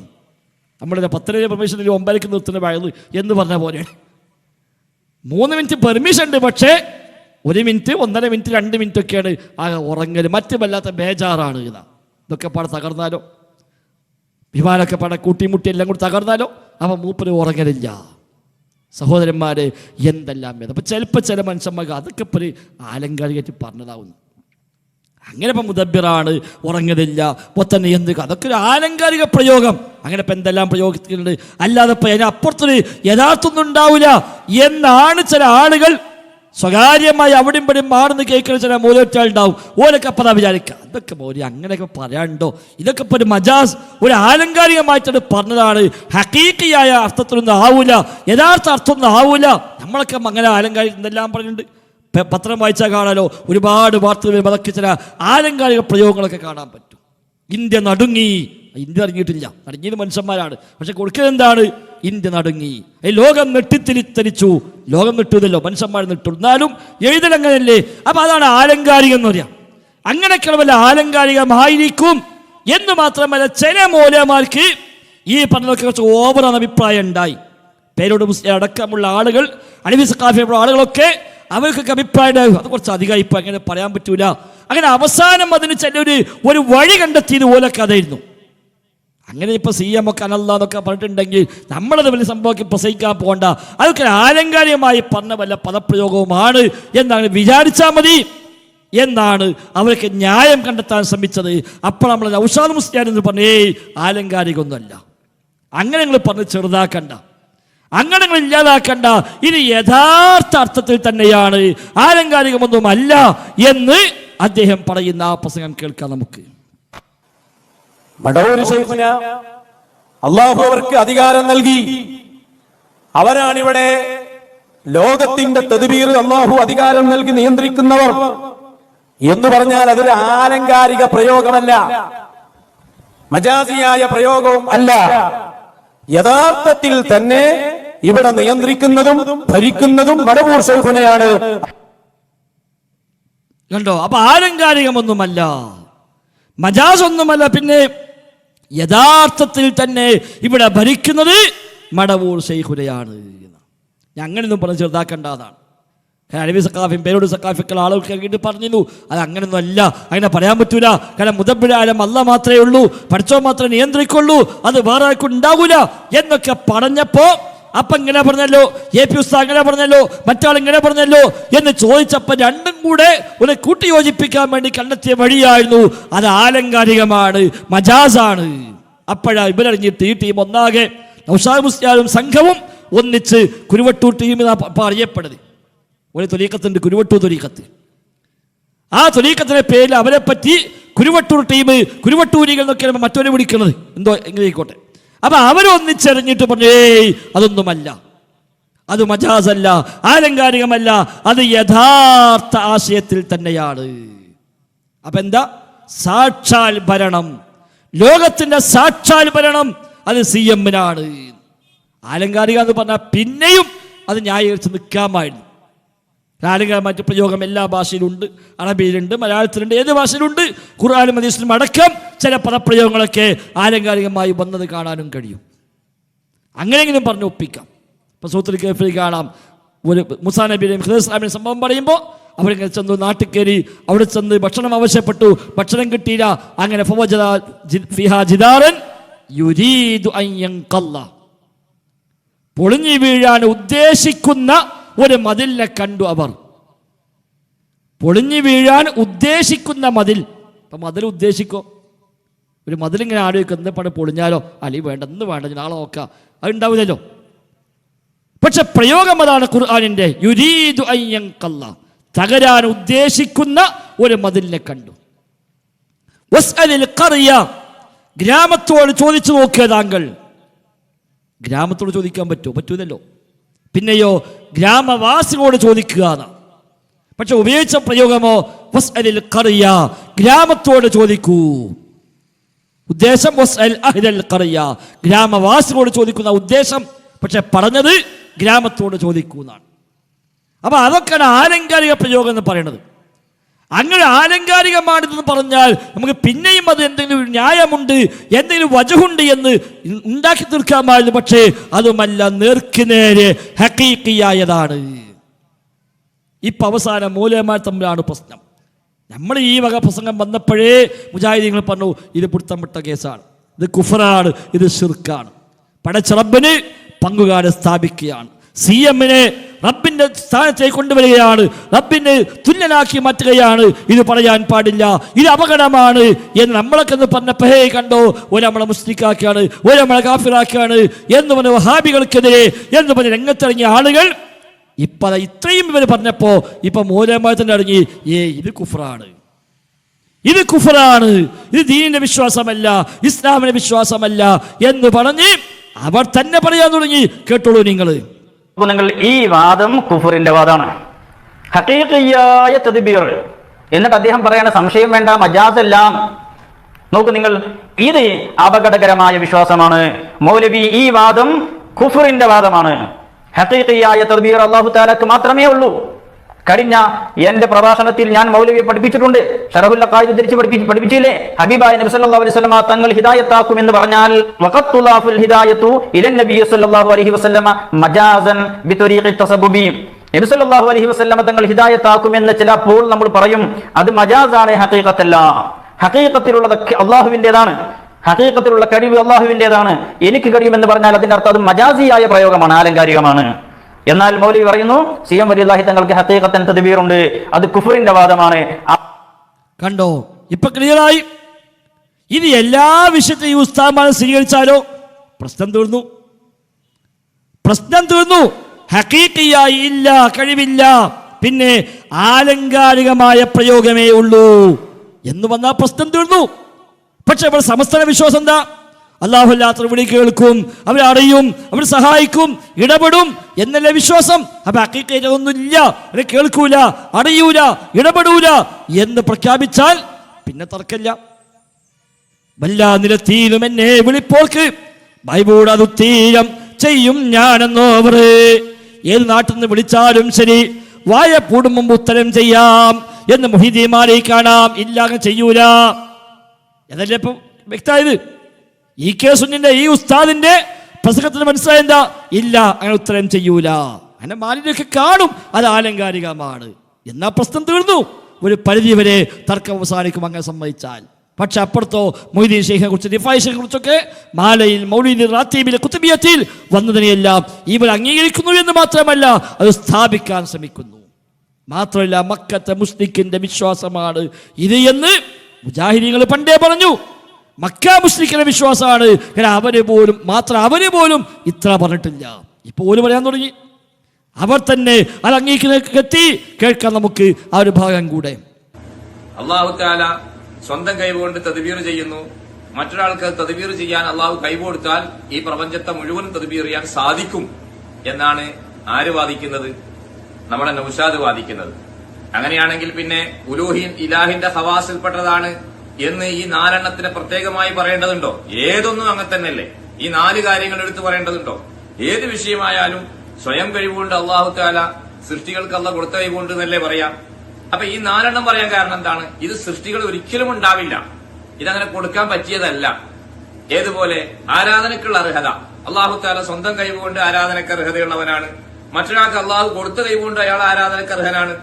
നമ്മളിത് 10 പെർമിഷൻ 9 നിർത്തുന്ന വയത് എന്ന് പറഞ്ഞ പോലെയാണ്. 3 മിനിറ്റ് പെർമിഷൻ ഉണ്ട്, പക്ഷേ 1 മിനിറ്റ് 1.5 മിനിറ്റ് 2 മിനിറ്റ് ഒക്കെയാണ് ആകെ ഉറങ്ങൽ. മറ്റു വല്ലാത്ത ബേജാറാണ്. ഇതൊക്കെ പാടെ തകർന്നാലോ, വിമാനമൊക്കെ പാടെ കൂട്ടിമുട്ടി എല്ലാം കൂടി തകർന്നാലോ? അവൻ മൂപ്പര് ഉറങ്ങലില്ല. സഹോദരന്മാരെ, എന്തെല്ലാം വേദം. അപ്പം ചിലപ്പോൾ ചില മനുഷ്യന്മാർക്ക് അതൊക്കെ ഇപ്പോൾ ആലങ്കാരികമായിട്ട് പറഞ്ഞതാവുന്നു. അങ്ങനെ ഇപ്പം മുദബ്ബിറാണ്, ഉറങ്ങലില്ല, പൊത്തന്നെ എന്ത്, അതൊക്കെ ഒരു ആലങ്കാരിക പ്രയോഗം. അങ്ങനെ ഇപ്പം എന്തെല്ലാം പ്രയോഗിക്കുന്നുണ്ട്. അല്ലാതെ ഇപ്പം അതിനപ്പുറത്തൊരു യഥാർത്ഥമൊന്നും ഉണ്ടാവില്ല എന്നാണ് ചില ആളുകൾ സ്വകാര്യമായി അവിടെയും ഇവിടെയും മാറുന്ന കേൾക്കുന്ന ചില മൂലച്ചാളുണ്ടാവും. ഓരൊക്കെ അപ്പം വിചാരിക്കുക അതൊക്കെ മോരി അങ്ങനെയൊക്കെ പറയാനുണ്ടോ, ഇതൊക്കെ ഇപ്പോൾ ഒരു മജാസ്, ഒരു ആലങ്കാരികമായിട്ടാണ് പറഞ്ഞതാണ്, ഹക്കീക്കിയായ അർത്ഥത്തിലൊന്നും ആവൂല, യഥാർത്ഥ അർത്ഥമൊന്നും ആവൂല. നമ്മളൊക്കെ അങ്ങനെ ആലങ്കാരിക എന്തെല്ലാം പറഞ്ഞിട്ടുണ്ട്. പത്രം വായിച്ചാൽ കാണാലോ, ഒരുപാട് വാർത്തകൾ അതൊക്കെ ചില ആലങ്കാരിക പ്രയോഗങ്ങളൊക്കെ കാണാൻ പറ്റും. ഇന്ത്യ നടുങ്ങി, ഇന്ത്യ നടുങ്ങിയിട്ടില്ല, നടുങ്ങിയത് മനുഷ്യന്മാരാണ്. പക്ഷെ കൊടുക്കുന്നത് എന്താണ്? ഇന്ത്യ നടുങ്ങി, ലോകം നെട്ടിത്തിരിത്തരിച്ചു. ലോകം നെട്ടുന്നല്ലോ, മനുഷ്യന്മാർ നെട്ടു. എന്നാലും എഴുതലങ്ങനല്ലേ. അപ്പൊ അതാണ് ആലങ്കാരികം എന്ന് പറയാം. അങ്ങനെയൊക്കെ വല്ല ആലങ്കാരികമായിരിക്കും എന്ന് മാത്രമല്ല, ചില മൗലവിമാർക്ക് ഈ പറഞ്ഞതൊക്കെ കുറച്ച് ഓവറാണ് അഭിപ്രായം ഉണ്ടായി. പേരോട് മുസ്ലിം അടക്കമുള്ള ആളുകൾ, അനവി സഖാഫിയുള്ള ആളുകളൊക്കെ അവർക്കൊക്കെ അഭിപ്രായം ഉണ്ടാകും, അത് കുറച്ച് അധികമായി ഇപ്പം അങ്ങനെ പറയാൻ പറ്റൂല. അങ്ങനെ അവസാനം അതിന് ചിലൊരു ഒരു വഴി കണ്ടെത്തിയത് പോലെ കഥയായിരുന്നു. അങ്ങനെ ഇപ്പോൾ CM ഒക്കെ അനല്ലാന്നൊക്കെ പറഞ്ഞിട്ടുണ്ടെങ്കിൽ നമ്മളത് വലിയ സംഭവമൊക്കെ പ്രസംഗിക്കാൻ പോകണ്ട, അതൊക്കെ ആലങ്കാരികമായി പറഞ്ഞ വല്ല പദപ്രയോഗവുമാണ് എന്നാണ് വിചാരിച്ചാൽ മതി എന്നാണ് അവർക്ക് ന്യായം കണ്ടെത്താൻ ശ്രമിച്ചത്. അപ്പോൾ നമ്മൾ നൗഷാദ് മുസ്ലിയാർ എന്ന് പറഞ്ഞേ ആലങ്കാരികമൊന്നുമല്ല, അങ്ങനെ നിങ്ങൾ പറഞ്ഞ് ചെറുതാക്കണ്ട, അങ്ങനെ നിങ്ങൾ ഇല്ലാതാക്കണ്ട, ഇത് യഥാർത്ഥ അർത്ഥത്തിൽ തന്നെയാണ്, ആലങ്കാരികമൊന്നുമല്ല എന്ന് അദ്ദേഹം പറയുന്ന ആ പ്രസംഗം കേൾക്കാം നമുക്ക്. മടവൂർ ശൈഖുന അള്ളാഹു അവർക്ക് അധികാരം നൽകി. അവരാണിവിടെ ലോകത്തിന്റെ തദ്ബീർ അള്ളാഹു അധികാരം നൽകി നിയന്ത്രിക്കുന്നവർ എന്ന് പറഞ്ഞാൽ അതൊരു ആലങ്കാരിക പ്രയോഗമല്ല, മജാസിയായ പ്രയോഗവും അല്ല. യഥാർത്ഥത്തിൽ തന്നെ ഇവിടെ നിയന്ത്രിക്കുന്നതും ഭരിക്കുന്നതും മടവൂർ ശൈഖുനയാണ്. കണ്ടോ? അപ്പൊ ആലങ്കാരികമൊന്നുമല്ല, മജാസ് ഒന്നുമല്ല, പിന്നെ യഥാർത്ഥത്തിൽ തന്നെ ഇവിടെ ഭരിക്കുന്നത് മടവൂർ ശൈഖുനയാണ്. ഞാൻ അങ്ങനെയൊന്നും പറഞ്ഞ് ചെറുതാക്കേണ്ടതാണ്. അനവി സഖാഫിയും പേരോട് സഖാഫിക്കുള്ള ആളുകൾക്ക് വേണ്ടിയിട്ട് പറഞ്ഞിരുന്നു, അത് അങ്ങനെയൊന്നും അല്ല, അങ്ങനെ പറയാൻ പറ്റൂല. കാരണം മുദബ്ബിറാലം അല്ലാഹ് മാത്രമേ ഉള്ളൂ, പഠിച്ചോ മാത്രമേ നിയന്ത്രിക്കുള്ളൂ, അത് വേറെ ആർക്കും ഉണ്ടാകൂല എന്നൊക്കെ പറഞ്ഞപ്പോ അപ്പം ഇങ്ങനെ പറഞ്ഞല്ലോ, AP ഉസ്താദ് അങ്ങനെ പറഞ്ഞല്ലോ, മറ്റാൾ ഇങ്ങനെ പറഞ്ഞല്ലോ എന്ന് ചോദിച്ചപ്പോൾ രണ്ടും കൂടെ ഒരു കൂട്ടിയോജിപ്പിക്കാൻ വേണ്ടി കണ്ടെത്തിയ വഴിയായിരുന്നു അത് ആലങ്കാരികമാണ്, മജാസാണ്. അപ്പോഴാ ഇവരറിഞ്ഞിട്ട് ഈ ടീം ഒന്നാകെ നൗഷാദ് മുസ്ലിയാരും സംഘവും ഒന്നിച്ച് കുരുവട്ടൂർ ടീം അപ്പം അറിയപ്പെടുന്നത്. ഒരു തൊലീക്കത്തുണ്ട്, കുരുവട്ടൂർ തൊലീക്കത്ത്. ആ തൊലീക്കത്തിൻ്റെ പേരിൽ അവരെ പറ്റി കുരുവട്ടൂർ ടീം, കുരുവട്ടൂരികൾ എന്നൊക്കെയാണ് മറ്റവരെ വിളിക്കുന്നത്, എന്തോ എങ്ങനെ ആയിക്കോട്ടെ. അപ്പൊ അവരൊന്നിച്ചെറിഞ്ഞിട്ട് പറഞ്ഞു, ഏയ് അതൊന്നുമല്ല, അത് മജാസല്ല, ആലങ്കാരികമല്ല, അത് യഥാർത്ഥ ആശയത്തിൽ തന്നെയാണ്. അപ്പൊ എന്താ? സാക്ഷാൽ ഭരണം, ലോകത്തിന്റെ സാക്ഷാൽ ഭരണം അത് CM-നാണ്. ആലങ്കാരിക എന്ന് പറഞ്ഞാൽ പിന്നെയും അത് ന്യായീകരിച്ച് നിൽക്കാമായിരുന്നു. ആലങ്കാരികമായിട്ട് പ്രയോഗം എല്ലാ ഭാഷയിലുണ്ട്, അറബിയിലുണ്ട്, മലയാളത്തിലുണ്ട്, ഏത് ഭാഷയിലുണ്ട്. ഖുർആനും ഹദീസിലും അടക്കം ചില പദപ്രയോഗങ്ങളൊക്കെ ആലങ്കാരികമായി വന്നത് കാണാനും കഴിയും. അങ്ങനെയെങ്കിലും പറഞ്ഞ് ഒപ്പിക്കാം. ഇപ്പൊ സൂറത്തുൽ കഹ്ഫിൽ കാണാം, ഒരു മൂസാ നബിയുടെയും ഖിദർ ഇസ്ലാമിന്റെ സംഭവം പറയുമ്പോൾ അവരിങ്ങനെ ചെന്നു, നാട്ടിൽ കയറി, അവിടെ ചെന്ന് ഭക്ഷണം ആവശ്യപ്പെട്ടു, ഭക്ഷണം കിട്ടിയില്ല. അങ്ങനെ ഫവജദ ഫിഹാ ജിദാറൻ യുരീദു അൻ യൻഖല്ല, പൊളിഞ്ഞു വീഴാൻ ഉദ്ദേശിക്കുന്ന ഒരു മതിലിനെ കണ്ടു അവർ. പൊളിഞ്ഞു വീഴാൻ ഉദ്ദേശിക്കുന്ന മതിൽ. ഇപ്പം മതിൽ ഉദ്ദേശിക്കോ? ഒരു മതിലിങ്ങനെ ആലോചിക്കും, എന്താ പണ്ട് പൊളിഞ്ഞാലോ, അല്ലെങ്കിൽ വേണ്ട, ഇന്ന് വേണ്ട, നാളെ നോക്കാം, അതുണ്ടാവില്ലല്ലോ. പക്ഷെ പ്രയോഗം അതാണ് ഖുർആനിന്റെ. യുരീദു അൻ യൻഖല്ല, തകരാൻ ഉദ്ദേശിക്കുന്ന ഒരു മതിലിനെ കണ്ടു. വസ്അലിൽ ഖറിയ, ഗ്രാമത്തോട് ചോദിച്ചു നോക്കുക താങ്കൾ. ഗ്രാമത്തോട് ചോദിക്കാൻ പറ്റുമോ? പറ്റൂലല്ലോ. പിന്നെയോ ഗ്രാമവാസികളോട് ചോദിക്കുക. പക്ഷെ ഉപയോഗിച്ച പ്രയോഗമോ വസ്അലിൽ ഖറിയ, ഗ്രാമത്തോട് ചോദിക്കൂ. ഉദ്ദേശം വസ്അൽ അഹ്ലൽ ഖറിയ, ഗ്രാമവാസികളോട് ചോദിക്കുന്ന ഉദ്ദേശം. പക്ഷെ പറഞ്ഞത് ഗ്രാമത്തോട് ചോദിക്കൂ എന്നാണ്. അപ്പൊ അതൊക്കെയാണ് ആലങ്കാരിക പ്രയോഗം എന്ന് പറയുന്നത്. അങ്ങനെ ആലങ്കാരികമാണെന്ന് പറഞ്ഞാൽ നമുക്ക് പിന്നെയും അത് എന്തെങ്കിലും ന്യായമുണ്ട്, എന്തെങ്കിലും വജഹുണ്ട് എന്ന് ഉണ്ടാക്കി തീർക്കാമായിരുന്നു. പക്ഷേ അതുമല്ല, നേർക്കുനേരെ ഹഖീഖിയായതാണ്. ഇപ്പം അവസാനം മൂലമാർ തമ്മിലാണ് പ്രശ്നം. നമ്മൾ ഈ വക പ്രസംഗം വന്നപ്പോഴേ മുജാഹിദീങ്ങൾ പറഞ്ഞു, ഇത് പിടുത്തം വിട്ട കേസാണ്, ഇത് കുഫറാണ്, ഇത് ശിർക്കാണ്. പടച്ച റബ്ബിന് പങ്കുകാരെ സ്ഥാപിക്കുകയാണ്, CM-നെ റബ്ബിന്റെ സ്ഥാനത്തേക്ക് കൊണ്ടുവരികയാണ്, റബ്ബിനെ തുല്യനാക്കി മാറ്റുകയാണ്. ഇത് പറയാൻ പാടില്ല, ഇത് അപകടമാണ് എന്ന് നമ്മളൊക്കെ ഒന്ന് പറഞ്ഞപ്പോ ഹേ കണ്ടോ, ഒരു നമ്മളെ മുസ്ലിക്കാക്കാണ്, ഒരു നമ്മളെ കാഫിറാക്കാണ് എന്ന് പറഞ്ഞ വഹാബികൾക്കെതിരെ എന്ന് പറഞ്ഞ് രംഗത്തിറങ്ങിയ ആളുകൾ ഇപ്പം ഇത്രയും ഇവർ പറഞ്ഞപ്പോ ഇപ്പൊ മൂലമായി തന്നെ അടങ്ങി ഇത് കുഫറാണ്, ഇത് കുഫറാണ്, ഇത് ദീനിന്റെ വിശ്വാസമല്ല, ഇസ്ലാമിന്റെ വിശ്വാസമല്ല എന്ന് പറഞ്ഞ് അവർ തന്നെ പറയാൻ തുടങ്ങി. കേട്ടോളൂ നിങ്ങൾ. ഈ വാദം കുഫറിന്റെ വാദമാണ്, ഹഖീഖിയായ തദ്ബീർ. എന്നിട്ട് അദ്ദേഹം പറയണ സംശയം വേണ്ട, മജാസല്ല. നോക്കൂ നിങ്ങൾ, ഇത് അപകടകരമായ വിശ്വാസമാണ്. മൗലവി ഈ വാദം കുഫറിന്റെ വാദമാണ്. ഹഖീഖിയായ തദ്ബീർ അല്ലാഹു തആലക്ക് മാത്രമേ ഉള്ളൂ. കഴിഞ്ഞ എന്റെ പ്രഭാഷണത്തിൽ ഞാൻ മൗലവിയെ പഠിപ്പിച്ചിട്ടുണ്ട്. ശറഹുൽ ഖായിദ തിരിച്ച് പഠിപ്പിച്ചില്ലേ? ഹബീബായ നബി സല്ലല്ലാഹു അലൈഹി വസല്ലമ തങ്ങൾ ഹിദായത്താക്കും എന്ന് പറഞ്ഞാൽ വഖത്തുലാഫുൽ ഹിദായത്തു ഇലൻ നബി സല്ലല്ലാഹു അലൈഹി വസല്ലമ മജാസൻ ബിതരീഖി തസബ്ബുബി. നബി സല്ലല്ലാഹു അലൈഹി വസല്ലമ തങ്ങൾ ഹിദായത്താക്കും എന്ന് ചിലപ്പോൾ നമ്മൾ പറയും, അത് മജാസാണ്, ഹഖീഖത്തല്ല. ഹഖീഖത്തിലുള്ളതൊക്കെ അള്ളാഹുവിൻ്റെതാണ്, ഹഖീഖത്തിലുള്ള കഴിവ് അള്ളാഹുവിൻ്റെതാണ്. എനിക്ക് കഴിയുമെന്ന് പറഞ്ഞാൽ അതിന്റെ അർത്ഥം അത് മജാസിയായ പ്രയോഗമാണ്, ആലങ്കാരികമാണ്. എന്നാൽ മൗലവി പറയുന്നു സിയം വലില്ലാഹി തങ്ങൾക്ക് ഹഖീഖത്തൻ തദ്ബീർ ഉണ്ട്, അത് കുഫറിന്റെ വാദമാണ്. കണ്ടോ, ഇപ്പൊ ക്ലിയറായി. ഇത് എല്ലാ വിഷയത്തെയും ഉസ്താദ്മാരെ സ്വീകരിച്ചാലോ പ്രശ്നം തീർന്നു, പ്രശ്നം തീർന്നു. ഹഖീഖിയായി ഇല്ല, കഴിവില്ല, പിന്നെ ആലങ്കാരികമായ പ്രയോഗമേ ഉള്ളൂ എന്ന് വന്നാൽ പ്രശ്നം തീർന്നു. പക്ഷെ ഇവിടെ സമസ്തയുടെ വിശ്വാസം എന്താ? അല്ലാഹുല്ലാത്ത വിളി കേൾക്കും, അവരെ അറിയും, അവർ സഹായിക്കും, ഇടപെടും എന്നല്ല വിശ്വാസം. അപ്പൊ ഹഖീഖത്തൊന്നുമില്ല, അവരെ കേൾക്കൂല, അറിയൂല, ഇടപെടൂല എന്ന് പ്രഖ്യാപിച്ചാൽ പിന്നെ തർക്കമില്ല. വല്ലാ നിലത്തിയിലും എന്നെ വിളിപ്പോർക്ക് ബൈബൂടതു തീരം ചെയ്യും ഞാനെന്നോവർ. ഏത് നാട്ടിൽ നിന്ന് വിളിച്ചാലും ശരി, വായ പൂടും മുമ്പ് ഉത്തരം ചെയ്യാം എന്ന് മുഹീദ്ദീന്മാരെ കാണാം. ഇല്ല, അങ്ങനെ ചെയ്യൂല എന്നല്ലേ ഇപ്പം വ്യക്തമായത്. ഈ സുന്നിന്റെ ഈ ഉസ്താദിന്റെ പ്രസംഗത്തിന് മനസ്സിലായെന്താ? ഇല്ല, അങ്ങനെ ഉത്തരം ചെയ്യൂല, അങ്ങനെ മാലിന്യൊക്കെ കാണും, അത് ആലങ്കാരികമാണ്. എന്നാ പ്രശ്നം തീർന്നു. ഒരു പരിധി വരെ തർക്കം അവസാനിക്കും അങ്ങനെ സമ്മതിച്ചാൽ. പക്ഷെ അപ്പുറത്തോ മൊയ്തീൻ ഷെയ്ഖിനെ കുറിച്ച്, റിഫായി ഷെയ്ഖിനെ കുറിച്ചൊക്കെ മാലയിൽ, മൗലീദിൽ, റാത്തീബിൽ, കുത്തുബിയത്തിൽ വന്നതിനെയെല്ലാം ഇവർ അംഗീകരിക്കുന്നു എന്ന് മാത്രമല്ല, അത് സ്ഥാപിക്കാൻ ശ്രമിക്കുന്നു. മാത്രമല്ല, മക്കത്തെ മുസ്ലിക്കിന്റെ വിശ്വാസമാണ് ഇത് എന്ന് മുജാഹിദീങ്ങൾ പണ്ടേ പറഞ്ഞു. മക്ക മുസ്ലിക്കിന്റെ വിശ്വാസമാണ്. അവര് പോലും ഇത്ര പറഞ്ഞിട്ടില്ല. ഇപ്പോൾ ഓല് പറയാൻ തുടങ്ങി. അവർ തന്നെ അത് അംഗീകരിക്കെത്തി. കേൾക്കാൻ നമുക്ക് ആ ഒരു ഭാഗം കൂടെ. അല്ലാഹു തആല സ്വന്തം കൈകൊണ്ട് തദ്ബീർ ചെയ്യുന്നു. മറ്റൊരാൾക്ക് തദ്ബീർ ചെയ്യാൻ അള്ളാഹു കൈകൊടുത്താൽ ഈ പ്രപഞ്ചത്തെ മുഴുവൻ തദ്ബീർ ചെയ്യാൻ സാധിക്കും എന്നാണ് ആര് വാദിക്കുന്നത്? നമ്മുടെ നൗഷാദ് വാദിക്കുന്നത്. അങ്ങനെയാണെങ്കിൽ പിന്നെ ഉലൂഹിൻ ഇലാഹിന്റെ ഖവാസിൽപ്പെട്ടതാണ് എന്ന് ഈ 4 എണ്ണത്തിന് പ്രത്യേകമായി പറയേണ്ടതുണ്ടോ? ഏതൊന്നും അങ്ങനെ തന്നെയല്ലേ. ഈ 4 കാര്യങ്ങൾ എടുത്തു പറയേണ്ടതുണ്ടോ? ഏത് വിഷയമായാലും സ്വയം കഴിവുകൊണ്ട് അള്ളാഹു തആല സൃഷ്ടികൾക്ക് അള്ളാഹ് കൊടുത്ത കഴിവുകൊണ്ട് എന്നല്ലേ പറയാം. അപ്പൊ ഈ 4 എണ്ണം പറയാൻ കാരണം എന്താണ്? ഇത് സൃഷ്ടികൾ ഒരിക്കലും ഉണ്ടാവില്ല, ഇതങ്ങനെ കൊടുക്കാൻ പറ്റിയതല്ല. ഏതുപോലെ ആരാധനക്കുള്ള അർഹത അള്ളാഹു തആല സ്വന്തം കഴിവുകൊണ്ട് ആരാധനക്ക് അർഹതയുള്ളവനാണ്. മറ്റൊരാൾക്ക് അള്ളാഹു കൊടുത്ത കഴിവുകൊണ്ട് അയാൾ ആരാധനക്ക് അർഹനാണ്.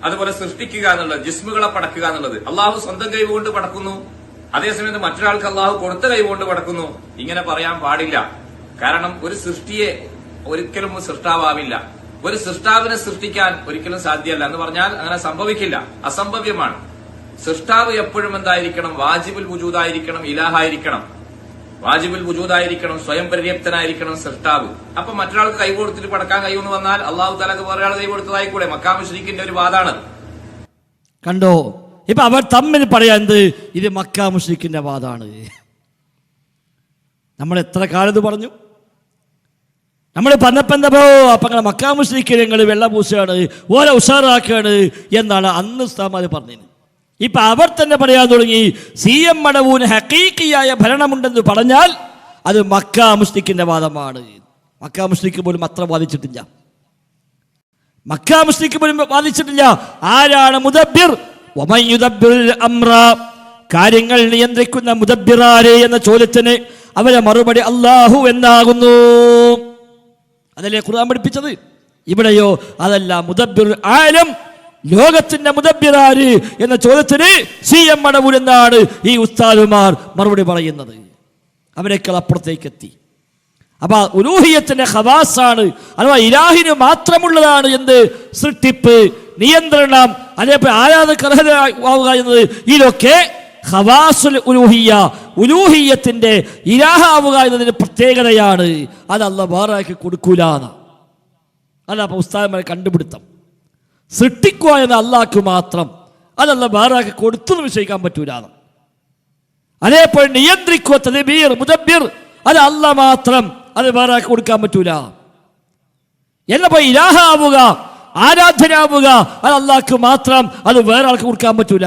അതുപോലെ സൃഷ്ടിക്കുക എന്നുള്ളത്, ജിസ്മുകളെ പടക്കുക എന്നുള്ളത് അള്ളാഹു സ്വന്തം കൈകൊണ്ട് പടക്കുന്നു, അതേസമയത്ത് മറ്റൊരാൾക്ക് അള്ളാഹു കൊടുത്ത കൈകൊണ്ട് പടക്കുന്നു. ഇങ്ങനെ പറയാൻ പാടില്ല. കാരണം ഒരു സൃഷ്ടിയെ ഒരിക്കലും സൃഷ്ടാവില്ല. ഒരു സൃഷ്ടാവിനെ സൃഷ്ടിക്കാൻ ഒരിക്കലും സാധ്യമല്ല എന്ന് പറഞ്ഞാൽ അങ്ങനെ സംഭവിക്കില്ല, അസംഭവ്യമാണ്. സൃഷ്ടാവ് എപ്പോഴും എന്തായിരിക്കണം? വാജിബുൽ വുജൂദായിരിക്കണം, ഇലാഹായിരിക്കണം. വാജിബുൽ വുജൂദായിരിക്കണം, സ്വയം പര്യാപ്തനായിരിക്കണം സൃഷ്ടാവ്. അപ്പൊ മറ്റൊരാൾക്ക് കൈ കൊടുത്തിട്ട് പടക്കാൻ കഴിയുമെന്ന് വന്നാൽ അള്ളാഹു തആലക്ക് വേറെ ആൾ കൈ കൊടുത്തതായിക്കൂടെ? മക്കാ മുശ്രിക്കിന്റെ ഒരു വാദാണ്. കണ്ടോ, ഇപ്പൊ അവർ തമ്മിൽ പറയാൻ ഇത് മക്കാ മുശ്രിക്കിന്റെ വാദാണ്. നമ്മൾ എത്ര കാലത്ത് പറഞ്ഞു? നമ്മൾ പറഞ്ഞപ്പോ എന്താ, അപ്പൊ മക്കാ മുശ്രിക്ക് ഞങ്ങൾ വെള്ളപൂശാണ്, ഓരോ ഉഷാറാക്കാണ് എന്നാണ് അന്ന് ഉസ്താദ്മാർ പറഞ്ഞത്. ഇപ്പൊ അവർ തന്നെ പറയാൻ തുടങ്ങി, CM മടവൂന് ഹഖീഖിയായ ഭരണമുണ്ടെന്ന് പറഞ്ഞാൽ അത് മക്കാ മുശ്രിക്കിന്റെ വാദമാണ്. മക്കാ മുശ്രിക്ക് പോലും അത്ര വാദിച്ചിട്ടില്ല. മക്കാ മുശ്രിക്ക് പോലും വാദിച്ചിട്ടില്ല. ആരാണ് മുദബ്ബിർ? വമൻ യുദബ്ബിറുൽ അംറ, കാര്യങ്ങൾ നിയന്ത്രിക്കുന്ന മുദബ്ബിറാരെ എന്ന ചോദ്യത്തിന് അവരെ മറുപടി അല്ലാഹു എന്നാകുന്നു. അതല്ലേ ഖുർആൻ പഠിപ്പിച്ചത്? ഇവിടെയോ അതല്ല. മുദബ്ബിറുൽ ആലം, ലോകത്തിന്റെ മുദബ്ബിറാര് എന്ന ചോദ്യത്തിന് CM മടവൂർ എന്നാണ് ഈ ഉസ്താദുമാർ മറുപടി പറയുന്നത്. അവരെക്കാൾ അപ്പുറത്തേക്ക് എത്തി. അപ്പൊ ഉലൂഹിയത്തിന്റെ ഖവാസാണ്, അഥവാ ഇലാഹിന് മാത്രമുള്ളതാണ് എന്ത്? സൃഷ്ടിപ്പ്, നിയന്ത്രണം, അതേപോലെ ആരാധനക്ക് അർഹതയാവുക എന്നത്. ഇതൊക്കെ ഖവാസുൽ ഉലൂഹിയ, ഉലൂഹിയത്തിന്റെ ഇലാഹാവുക എന്നതിന്റെ പ്രത്യേകതയാണ്. അത് അല്ലാഹു വേറെ കൊടുക്കൂല. അതാ ഉസ്താദന്മാരെ കണ്ടുപിടുത്തം. സൃഷ്ടിക്കുക എന്ന അള്ളാഹ്ക്ക് മാത്രം, അതല്ല വേറെ കൊടുത്തു നിശ്ചയിക്കാൻ പറ്റൂല. അതേപോലെ നിയന്ത്രിക്കുക, തദ്ബീർ, മുദബ്ബിർ, അത് അള്ളാഹ് മാത്രം, അത് വേറെ കൊടുക്കാൻ പറ്റൂല. എന്നപ്പോ ഇലാഹാവുക, ആരാധനാവുക, അത് അള്ളാഹ്ക്ക് മാത്രം, അത് വേറെ ആൾക്ക് കൊടുക്കാൻ പറ്റൂല.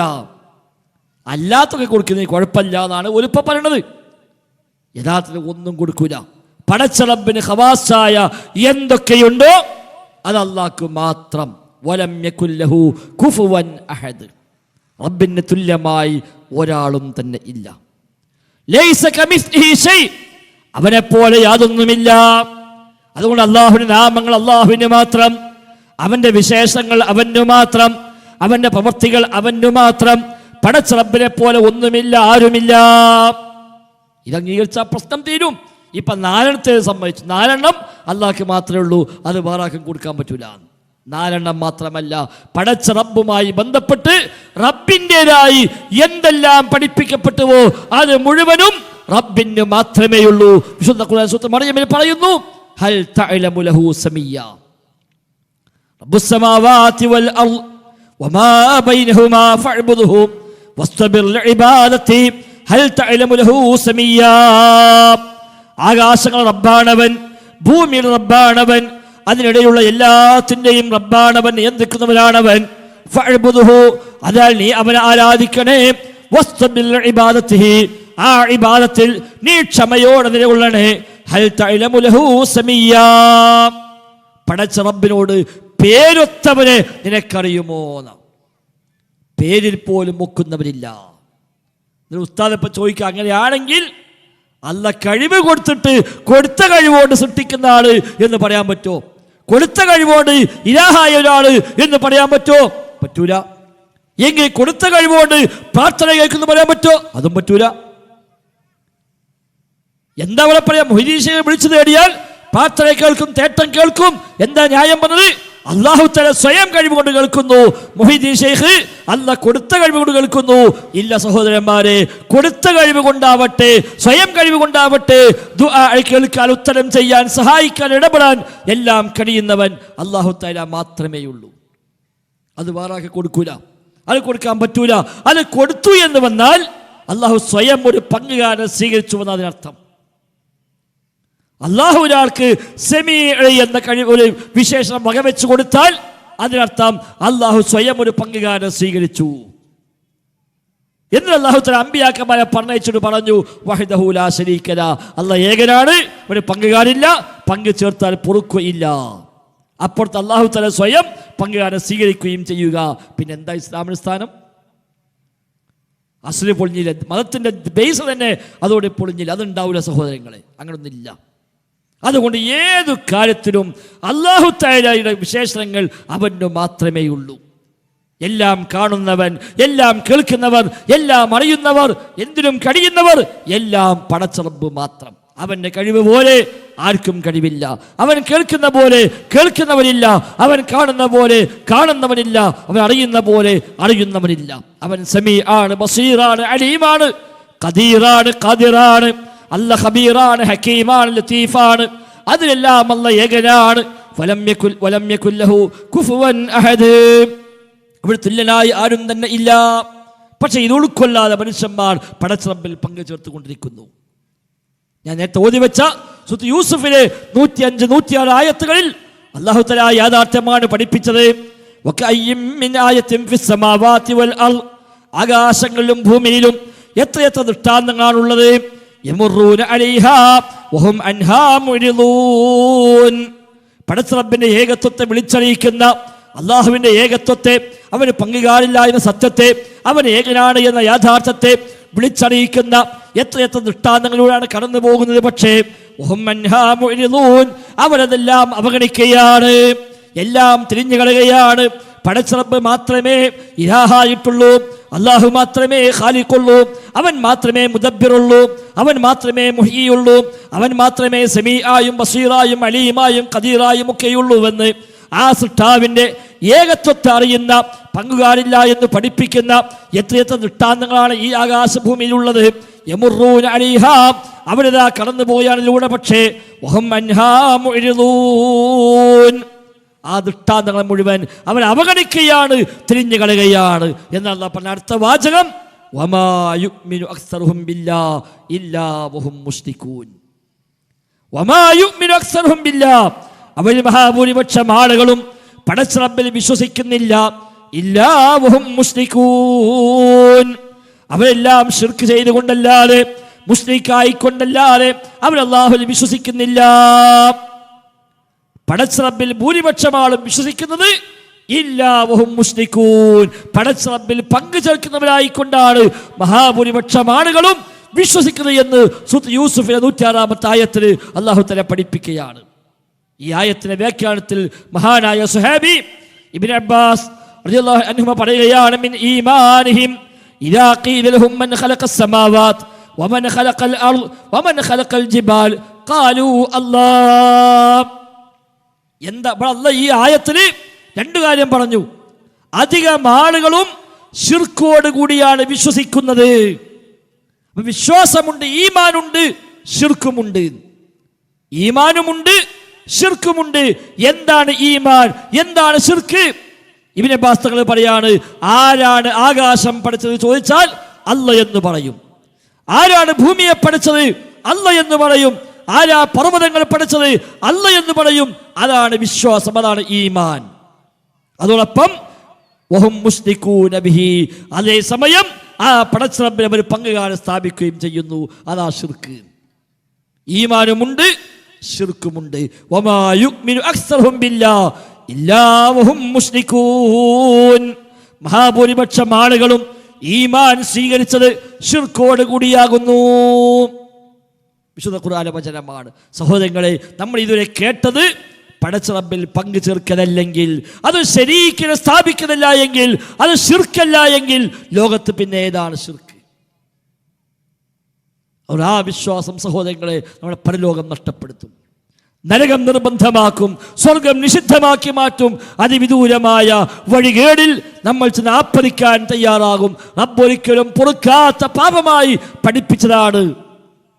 അല്ലാത്തൊക്കെ കൊടുക്കുന്നതിന് കുഴപ്പമില്ല എന്നാണ് ഒലിപ്പ പറയണത്. യഥാർത്ഥത്തിൽ ഒന്നും കൊടുക്കൂല. പടച്ച റബ്ബിന് ഖവാസായ എന്തൊക്കെയുണ്ടോ അത് അള്ളാഹ്ക്ക് മാത്രം. വലം യകുൽ ലഹു കുഫുവൻ അഹദ്, റബ്ബിന് തുല്യമായി ഒരാളും തന്നെ ഇല്ല. ലൈസ കമിസ്ലിഹി ശൈ, അവനെ പോലെ യാതൊന്നുമില്ല. അതുകൊണ്ട് അള്ളാഹുവിന്റെ നാമങ്ങൾ അള്ളാഹുവിന് മാത്രം, അവന്റെ വിശേഷങ്ങൾ അവന് മാത്രം, അവന്റെ പ്രവൃത്തികൾ അവന് മാത്രം. പടച്ച റബ്ബിനെ പോലെ ഒന്നുമില്ല, ആരുമില്ല. ഇതംഗീകരിച്ച പ്രശ്നം തീരും. ഇപ്പൊ 4 സംബന്ധിച്ചു, 4 അള്ളാഹ്ക്ക് മാത്രമേ ഉള്ളൂ, അത് വേറെ ആർക്കും കൊടുക്കാൻ പറ്റൂല. 4 മാത്രമല്ല, പടച്ച റബ്ബുമായി ബന്ധപ്പെട്ട് റബ്ബിൻ്റെതായി എന്തെല്ലാം പഠിപ്പിക്കപ്പെട്ടുവോ അത് മുഴുവനും റബ്ബിന് മാത്രമേ ഉള്ളൂ. വിശുദ്ധ ഖുർആൻ സൂറത്ത് മറിയമിൽ പറയുന്നു, ഹൽ തഅലമു ലഹു സമീയ റബ്ബുസ് സമാവാതി വൽ അർദ് വമാ ബൈനഹുമാ ഫഅബ്ദുഹു വസ്തബിർ ലിഇബാദതി ഹൽ തഅലമു ലഹു സമീയ. ആകാശങ്ങൾ റബ്ബാണവൻ, ഭൂമിയിൽ റബ്ബാണവൻ, അതിനിടയിലുള്ള എല്ലാത്തിൻ്റെയും റബ്ബാണവൻ, നിയന്ത്രിക്കുന്നവനാണവൻ. ഫഅബ്ദുഹു, അതിനാൽ നീ അവനെ ആരാധിക്കണേ. വസ്തബിർ ലിഇബാദതിഹി, ആ ഇബാദത്തിൽ നീ ക്ഷമയോടെ നിലകൊള്ളണേ. ഹൽ തഅലമു ലഹു സമീയ, പടച്ച റബ്ബിനോട് പേരൊത്തവനെ നിനക്കറിയുമോ? പേരിൽ പോലും ഒക്കുന്നവരില്ല. ഉസ്താദ് ഇപ്പൊ ചോദിക്കുക, അങ്ങനെയാണെങ്കിൽ അല്ല കഴിവ് കൊടുത്തിട്ട് കൊടുത്ത കഴിവോട് സൃഷ്ടിക്കുന്ന ആള് എന്ന് പറയാൻ പറ്റുമോ? കൊടുത്ത കഴിവോട് ഇലാഹായ ഒരാള് എന്ന് പറയാൻ പറ്റുമോ? പറ്റൂല. എങ്കിൽ കൊടുത്ത കഴിവോട് പ്രാർത്ഥന കേൾക്കുന്നു പറയാൻ പറ്റുമോ? അതും പറ്റൂല. എന്താ അവിടെ പറയാം? മൊഹീദീനെ വിളിച്ചു തേടിയാൽ പ്രാർത്ഥന കേൾക്കും, തേട്ടം കേൾക്കും. എന്താ ന്യായം പറഞ്ഞത്? അള്ളാഹു തആല സ്വയം കഴിവ് കൊണ്ട് കേൾക്കുന്നു. മുഹീദ്ദീൻ ശൈഖ് അല്ല കൊടുത്ത കഴിവ് കൊണ്ട് കേൾക്കുന്നു. ഇല്ല സഹോദരന്മാരെ, കൊടുത്ത കഴിവ് കൊണ്ടാവട്ടെ, സ്വയം കഴിവ് കൊണ്ടാവട്ടെ, ദുആ കേൾക്കാൻ, ഉത്തരം ചെയ്യാൻ, സഹായിക്കാൻ, ഇടപെടാൻ എല്ലാം കഴിയുന്നവൻ അള്ളാഹു തആല മാത്രമേ ഉള്ളൂ. അത് വേറെ കൊടുക്കൂല, അത് കൊടുക്കാൻ പറ്റൂല. അത് കൊടുത്തു എന്ന് വന്നാൽ അള്ളാഹു സ്വയം ഒരു പങ്കുകാരൻ സ്വീകരിച്ചു എന്ന അതിനർത്ഥം. അള്ളാഹു ഒരാൾക്ക് സെമീ എന്ന കഴിവ്, ഒരു വിശേഷണം വകവെച്ചു കൊടുത്താൽ അതിനർത്ഥം അള്ളാഹു സ്വയം ഒരു പങ്കുകാരൻ സ്വീകരിച്ചു എന്ന്. അള്ളാഹു തആല അമ്പിയാക്കന്മാരെ പറഞ്ഞയച്ചിട്ട് പറഞ്ഞു, വഹ്ദഹു ലാ ശരീക ലഹ്, അള്ളാഹ് ഏകനാണ്, ഒരു പങ്കുകാരില്ല, പങ്കു ചേർത്താൽ പൊറുക്കുകയില്ല. അപ്പുറത്ത് അള്ളാഹു തആല സ്വയം പങ്കുകാരൻ സ്വീകരിക്കുകയും ചെയ്യുക. പിന്നെ എന്താ ഇസ്ലാമിന് സ്ഥാനം? അസ്ല് പൊളിഞ്ഞില്ല, മതത്തിന്റെ ബേസ് തന്നെ അതോടെ പൊളിഞ്ഞില്ല. അതുണ്ടാവില്ല സഹോദരങ്ങളെ, അങ്ങനൊന്നുമില്ല. അതുകൊണ്ട് ഏതു കാര്യത്തിലും അല്ലാഹു തആലയുടെ വിശേഷണങ്ങൾ അവന് മാത്രമേ ഉള്ളൂ. എല്ലാം കാണുന്നവൻ, എല്ലാം കേൾക്കുന്നവർ, എല്ലാം അറിയുന്നവർ, എന്തിനും കഴിയുന്നവർ എല്ലാം പടച്ച റബ്ബ് മാത്രം. അവന്റെ കഴിവ് പോലെ ആർക്കും കഴിവില്ല. അവൻ കേൾക്കുന്ന പോലെ കേൾക്കുന്നവനില്ല, അവൻ കാണുന്ന പോലെ കാണുന്നവനില്ല, അവൻ അറിയുന്ന പോലെ അറിയുന്നവനില്ല. അവൻ സമീ ആണ്, ബസീറാണ്, അലീമാണ്, ഖദീറാണ്, ഖാദിറാണ്. അല്ല ഖബീറാണ്, ഹക്കീമാണ്, ലത്തീഫാണ്. അതിലെല്ലാം അല്ല ഏകനാണ്. വലം യകുൽ ലഹു കുഫുവൻ അഹദ്, ഇവിടെ തുല്യനായി ആരും തന്നെ ഇല്ല. പക്ഷെ ഇത് ഉൾക്കൊള്ളാതെ മനുഷ്യന്മാർ പടച്ച റബ്ബിൽ പങ്കു ചേർത്തുകൊണ്ടിരിക്കുന്നു. ഞാൻ നേരത്തെ ഓതി വെച്ച സൂറത്ത് യൂസുഫിലെ 105, 106 ആയത്തുകളിൽ അല്ലാഹു തആല യാഥാർത്ഥ്യമാണ് പഠിപ്പിച്ചത്. വകഅയ്യിൻ മിൻ ആയത്തിൻ ഫിസ് സമാവാതി വൽ അർദ്, ആകാശങ്ങളിലും ഭൂമിയിലും എത്രയെത്ര ദൃഷ്ടാന്തങ്ങളാണുള്ളത്. യമുറൂന അലൈഹാ വഹും അൻഹാ മുരിദൂൻ, പടച്ച റബ്ബിന്റെ ഏകത്വത്തെ വിളിച്ചറിയിക്കുന്ന, അള്ളാഹുവിന്റെ ഏകത്വത്തെ, അവന് പങ്കുകാരില്ല എന്ന സത്യത്തെ, അവൻ ഏകനാണ് എന്ന യാഥാർത്ഥ്യത്തെ വിളിച്ചറിയിക്കുന്ന എത്രയെത്ര ദൃഷ്ടാന്തങ്ങളിലൂടെയാണ് കടന്നു പോകുന്നത്. പക്ഷേ അവരതെല്ലാം അവഗണിക്കുകയാണ്, എല്ലാം തിരിഞ്ഞു കളയുകയാണ്. പടച്ച റബ്ബ് മാത്രമേ ഇലാഹായിട്ടുള്ളൂ, അള്ളാഹു മാത്രമേ ഖാലിഖുള്ളൂ, അവൻ മാത്രമേ മുദബ്ബിറുള്ളൂ, അവൻ മാത്രമേ മുഹ്യിയുള്ളൂ, അവൻ മാത്രമേ സമീആയും ബസീറായും അലീമായും ഖദീറായും ഒക്കെയുള്ളൂവെന്ന് ആ സൃഷ്ടാവിന്റെ ഏകത്വത്തെ അറിയുന്ന, പങ്കുകാരില്ല എന്ന് പഠിപ്പിക്കുന്ന എത്രയെത്ര ദൃഷ്ടാന്തങ്ങളാണ് ഈ ആകാശഭൂമിയിലുള്ളത്. യമുറൂന അലൈഹാ, അവരിതാ കടന്നുപോയാണിലൂടെ, പക്ഷേ വഹും അൻഹാ മുഅ്രിദൂൻ, ആ ദൃഷ്ടാന്തങ്ങൾ മുഴുവൻ അവൻ അവഗണിക്കുകയാണ്, തിരിഞ്ഞു കളയുകയാണ് എന്നുള്ള പറഞ്ഞ അടുത്ത വാചകം വമാ യുഅ്മിനു അക്സറുഹും ബില്ലാഹ് ഇല്ലാ വഹും മുശ്രികൂൻ. വമാ യുഅ്മിനു അക്സറുഹും ബില്ലാഹ്, അവരിൽ മഹാഭൂരിപക്ഷം ആളുകളും പടച്ച റബ്ബിൽ വിശ്വസിക്കുന്നില്ല. ഇല്ലാ വഹും മുശ്രികൂൻ, അവരെല്ലാം ശിർക്ക് ചെയ്തുകൊണ്ടല്ലാതെ മുശ്രിക്കായിക്കൊണ്ടല്ലാതെ അവർ അല്ലാഹുവിൽ വിശ്വസിക്കുന്നില്ല. പടച്ച റബ്ബിൽ ഭൂരിപക്ഷം ആളും വിശ്വസിക്കുന്നത് ഇല്ലാ വഹും മുശ്രികൂൻ, പടച്ച റബ്ബിൽ പങ്കു ചേർക്കുന്നവരായിക്കൊണ്ടാണ് മഹാഭൂരിപക്ഷം ആളുകളും വിശ്വസിക്കുന്നത് എന്ന് സൂറത്ത് യൂസുഫിലെ 106-ാമത്തെ ആയത്തിൽ അല്ലാഹു തആല പഠിപ്പിക്കുകയാണ്. ഈ ആയത്തിന്റെ വ്യാഖ്യാനത്തിൽ മഹാനായ സുഹാബി ഇബ്നു അബ്ബാസ് റളിയല്ലാഹു അൻഹുമ പറയുകയാണ്, മിൻ ഈമാനിഹിം ഇദാ ഖീല ലഹും മൻ ഖലഖസ് സമാവാത് വമൻ ഖലഖൽ അർദ് വമൻ ഖലഖൽ ജിബാൽ ഖാലൂ അല്ലാഹ്. എന്താ അല്ലാഹ് ഈ ആയത്തിൽ രണ്ടു കാര്യം പറഞ്ഞു. അധികം ആളുകളും ശിർക്കോട് കൂടിയാണ് വിശ്വസിക്കുന്നത്. വിശ്വാസമുണ്ട്, ഈമാനുണ്ട്, ശിർക്കുമുണ്ട്. ഈമാനുമുണ്ട്, ശിർക്കുമുണ്ട്. എന്താണ് ഈമാൻ, എന്താണ് ശിർക്ക്? ഇബ്നു അബ്ബാസ് തങ്ങൾ പറയാണ്, ആരാണ് ആകാശം പഠിച്ചത് ചോദിച്ചാൽ അല്ല എന്ന് പറയും. ആരാണ് ഭൂമിയെ പഠിച്ചത്? അല്ല എന്ന് പറയും. ആരാ പർവ്വതങ്ങൾ പഠിച്ചത്? അല്ല എന്ന് പറയും. അതാണ് വിശ്വാസം, അതാണ് ഈമാൻ. അതോടൊപ്പം വഹും മുശ്രികൂന ബിഹി, അതേ സമയം ആ പടച്ച റബ്ബിനെ അവർ പങ്കുകാരെ സ്ഥാപിക്കുകയും ചെയ്യുന്നു. അതാ ശിർക്ക്. ഈമാനുമുണ്ട്, ശിർക്കുമുണ്ട്. വമാ യുഅ്മിനു അക്സറുഹും ബില്ലാഹ് ഇല്ലാ വഹും മുശ്രികൂൻ, മഹാഭൂരിപക്ഷം ആളുകളും ഈമാൻ സ്വീകരിച്ചത് ശിർക്കോട് കൂടിയാകുന്നു. വിശുദ്ധ ഖുർആനിലെ വചനമാണ്. സഹോദരങ്ങളെ, നമ്മൾ ഇതുവരെ കേട്ടത് പടച്ച റബ്ബിൽ പങ്കു ചേർക്കലല്ലെങ്കിൽ, അത് ശരീക്കിനെ സ്ഥാപിക്കുന്നില്ല എങ്കിൽ, അത് ശിർക്കല്ല എങ്കിൽ ലോകത്ത് പിന്നെ ഏതാണ് ശിർക്ക്? ആ വിശ്വാസം സഹോദരങ്ങളെ നമ്മുടെ പരലോകം നഷ്ടപ്പെടുത്തും, നരകം നിർബന്ധമാക്കും, സ്വർഗം നിഷിദ്ധമാക്കി മാറ്റും. അതിവിദൂരമായ വഴികേടിൽ നമ്മൾ ചെന്ന് ആപ്പതിക്കാൻ തയ്യാറാകും. റബ്ബൊരിക്കലും പൊറുക്കാത്ത പാപമായി പഠിപ്പിച്ചതാണ്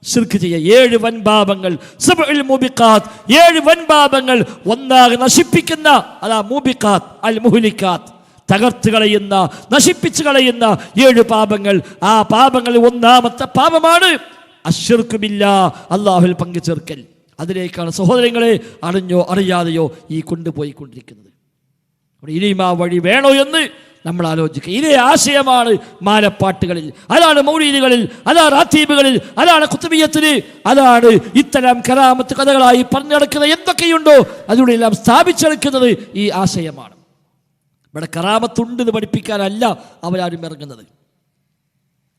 ശിർക്ക് ചെയ്യുക. 7 വൻപാപങ്ങൾ, 7 മൂബിഖാത്ത്, 7 വൻപാപങ്ങൾ ഒന്നാകെ നശിപ്പിക്കുന്ന, അതാ മൂബിഖാത്ത് അൽ മുഹ്ലിഖാത്ത്, തകർത്ത് കളയുന്ന, നശിപ്പിച്ചു കളയുന്ന 7 പാപങ്ങൾ. ആ പാപങ്ങളിൽ ഒന്നാമത്തെ പാപമാണ് അശ്ശിർക്ക് ബില്ലാഹ്, അല്ലാഹുവിൽ പങ്കു ചേർക്കൽ. അതിലേക്കാണ് സഹോദരങ്ങളെ അറിഞ്ഞോ അറിയാതെയോ ഈ കൊണ്ടുപോയിക്കൊണ്ടിരിക്കുന്നത്. ഇനിയും ആ വഴി വേണോ എന്ന് നമ്മൾ ആലോചിക്കുക. ഇതേ ആശയമാണ് മാലപ്പാട്ടുകളിൽ, അതാണ് മൗലീദുകളിൽ, അതാണ് റാത്തീബുകളിൽ, അതാണ് കുത്തുബിയ്യത്തിൽ, അതാണ് ഇത്തരം കറാമത്ത് കഥകളായി പറഞ്ഞു നടക്കുന്നത്. എന്തൊക്കെയുണ്ടോ അതിലൂടെ എല്ലാം സ്ഥാപിച്ചെടുക്കുന്നത് ഈ ആശയമാണ്. ഇവിടെ കറാമത്തുണ്ടെന്ന് പഠിപ്പിക്കാനല്ല അവരാരും ഇറങ്ങുന്നത്.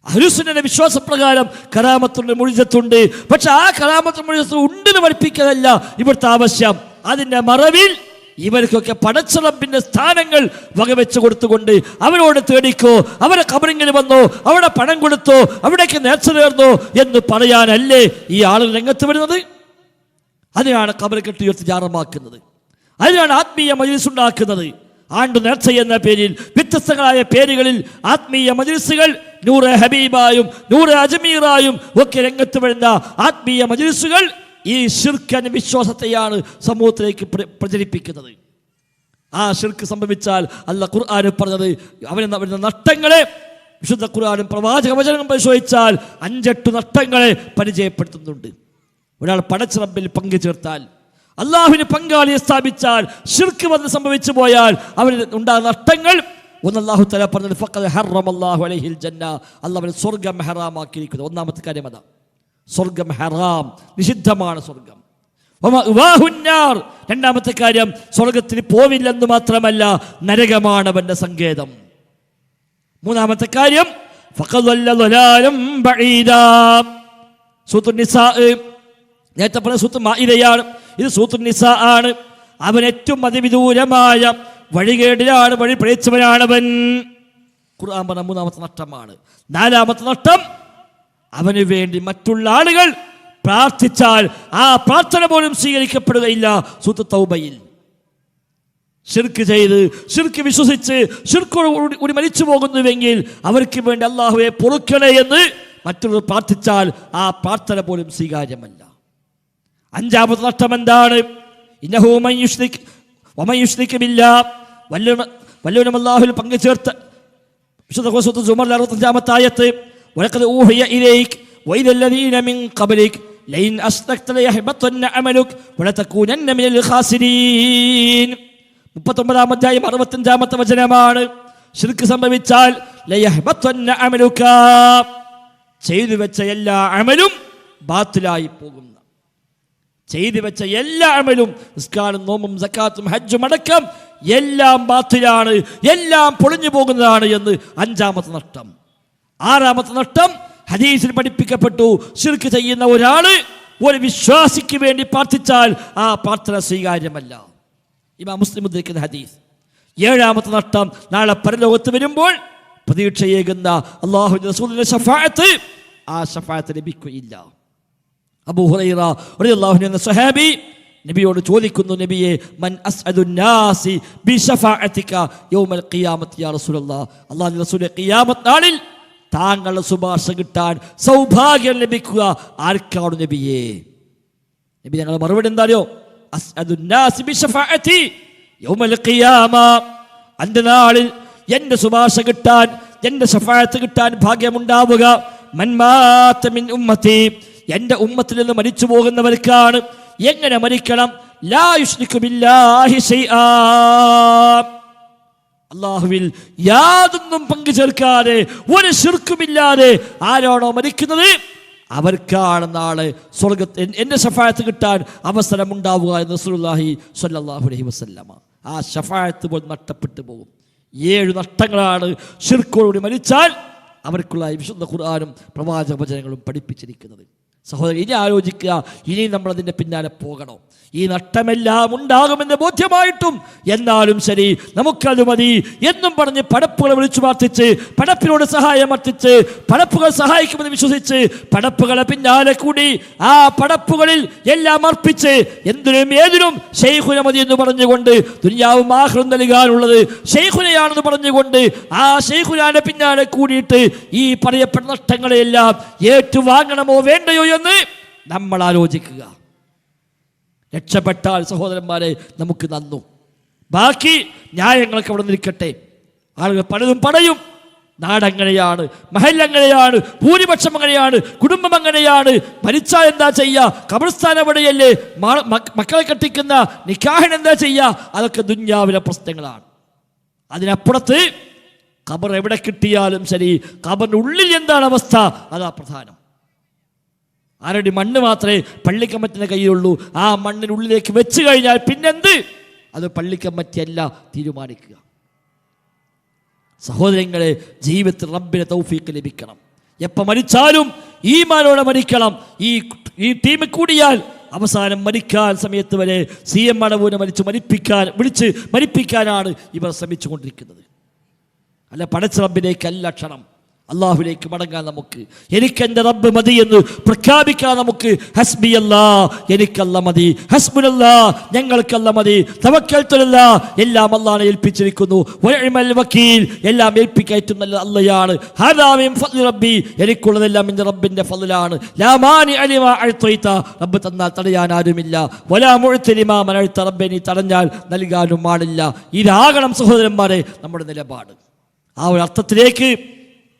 അഹ്ലുസുന്നയുടെ വിശ്വാസപ്രകാരം കറാമത്തുണ്ട്, മുഴുജത്തുണ്ട്. പക്ഷെ ആ കറാമത്ത് മുഴുജത്ത് ഉണ്ടെന്ന് പഠിപ്പിക്കാനല്ല ഇവിടുത്തെ ആവശ്യം. അതിൻ്റെ മറവിൽ ഇവർക്കൊക്കെ പടച്ച റബ്ബിന്റെ സ്ഥാനങ്ങൾ വകവെച്ച് കൊടുത്തുകൊണ്ട് അവരോട് തേടിക്കോ, അവരെ ഖബറിങ്ങിന് വന്നോ, അവിടെ പണം കൊടുത്തോ, അവിടേക്ക് നേർച്ച നേർന്നോ എന്ന് പറയാനല്ലേ ഈ ആളുകൾ രംഗത്ത് വരുന്നത്? അതിനാണ് ഖബർ കെട്ടിയുയർത്തി ജാറമാക്കുന്നത്, അതിനാണ് ആത്മീയ മജ്‌ലിസ് ഉണ്ടാക്കുന്നത്. ആണ്ടു നേർച്ച എന്ന പേരിൽ വ്യത്യസ്തങ്ങളായ പേരുകളിൽ ആത്മീയ മജ്‌ലിസുകൾ, നൂറെ ഹബീബായും നൂറെ അജ്മീറായും ഒക്കെ രംഗത്ത് വരുന്ന ആത്മീയ മജ്‌ലിസുകൾ ഈ ശിർക്കൻ വിശ്വാസത്തെയാണ് സമൂഹത്തിലേക്ക് പ്രചരിപ്പിക്കുന്നത്. ആ ശിർക്ക് സംഭവിച്ചാൽ അല്ലാഹു ഖുർആനിൽ പറഞ്ഞത് അവന് വരുന്ന നഷ്ടങ്ങളെ വിശുദ്ധ ഖുർആനും പ്രവാചക വചനങ്ങളും പരിശോധിച്ചാൽ 5-8 നഷ്ടങ്ങളെ പരിചയപ്പെടുത്തുന്നുണ്ട്. ഒരാൾ പടച്ച റബ്ബിൽ പങ്കു ചേർത്താൽ, അള്ളാഹുവിന് പങ്കാളിയെ സ്ഥാപിച്ചാൽ, ശിർക്ക് വന്ന് സംഭവിച്ചു പോയാൽ അവന് ഉണ്ടാകുന്ന നഷ്ടങ്ങൾ ഒന്ന് അല്ലാഹു തആല പറഞ്ഞത് ഫഖദ് ഹറമല്ലാഹു അലൈഹിൽ ജന്ന, അല്ലാഹു സ്വർഗ്ഗം ഹറാമാക്കിയിരിക്കുന്നു. ഒന്നാമത്തെ കാര്യം അതാ, സ്വർഗം ഹറാം, നിഷിദ്ധമാണ് സ്വർഗം. രണ്ടാമത്തെ കാര്യം, സ്വർഗത്തിന് പോവില്ലെന്ന് മാത്രമല്ല നരകമാണ് അവന്റെ സങ്കേതം. മൂന്നാമത്തെ കാര്യം സൂറത്തുൻ നിസാ, നേരത്തെ പറഞ്ഞ സൂറത്തുൽ മാഇദയാണ്, ഇത് സൂറത്തുൻ നിസാ ആണ്. അവൻ ഏറ്റവും അതിവിദൂരമായ വഴികേടിലാണ്, വഴി പിഴച്ചവനാണവൻ. ഖുർആൻ പറഞ്ഞ മൂന്നാമത്തെ നഷ്ടമാണ്. നാലാമത്തെ നഷ്ടം, അവന് വേണ്ടി മറ്റുള്ള ആളുകൾ പ്രാർത്ഥിച്ചാൽ ആ പ്രാർത്ഥന പോലും സ്വീകരിക്കപ്പെടുകയില്ല. സൂറത്ത് തൗബയിൽ ശിർക്ക് ചെയ്ത്, ശിർക്ക് വിശ്വസിച്ച്, ശിർക്കോട് മരിച്ചു പോകുന്നുവെങ്കിൽ അവർക്ക് വേണ്ടി അല്ലാഹുവേ പൊറുക്കണേ എന്ന് മറ്റുള്ളവർ പ്രാർത്ഥിച്ചാൽ ആ പ്രാർത്ഥന പോലും സ്വീകാര്യമല്ല. അഞ്ചാമത്തെ നഷ്ടം എന്താണ്? ഇന്നഹു മൻ യുശ്രിക് വമൻ യുശ്രിക് ബില്ലാഹ്, വല്ലവനും അല്ലാഹുവിൽ പങ്കു ചേർത്ത്. വിശുദ്ധ സൂറത്ത് സുമർ 65-ാമത്തെ ആയത്ത്, വലഖദ് ഊഹിയ ഇലൈക വഇലൽ ലദീന മിൻ ഖബ്ലിക ലൈൻ അശ്റക്ത ലയഹ്ബതന്ന അമലുക വലതകൂനന്ന മിനൽ ഖാസിരീൻ. 39-ാം അധ്യായം 65-ാമത്തെ വചനമാണ്. ശിർക്ക് സംഭവിച്ചാൽ ലയഹ്ബതന്ന അമലുക, ചെയ്തു വെച്ച എല്ലാ അമലും ബാത്തിലായി പോകുന്ന, ചെയ്തു വെച്ച എല്ലാ അമലും, നിസ്കാരം, നോമ്പും, സക്കാത്തും, ഹജ്ജും അടക്കം എല്ലാം ബാത്തിലാണ്, എല്ലാം പൊളിഞ്ഞു പോകുന്നതാണ് എന്ന് 5-ാമത്തെ നഷ്ടം. 6-ാമത്തെ നഷ്ടം ഹദീസിൽ പഠിപ്പിക്കപ്പെട്ടു, ശിർക്ക് ചെയ്യുന്ന ഒരാള് ഒരു വിശ്വാസിക്ക് വേണ്ടി പ്രാർത്ഥിച്ചാൽ ആ പ്രാർത്ഥന സ്വീകാര്യമല്ല. ഇമാം മുസ്ലിം ഉദ്ധരിക്കുന്ന ഹദീസ്. 7-ാമത്തെ നഷ്ടം, നാളെ പരലോകത്ത് വരുമ്പോൾ പ്രതീക്ഷയേകുന്ന അല്ലാഹുവിന്റെ റസൂലിന്റെ ശഫാഅത്ത്, ആ ശഫാഅത്ത് ലഭിക്കുകയില്ല. അബൂ ഹുറൈറ റളിയല്ലാഹു അൻഹു എന്ന സ്വഹാബി നബിയോട് ചോദിക്കുന്നു, നബിയെ, മൻ അസ്അദുൻ നാസി ബിശഫാഅതിക യൗമൽ ഖിയാമത്തി യാ റസൂലല്ലാഹ്, അല്ലാഹുവിന്റെ റസൂലേ, ഖിയാമത്ത് നാളിൽ താങ്കളുടെ ശുപാർശ കിട്ടാൻ സൗഭാഗ്യം ലഭിക്കുക ആർക്കാണ് നബിയെ? നബി ഞങ്ങളുടെ മറുപടി എന്തായോ? അസ്അദുൻ നാസി ബിശഫാഅതി യൗമൽ ഖിയാമ, അന്ത്യനാളിൽ എന്റെ ശുപാർശ കിട്ടാൻ, എന്റെ ശഫാഅത്ത് കിട്ടാൻ ഭാഗ്യമുണ്ടാവുക മൻ മാത മിൻ ഉമ്മത്തി, എന്റെ ഉമ്മത്തിൽ നിന്ന് മരിച്ചു പോകുന്നവർക്കാണ്. എങ്ങനെ മരിക്കണം? ലാ യുശ്രികു ബില്ലാഹി ശൈആ, അല്ലാഹുവിൽ യാതൊന്നും പങ്കു ചേർക്കാതെ, ഒരു ശിർക്കുമില്ലാതെ ആരാണോ മരിക്കുന്നത് അവർക്കാണ് നാളെ സ്വർഗ്ഗത്തിൽ എന്റെ ശഫാഅത്ത് കിട്ടാൻ അവസരം ഉണ്ടാവുക എന്ന് റസൂലുള്ളാഹി സ്വല്ലല്ലാഹു അലൈഹി വസല്ലമ. ആ ശഫാഅത്ത് പോലും നഷ്ടപ്പെട്ടു പോകും. 7 നഷ്ടങ്ങളാണ് ശിർക്കോടുകൂടി മരിച്ചാൽ അവർക്കുള്ള വിശുദ്ധ ഖുർആനും പ്രവാചക വചനങ്ങളും പഠിപ്പിച്ചിരിക്കുന്നത്. സഹോദരൻ, ഇനി ആലോചിക്കുക, ഇനി നമ്മളതിൻ്റെ പിന്നാലെ പോകണോ? ഈ നഷ്ടമെല്ലാം ഉണ്ടാകുമെന്ന് ബോധ്യമായിട്ടും എന്നാലും ശരി നമുക്കത് മതി എന്നും പറഞ്ഞ് പടപ്പുകളെ വിളിച്ചു പ്രാർത്ഥിച്ച്, പടപ്പിനോട് സഹായം അർത്ഥിച്ച്, പടപ്പുകൾ സഹായിക്കുമെന്ന് വിശ്വസിച്ച് പടപ്പുകളെ പിന്നാലെ കൂടി ആ പടപ്പുകളിൽ എല്ലാം അർപ്പിച്ച് എന്തിനും ഏതിനും ശൈഖുന മതി എന്ന് പറഞ്ഞുകൊണ്ട്, ദുനിയാവും ആഖിറത്തും നൽകാനുള്ളത് ശൈഖുനയാണെന്ന് പറഞ്ഞുകൊണ്ട് ആ ശൈഖുനാന്റെ പിന്നാലെ കൂടിയിട്ട് ഈ പറയപ്പെട്ട നഷ്ടങ്ങളെയെല്ലാം ഏറ്റുവാങ്ങണമോ വേണ്ടയോ എന്ന് നമ്മൾ ആലോചിക്കുക. രക്ഷപ്പെട്ടാൽ സഹോദരന്മാരെ നമുക്ക് നന്നു. ബാക്കി ന്യായങ്ങളൊക്കെ അവിടെ നിൽക്കട്ടെ. ആളുകൾ പലതും പറയും, നാടങ്ങനെയാണ്, മഹല്ലങ്ങനെയാണ്, ഭൂരിപക്ഷം അങ്ങനെയാണ്, കുടുംബം അങ്ങനെയാണ്, മരിച്ചാൽ എന്താ ചെയ്യുക, ഖബർസ്ഥാൻ എവിടെയല്ലേ, മക്കളെ കെട്ടിക്കുന്ന നിക്കാഹിന് എന്താ ചെയ്യുക, അതൊക്കെ ദുന്യാവിലെ പ്രശ്നങ്ങളാണ്. അതിനപ്പുറത്ത് ഖബർ എവിടെ കിട്ടിയാലും ശരി, ഖബറിൻ്റെ ഉള്ളിൽ എന്താണ് അവസ്ഥ, അതാ പ്രധാനം. ആരുടെ മണ്ണ് മാത്രമേ പള്ളിക്കമ്മറ്റിൻ്റെ കയ്യിലുള്ളൂ. ആ മണ്ണിനുള്ളിലേക്ക് വെച്ച് കഴിഞ്ഞാൽ പിന്നെന്ത്, അത് പള്ളിക്കമ്മറ്റിയല്ല തീരുമാനിക്കുക. സഹോദരങ്ങളെ, ജീവിതത്തിൽ റബ്ബിനെ തൗഫീഖ് ലഭിക്കണം. എപ്പോൾ മരിച്ചാലും ഈമാനോടെ മരിക്കണം. ഈ ടീമിൽ കൂടിയാൽ അവസാനം മരിക്കാൻ സമയത്ത് വരെ CM മടവൂനെ വിളിച്ച് മരിപ്പിക്കാനാണ് ഇവർ ശ്രമിച്ചുകൊണ്ടിരിക്കുന്നത്. അല്ല, പടച്ച റബ്ബിലേക്കല്ല ക്ഷണം, അള്ളാഹുലേക്ക് മടങ്ങാൻ നമുക്ക്. എനിക്കെൻ്റെ റബ്ബ് മതി എന്ന് പ്രഖ്യാപിക്കാൻ നമുക്ക്. ഹസ്ബി അല്ലാ, എനിക്കല്ല മതി. ഹസ്ബുനല്ലാ, ഞങ്ങൾക്കല്ല മതി. തവക്കൽതുലല്ലാ, എല്ലാം അല്ലാഹുവിനെ ഏൽപ്പിച്ചിരിക്കുന്നു. വനിഅമൽ വക്കീൽ, എല്ലാം ഏൽപ്പിക്കാൻ ഏറ്റവും നല്ല അല്ലാഹയാണ്. ഹാദാ മിൻ ഫദ്ലി റബ്ബി, എനിക്കുള്ളതെല്ലാം എൻ്റെ റബ്ബിൻ്റെ ഫദ്ലാണ്. ലാ മാനിഅ ലിമാ അഅ്തൈത, റബ്ബ് തന്നാൽ തടയാൻ ആരുമില്ല. വലാ മുഅ്തി ലിമാ മനഅ്ത, റബ്ബേ നീ തടഞ്ഞാൽ നൽകാനും പാടില്ല. ഇതാകണം സഹോദരന്മാരെ നമ്മുടെ നിലപാട്. ആ ഒരു അർത്ഥത്തിലേക്ക്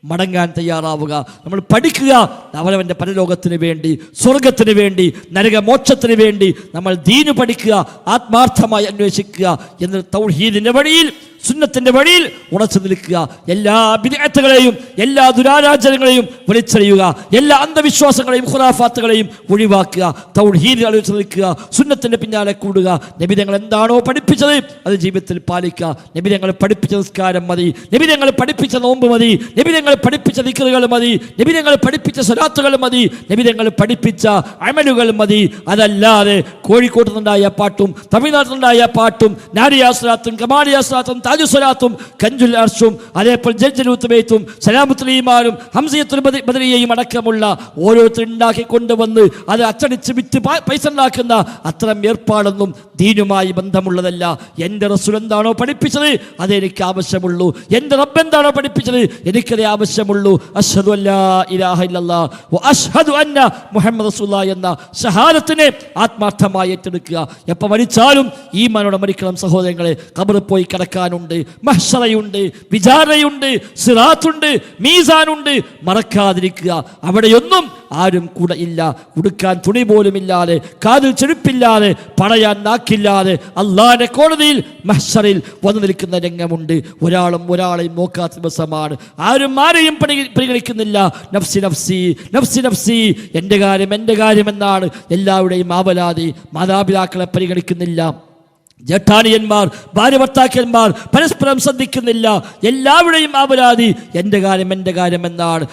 മടങ്ങാൻ തയ്യാറാവുക. നമ്മൾ പഠിക്കുക, അവനവൻ്റെ പരലോകത്തിന് വേണ്ടി, സ്വർഗത്തിന് വേണ്ടി, നരകമോക്ഷത്തിന് വേണ്ടി നമ്മൾ ദീന് പഠിക്കുക, ആത്മാർത്ഥമായി അന്വേഷിക്കുക. എന്ന് തൗഹീദിൻ്റെ വഴിയിൽ, സുന്നത്തിൻ്റെ വഴിയിൽ ഉറച്ചു നിൽക്കുക. എല്ലാ ബിദ്അത്തുകളെയും എല്ലാ ദുരാചാരങ്ങളെയും വലിച്ചെറിയുക. എല്ലാ അന്ധവിശ്വാസങ്ങളെയും ഖുറാഫാത്തുകളെയും ഒഴിവാക്കുക. തൗഹീദിൽ അടിച്ചു നിൽക്കുക. സുന്നത്തിൻ്റെ പിന്നാലെ കൂടുക. നബി തങ്ങൾ എന്താണോ പഠിപ്പിച്ചത് അത് ജീവിതത്തിൽ പാലിക്കുക. നബി തങ്ങൾ പഠിപ്പിച്ച നിസ്കാരം മതി, നബി തങ്ങൾ പഠിപ്പിച്ച നോമ്പ് മതി, നബി തങ്ങൾ പഠിപ്പിച്ച ദിക്റുകൾ മതി, നബി തങ്ങൾ പഠിപ്പിച്ച സ്വലാത്തുകൾ മതി, നബി തങ്ങൾ പഠിപ്പിച്ച അമലുകൾ മതി. അതല്ലാതെ കോഴിക്കോട്ട് നിന്നുണ്ടായ പാട്ടും തമിഴ്നാട്ടിൽ നിന്നുണ്ടായ പാട്ടും നാരിയാസ്ലാത്തും കമാലിയാസ്ലാത്തും താജു സ്വലാത്തും കഞ്ചുൽ അർഷും അതേപോലെ ജൽജലൂത്തുബൈത്തും സലാമത്തുൽ ഈമാനും ഹംസിയത്തുൽ ബദരിയയും അടക്കമുള്ള ഓരോരുത്തർ ഉണ്ടാക്കി കൊണ്ടുവന്ന് അത് അച്ചടിച്ച് വിറ്റ് പൈസ ഉണ്ടാക്കുന്ന അത്തരം ഏർപ്പാടൊന്നും ദീനുമായി ബന്ധമുള്ളതല്ല. എൻ്റെ റസൂൽ എന്താണോ പഠിപ്പിച്ചത് അതേ എനിക്ക് ആവശ്യമുള്ളൂ. എൻ്റെ റബ്ബ് എന്താണോ പഠിപ്പിച്ചത് എനിക്കതേ ആവശ്യമുള്ളൂ. അശ്ഹദു അല്ലാ ഇലാഹ ഇല്ലല്ലാഹ് വ അശ്ഹദു അന്ന മുഹമ്മദ് റസൂലുള്ളാഹി എന്ന ഷഹാദത്തിനെ ആത്മാർത്ഥമായി ഏറ്റെടുക്കുക. എപ്പോൾ മരിച്ചാലും ഈമാനോടെ മരിക്കണം സഹോദരങ്ങളെ. ഖബറിൽ പോയി കിടക്കാനുണ്ട്, മഹ്ശറയുണ്ട്, വിചാരണയുണ്ട്, സിറാത്തുണ്ട്, മീസാനുണ്ട്. മറക്കാതിരിക്കുക. അവിടെയൊന്നും ആരും കൂടെ ഇല്ല. ഉടുക്കാൻ തുണി പോലുമില്ലാതെ, കാതിൽ ചെരുപ്പില്ലാതെ, പറയാൻ നാക്കില്ലാതെ അള്ളാന്റെ കോടതിയിൽ മഹ്ശറിൽ വന്നു നിൽക്കുന്ന രംഗമുണ്ട്. ഒരാളും ഒരാളെയും നോക്കാത്ത ദിവസമാണ്. ആരും ആരെയും പരിഗണിക്കുന്നില്ല. നഫ്സി നഫ്സി നഫ്സി നഫ്സി, എൻ്റെ കാര്യം എന്നാണ് എല്ലാവരുടെയും ആവലാതി. മാതാപിതാക്കളെ പരിഗണിക്കുന്നില്ല. ജഠാനിയന്മാർ, ഭാര്യ ഭർത്താക്കന്മാർ പരസ്പരം ശ്രദ്ധിക്കുന്നില്ല. എല്ലാവരുടെയും ആവലാതി എൻ്റെ കാര്യം എന്നാണ്.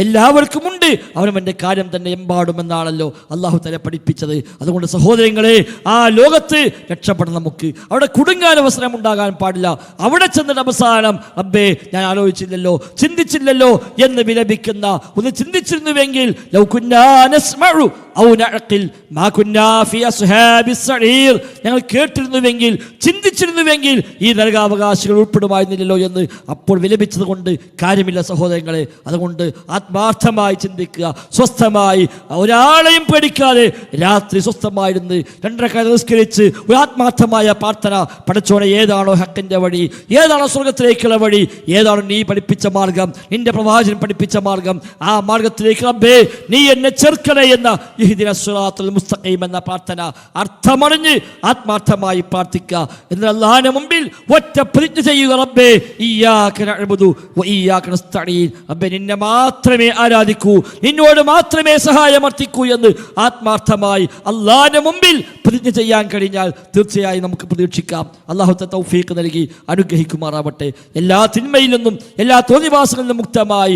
എല്ലാവർക്കുമുണ്ട് അവനവൻ്റെ കാര്യം തന്നെ എമ്പാടുമെന്നാണല്ലോ അള്ളാഹു തആല പഠിപ്പിച്ചത്. അതുകൊണ്ട് സഹോദരങ്ങളെ, ആ ലോകത്ത് രക്ഷപ്പെടണം. നമുക്ക് അവിടെ കുടുങ്ങാൻ അവസരം ഉണ്ടാകാൻ പാടില്ല. അവിടെ ചെന്നിട്ട് അവസാനം റബ്ബേ ഞാൻ ആലോചിച്ചില്ലല്ലോ, ചിന്തിച്ചില്ലല്ലോ എന്ന് വിലപിക്കുന്ന, ഒന്ന് ചിന്തിച്ചിരുന്നുവെങ്കിൽ ലൗ കുന്നാ നസ്മഉ ഔ നഅഖിൽ മാ കുന്നാ ഫീ അസ്ഹാബിസ് സഈർ, ഞങ്ങൾ കേട്ടിരുന്നുവെങ്കിൽ, ചിന്തിച്ചിരുന്നുവെങ്കിൽ ഈ നരകാവകാശികൾ ഉൾപ്പെടുമായിരുന്നില്ലല്ലോ എന്ന് അപ്പോൾ വിലപിച്ചത് കൊണ്ട് കാര്യമില്ല സഹോദരങ്ങളെ. അതുകൊണ്ട് ആത്മാർത്ഥമായി ചിന്തിക്കുക, സ്വസ്ഥമായി, ഒരാളെയും പേടിക്കാതെ രാത്രി സ്വസ്ഥമായിരുന്നു 2 റക്അത്ത് നിസ്കരിച്ച് ഒരു ആത്മാർത്ഥമായ പ്രാർത്ഥന. പടച്ചോനെ, ഏതാണോ ഹക്കിൻ്റെ വഴി, ഏതാണോ സ്വർഗത്തിലേക്കുള്ള വഴി, ഏതാണോ നീ പഠിപ്പിച്ച മാർഗം, നിന്റെ പ്രവാചകൻ പഠിപ്പിച്ച മാർഗം, ആ മാർഗത്തിലേക്ക് റബ്ബേ നീ എന്നെ ചേർക്കണേ എന്ന ഇഹ്ദിനസ് സിറാത്തുൽ മുസ്തഖീം എന്ന പ്രാർത്ഥന അർത്ഥമറിഞ്ഞ് ആത്മാർത്ഥമായി പ്രാർത്ഥിക്കുക. എന്നാൽ അല്ലാഹുവിന്റെ മുമ്പിൽ ഒറ്റ പ്രതിജ്ഞ ചെയ്യുക, റബ്ബേ ഇയ്യാക നഅ്ബുദു വ ഇയ്യാക നസ്തഈൻ, റബ്ബേ നിന്നെ മാത്രമേ ആരാധിക്കൂ, നിന്നോട് മാത്രമേ സഹായമർത്ഥിക്കൂ എന്ന് ആത്മാർത്ഥമായി അല്ലാഹുവിന്റെ മുമ്പിൽ പ്രതിജ്ഞ ചെയ്യാൻ കഴിഞ്ഞാൽ തീർച്ചയായും നമുക്ക് പ്രതീക്ഷിക്കാം. അല്ലാഹു തൗഫീഖ് നൽകി അനുഗ്രഹിക്കുമാറാവട്ടെ. എല്ലാ തിന്മയിൽ നിന്നും എല്ലാ തോന്നിവാസങ്ങളിൽ നിന്നും മുക്തമായി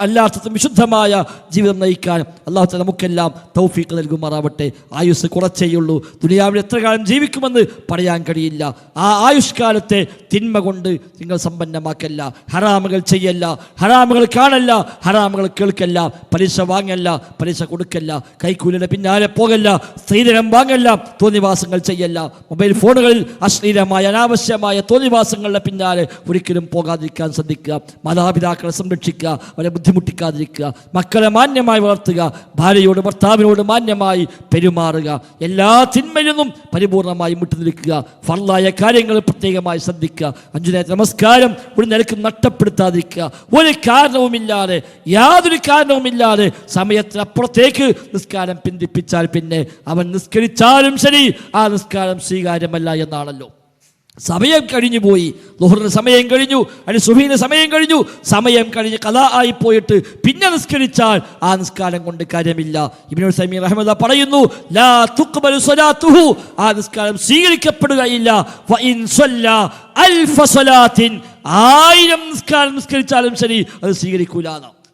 എല്ലാ അർത്ഥത്തിലും വിശുദ്ധമായ ജീവിതം നയിക്കാൻ അല്ലാഹു നമുക്കെല്ലാം തൗഫീഖ് നൽകുമാറാവട്ടെ. ആയുസ് കുറച്ചേയുള്ളൂ. ദുനിയാവിൽ എത്ര കാലം ജീവിക്കുമെന്ന് പറയാൻ കഴിയില്ല. ആ ആയുഷ്കാലത്തെ തിന്മ കൊണ്ട് നിങ്ങൾ സമ്പന്നമാക്കല്ല. ഹറാമുകൾ ചെയ്യല്ല, ഹറാമുകൾ കാണല്ല, ഹറാമുകൾ കേൾക്കല്ല, പലിശ വാങ്ങല്ല, പലിശ കൊടുക്കല്ല, കൈക്കൂലിയുടെ പിന്നാലെ പോകല്ല, സ്ത്രീധനം വാങ്ങല്ല, തോന്നിവാസങ്ങൾ ചെയ്യല്ല, മൊബൈൽ ഫോണുകളിൽ അശ്ലീലമായ അനാവശ്യമായ തോന്നിവാസങ്ങളുടെ പിന്നാലെ ഒരിക്കലും പോകാതിരിക്കാൻ ശ്രദ്ധിക്കുക. മാതാപിതാക്കളെ സംരക്ഷിക്കുക, അവരെ ബുദ്ധിമുട്ടിക്കാതിരിക്കുക, മക്കളെ മാന്യമായി വളർത്തുക, ഭാര്യയോട് ഭർത്താവിനോട് മാന്യമായി പെരുമാറുക, എല്ലാ തിന്മയിൽ നിന്നും പരിപൂർണമായി വിട്ടുനിൽക്കുക, ഫർളായ കാര്യങ്ങൾ പ്രത്യേകമായി ശ്രദ്ധിക്കുക, 5 നേരത്തെ നമസ്കാരം ഒരു നിലക്കും നഷ്ടപ്പെടുത്താതിരിക്കുക. ഒരു കാരണവുമില്ലാതെ, യാതൊരു കാരണവുമില്ലാതെ സമയത്തിനപ്പുറത്തേക്ക് നിസ്കാരം പിന്തിപ്പിച്ചാൽ പിന്നെ അവൻ നിസ്കരിച്ചാലും ശരി ആ നിസ്കാരം സ്വീകാര്യമല്ല എന്നാണല്ലോ. സമയം കഴിഞ്ഞു പോയി, ളുഹറിന് സമയം കഴിഞ്ഞു, അല്ലെങ്കിൽ സുബഹിന് സമയം കഴിഞ്ഞു, സമയം കഴിഞ്ഞ് ഖളാ ആയി പോയിട്ട് പിന്നെ നിസ്കരിച്ചാൽ ആ നിസ്കാരം കൊണ്ട് കാര്യമില്ല. ഇബ്നു ഉസൈമീൻ റഹിമഹുല്ലാഹ് പറയുന്നു, ലാ തുഖ്ബലു സ്വലാത്തുഹു, ആ നിസ്കാരം സ്വീകരിക്കപ്പെടുകയില്ല. വ ഇൻ സ്വല്ലാ അൽഫ സ്വലാത്തിൻ, 1000 നിസ്കാരം നിസ്കരിച്ചാലും ശരി അത് സ്വീകരിക്കൂല.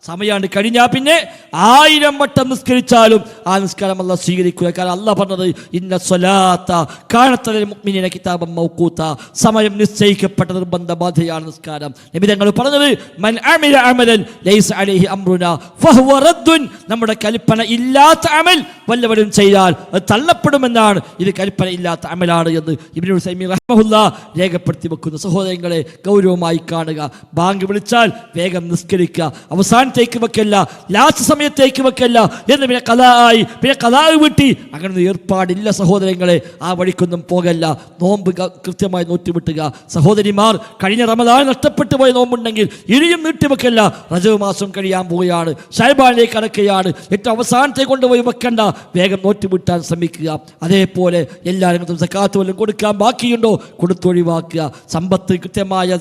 സമയമാണ് കഴിഞ്ഞാൽ പിന്നെ 1000 വട്ടം നിസ്കരിച്ചാലും ആ നിസ്കാരം അല്ലാഹ് സ്വീകരിക്കുക. കാരണം അല്ലാഹ് പറഞ്ഞത് ഇന്ന സ്വലാത്ത കാനത ലിൽ മുഅ്മിനീന കിതാബൻ മൗഖൂത, സമയം നിശ്ചയിക്കപ്പെട്ട നിർബന്ധ ബാധ്യതയാണ് നിസ്കാരം. നബി തങ്ങൾ പറഞ്ഞത് മൻ അമില അമലൻ ലൈസ അലൈഹി അംറുനാ ഫഹുവ റദ്ദുൻ, നമ്മുടെ കൽപ്പന ഇല്ലാത്ത അമൽ വല്ലവരും ചെയ്താൽ അത് തള്ളപ്പെടുമെന്നാണ്. ഇത് കൽപ്പന ഇല്ലാത്ത അമലാണ് എന്ന് ഇബ്നു ഉസൈമീൻ റഹിമഹുല്ലാഹ് രേഖപ്പെടുത്തി വെക്കുന്നു. സഹോദരങ്ങളെ, ഗൗരവമായി കാണുക. ബാങ്ക് വിളിച്ചാൽ വേഗം നിസ്കരിക്കുക. അവസാനത്തേക്ക് വെക്കല്ല, ലാസ്റ്റ് സമയത്തേക്ക് വെക്കല്ല. എന്ന് പിന്നെ ഖളായി, പിന്നെ ഖളാ വിട്ടി അങ്ങനെ ഏർപ്പാടില്ല സഹോദരങ്ങളെ. ആ വഴിക്കൊന്നും പോകല്ല. നോമ്പ് കൃത്യമായി നോറ്റുവിട്ടുക. സഹോദരിമാർ, കഴിഞ്ഞ റമദാൻ നഷ്ടപ്പെട്ടു പോയ നോമ്പുണ്ടെങ്കിൽ ഇനിയും നീട്ടിവെക്കല്ല. റജബ് മാസം കഴിയാൻ പോവുകയാണ്, ശഅബാനിലേക്ക് അടക്കുകയാണ്. ഏറ്റവും അവസാനത്തെ കൊണ്ടുപോയി വെക്കണ്ട, വേഗം നോറ്റുവിട്ടാൻ ശ്രമിക്കുക. അതേപോലെ എല്ലാ രംഗത്തും സക്കാത്ത് വല്ലതും കൊടുക്കാൻ ബാക്കിയുണ്ടോ കൊടുത്തൊഴിവാക്കുക. സമ്പത്ത് കൃത്യമായ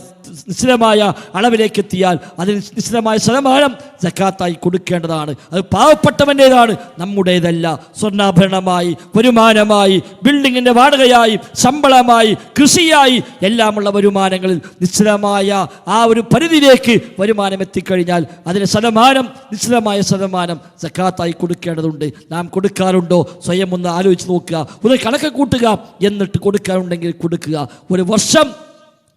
നിശ്ചിതമായ അളവിലേക്ക് എത്തിയാൽ അതിന് നിശ്ചിതമായ ശതമാനം സക്കാത്തായി കൊടുക്കേണ്ടതാണ്. അത് പാവപ്പെട്ടവൻ്റേതാണ്, നമ്മുടെ നമ്മുടേതല്ല. സ്വർണ്ണാഭരണമായി, വരുമാനമായി, ബിൽഡിങ്ങിന്റെ വാടകയായി, ശമ്പളമായി, കൃഷിയായി എല്ലാമുള്ള വരുമാനങ്ങളിൽ നിശ്ചലമായ ആ ഒരു പരിധിയിലേക്ക് വരുമാനം എത്തിക്കഴിഞ്ഞാൽ അതിന് നിശ്ചലമായ ശതമാനം സക്കാത്തായി കൊടുക്കേണ്ടതുണ്ട്. നാം കൊടുക്കാറുണ്ടോ? സ്വയം ഒന്ന് ആലോചിച്ച് നോക്കുക, ഒന്ന് കണക്ക് കൂട്ടുക, എന്നിട്ട് കൊടുക്കാറുണ്ടെങ്കിൽ കൊടുക്കുക. ഒരു വർഷം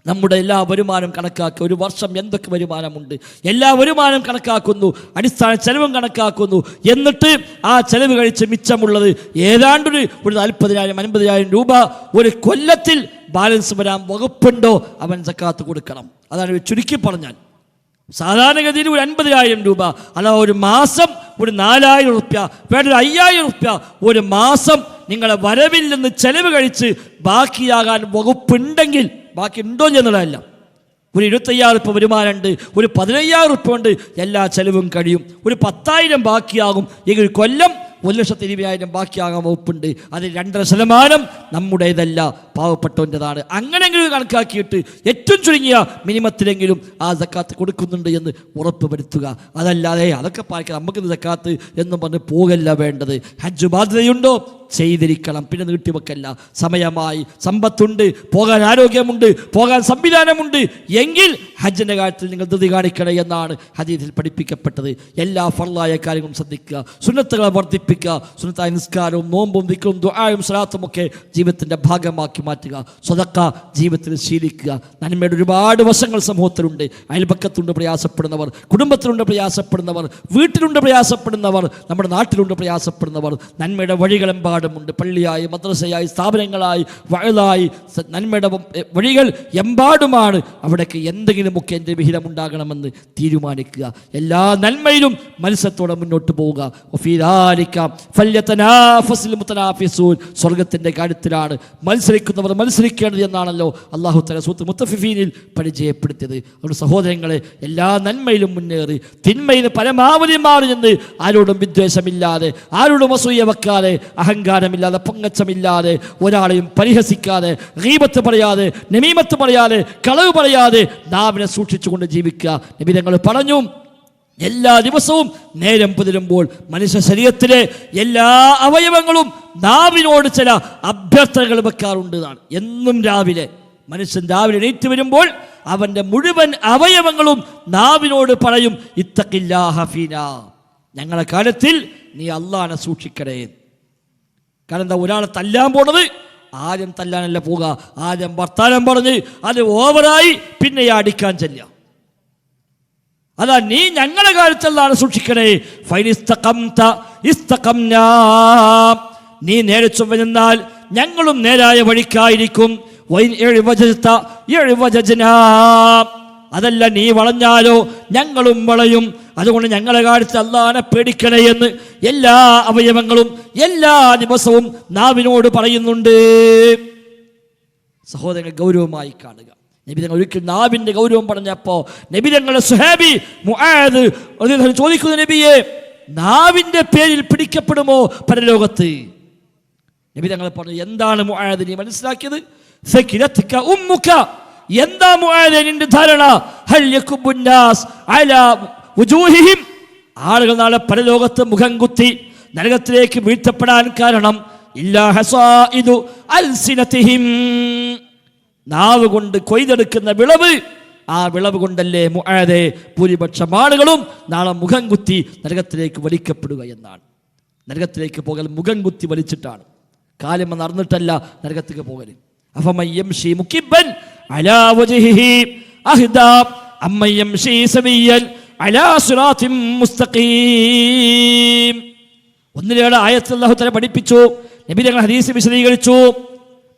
നമ്മുടെ എല്ലാ വരുമാനം കണക്കാക്കുക. ഒരു വർഷം എന്തൊക്കെ വരുമാനമുണ്ട്, എല്ലാ വരുമാനം കണക്കാക്കുന്നു, അടിസ്ഥാന ചെലവും കണക്കാക്കുന്നു. എന്നിട്ട് ആ ചെലവ് കഴിച്ച് മിച്ചമുള്ളത് ഏതാണ്ട് ഒരു 40,000-50,000 രൂപ ഒരു കൊല്ലത്തിൽ ബാലൻസ് വരാൻ വകുപ്പുണ്ടോ അവൻ സക്കാത്ത് കൊടുക്കണം. അതാണ് ചുരുക്കി പറഞ്ഞാൽ. സാധാരണഗതിയിൽ ഒരു 50,000 രൂപ, അല്ല ഒരു മാസം ഒരു 4,000 റുപ്യ, വേണ്ട 5,000 റുപ്യ ഒരു മാസം നിങ്ങളെ വരവിൽ നിന്ന് ചെലവ് കഴിച്ച് ബാക്കിയാകാൻ വകുപ്പുണ്ടെങ്കിൽ, ബാക്കി ഉണ്ടോ എന്നുള്ളതല്ല, ഒരു 25,000 റുപ്യ വരുമാനമുണ്ട്, ഒരു 15,000 റുപ്യ കൊണ്ട് എല്ലാ ചെലവും കഴിയും, ഒരു 10,000 ബാക്കിയാകും എങ്കിൽ കൊല്ലം 1,20,000 ബാക്കിയാകാൻ വകുപ്പുണ്ട്. അതിൽ 2.5% നമ്മുടേതല്ല, പാവപ്പെട്ടവൻ്റെതാണ്. അങ്ങനെയെങ്കിലും കണക്കാക്കിയിട്ട് ഏറ്റവും ചുരുങ്ങിയ മിനിമത്തിലെങ്കിലും ആ സക്കാത്ത് കൊടുക്കുന്നുണ്ട് എന്ന് ഉറപ്പ് വരുത്തുക. അതല്ലാതെ അതൊക്കെ പാലിക്കാം, നമുക്കിത് സക്കാത്ത് എന്നും പറഞ്ഞ് പോകല്ല വേണ്ടത്. ഹജ്ജ് ബാധ്യതയുണ്ടോ? ചെയ്തിരിക്കണം, പിന്നെ നീട്ടിവെക്കല്ല. സമയമായി, സമ്പത്തുണ്ട്, പോകാൻ ആരോഗ്യമുണ്ട്, പോകാൻ സംവിധാനമുണ്ട് എങ്കിൽ ഹജ്ജിൻ്റെ കാര്യത്തിൽ നിങ്ങൾ ധൃതി കാണിക്കണം എന്നാണ് ഹദീസിൽ പഠിപ്പിക്കപ്പെട്ടത്. എല്ലാ ഫർളായ കാര്യങ്ങളും ശ്രദ്ധിക്കുക, സുന്നത്തുകളെ വർദ്ധിപ്പിക്കുക, സുന്നത്തായ നിസ്കാരവും നോമ്പും ദിക്റും ദുആയും സ്വലാത്തും ഒക്കെ ജീവിതത്തിൻ്റെ ഭാഗമാക്കി മാറ്റുക. സ്വതക്ക ജീവിതത്തിൽ ശീലിക്കുക. നന്മയുടെ ഒരുപാട് വശങ്ങൾ സമൂഹത്തിലുണ്ട്. അയൽപക്കത്തുണ്ട് പ്രയാസപ്പെടുന്നവർ, കുടുംബത്തിലുണ്ട് പ്രയാസപ്പെടുന്നവർ, വീട്ടിലുണ്ട് പ്രയാസപ്പെടുന്നവർ, നമ്മുടെ നാട്ടിലുണ്ട് പ്രയാസപ്പെടുന്നവർ. നന്മയുടെ വഴികളെമ്പാടുമുണ്ട്. പള്ളിയായി, മദ്രസയായി, സ്ഥാപനങ്ങളായി, വഅലായി നന്മയുടെ വഴികൾ എമ്പാടുമാണ്. അവിടേക്ക് എന്തെങ്കിലുമൊക്കെ എൻ്റെ വിഹിതമുണ്ടാകണമെന്ന് തീരുമാനിക്കുക. എല്ലാ നന്മയിലും മത്സരത്തോടെ മുന്നോട്ട് പോവുക. സ്വർഗത്തിൻ്റെ കാര്യത്തിലാണ് മത്സരിക്കുന്നവർ മത്സരിക്കേണ്ടത് എന്നാണല്ലോ അല്ലാഹു തആല സൂറത്തുൽ മുത്തഫിഫീനിൽ പരിചയപ്പെടുത്തിയത്. അതുകൊണ്ട് സഹോദരങ്ങളെ, എല്ലാ നന്മയിലും മുന്നേറി തിന്മയിൽ പരമാവധി മാറി നിന്ന് ആരോടും വിദ്വേഷമില്ലാതെ, ആരോടും അസൂയ വെക്കാതെ, അഹങ്കാരമില്ലാതെ, പൊങ്ങച്ചമില്ലാതെ, ഒരാളെയും പരിഹസിക്കാതെ, ഗീബത്ത് പറയാതെ, നമീമത്ത് പറയാതെ, കളവ് പറയാതെ നാവിനെ സൂക്ഷിച്ചുകൊണ്ട് ജീവിക്കുക. നബി തങ്ങൾ പറഞ്ഞു, എല്ലാ ദിവസവും നേരം പുലരുമ്പോൾ മനുഷ്യ ശരീരത്തിലെ എല്ലാ അവയവങ്ങളും നാവിനോട് ചില അഭ്യർത്ഥനകൾ വെക്കാറുണ്ട് എന്നാണ്. എന്നും രാവിലെ മനുഷ്യൻ രാവിലെ എണീറ്റ് വരുമ്പോൾ അവൻ്റെ മുഴുവൻ അവയവങ്ങളും നാവിനോട് പറയും, ഇത്തഖില്ലാഹ ഫീനാ, ഞങ്ങളെ കാര്യത്തിൽ നീ അല്ലാഹനെ സൂക്ഷിക്കണേ. കാരണം എന്താ, ഒരാളെ തല്ലാൻ പോണത് ആദ്യം തല്ലാനല്ല പോവുക, ആദ്യം വർത്താനം പറഞ്ഞ് അത് ഓവറായി പിന്നെ അടിക്കാൻ ചെല്ലുക. അതാ നീ ഞങ്ങളെ കാര്യത്തിലാണ് സൂക്ഷിക്കണേ. നീ നേരെ ചൊവ്വ നിന്നാൽ ഞങ്ങളും നേരായ വഴിക്കായിരിക്കും. അതല്ല നീ വളഞ്ഞാലോ ഞങ്ങളും വളയും. അതുകൊണ്ട് ഞങ്ങളെ കാര്യത്തിൽ അല്ലാഹനെ പേടിക്കണേ എന്ന് എല്ലാ അവയവങ്ങളും എല്ലാ ദിവസവും നാവിനോട് പറയുന്നുണ്ട്. സഹോദരങ്ങൾ, ഗൗരവമായി കാണുക. നബി തങ്ങൾ ഒരിക്കൽ നാവിൻ്റെ ഗൗരവം പറഞ്ഞപ്പോൾ നബി തങ്ങളുടെ സ്വഹാബി മുആദ് ചോദിക്കുന്നു, നബിയെ, നാവിൻ്റെ പേരിൽ പിടിക്കപ്പെടുമോ പരലോകത്ത്? നബി തങ്ങൾ പറഞ്ഞു, എന്താണ് മുആദ് നീ മനസ്സിലാക്കിയത്? സകിലത്ക ഉമ്മുക, എന്താ മുആദ് നിന്റെ ധാരണ? ഹൽ യകുബുന്നാസ് അലാ വുജൂഹിഹിം, ആളുകൾ നാളെ പരലോകത്ത് മുഖം കുത്തി നരകത്തിലേക്ക് വീഴ്ത്തപ്പെടാൻ കാരണം ഇല്ലാ ഹസായിദു അൽസിനതിഹിം, നാവ് കൊണ്ട് കൊയ്തെടുക്കുന്ന വിളവ്, ആ വിളവ് കൊണ്ടല്ലേ മുആദേ ഭൂരിപക്ഷം ആളുകളും നാളെ മുഖം കുത്തി നരകത്തിലേക്ക് വലിക്കപ്പെടുക എന്നാണ്. നരകത്തിലേക്ക് പോകൽ മുഖം കുത്തി വലിച്ചിട്ടാണ്, കാലം നടന്നിട്ടല്ല നരകത്തിലേക്ക് പോകൽ. അഫമൻ യംശി മുകിബ്ബൻ അലാ വജ്ഹിഹി അഹ്ദാ അമ്മൻ യംശി സവിയ്യൻ അലാ സിറാത്തിൻ മുസ്തഖീം. ഒന്നിലേറെ ആയത്ത് അല്ലാഹു തആല പഠിപ്പിച്ചു, നബി തങ്ങൾ ഹദീസ് വിശദീകരിച്ചു.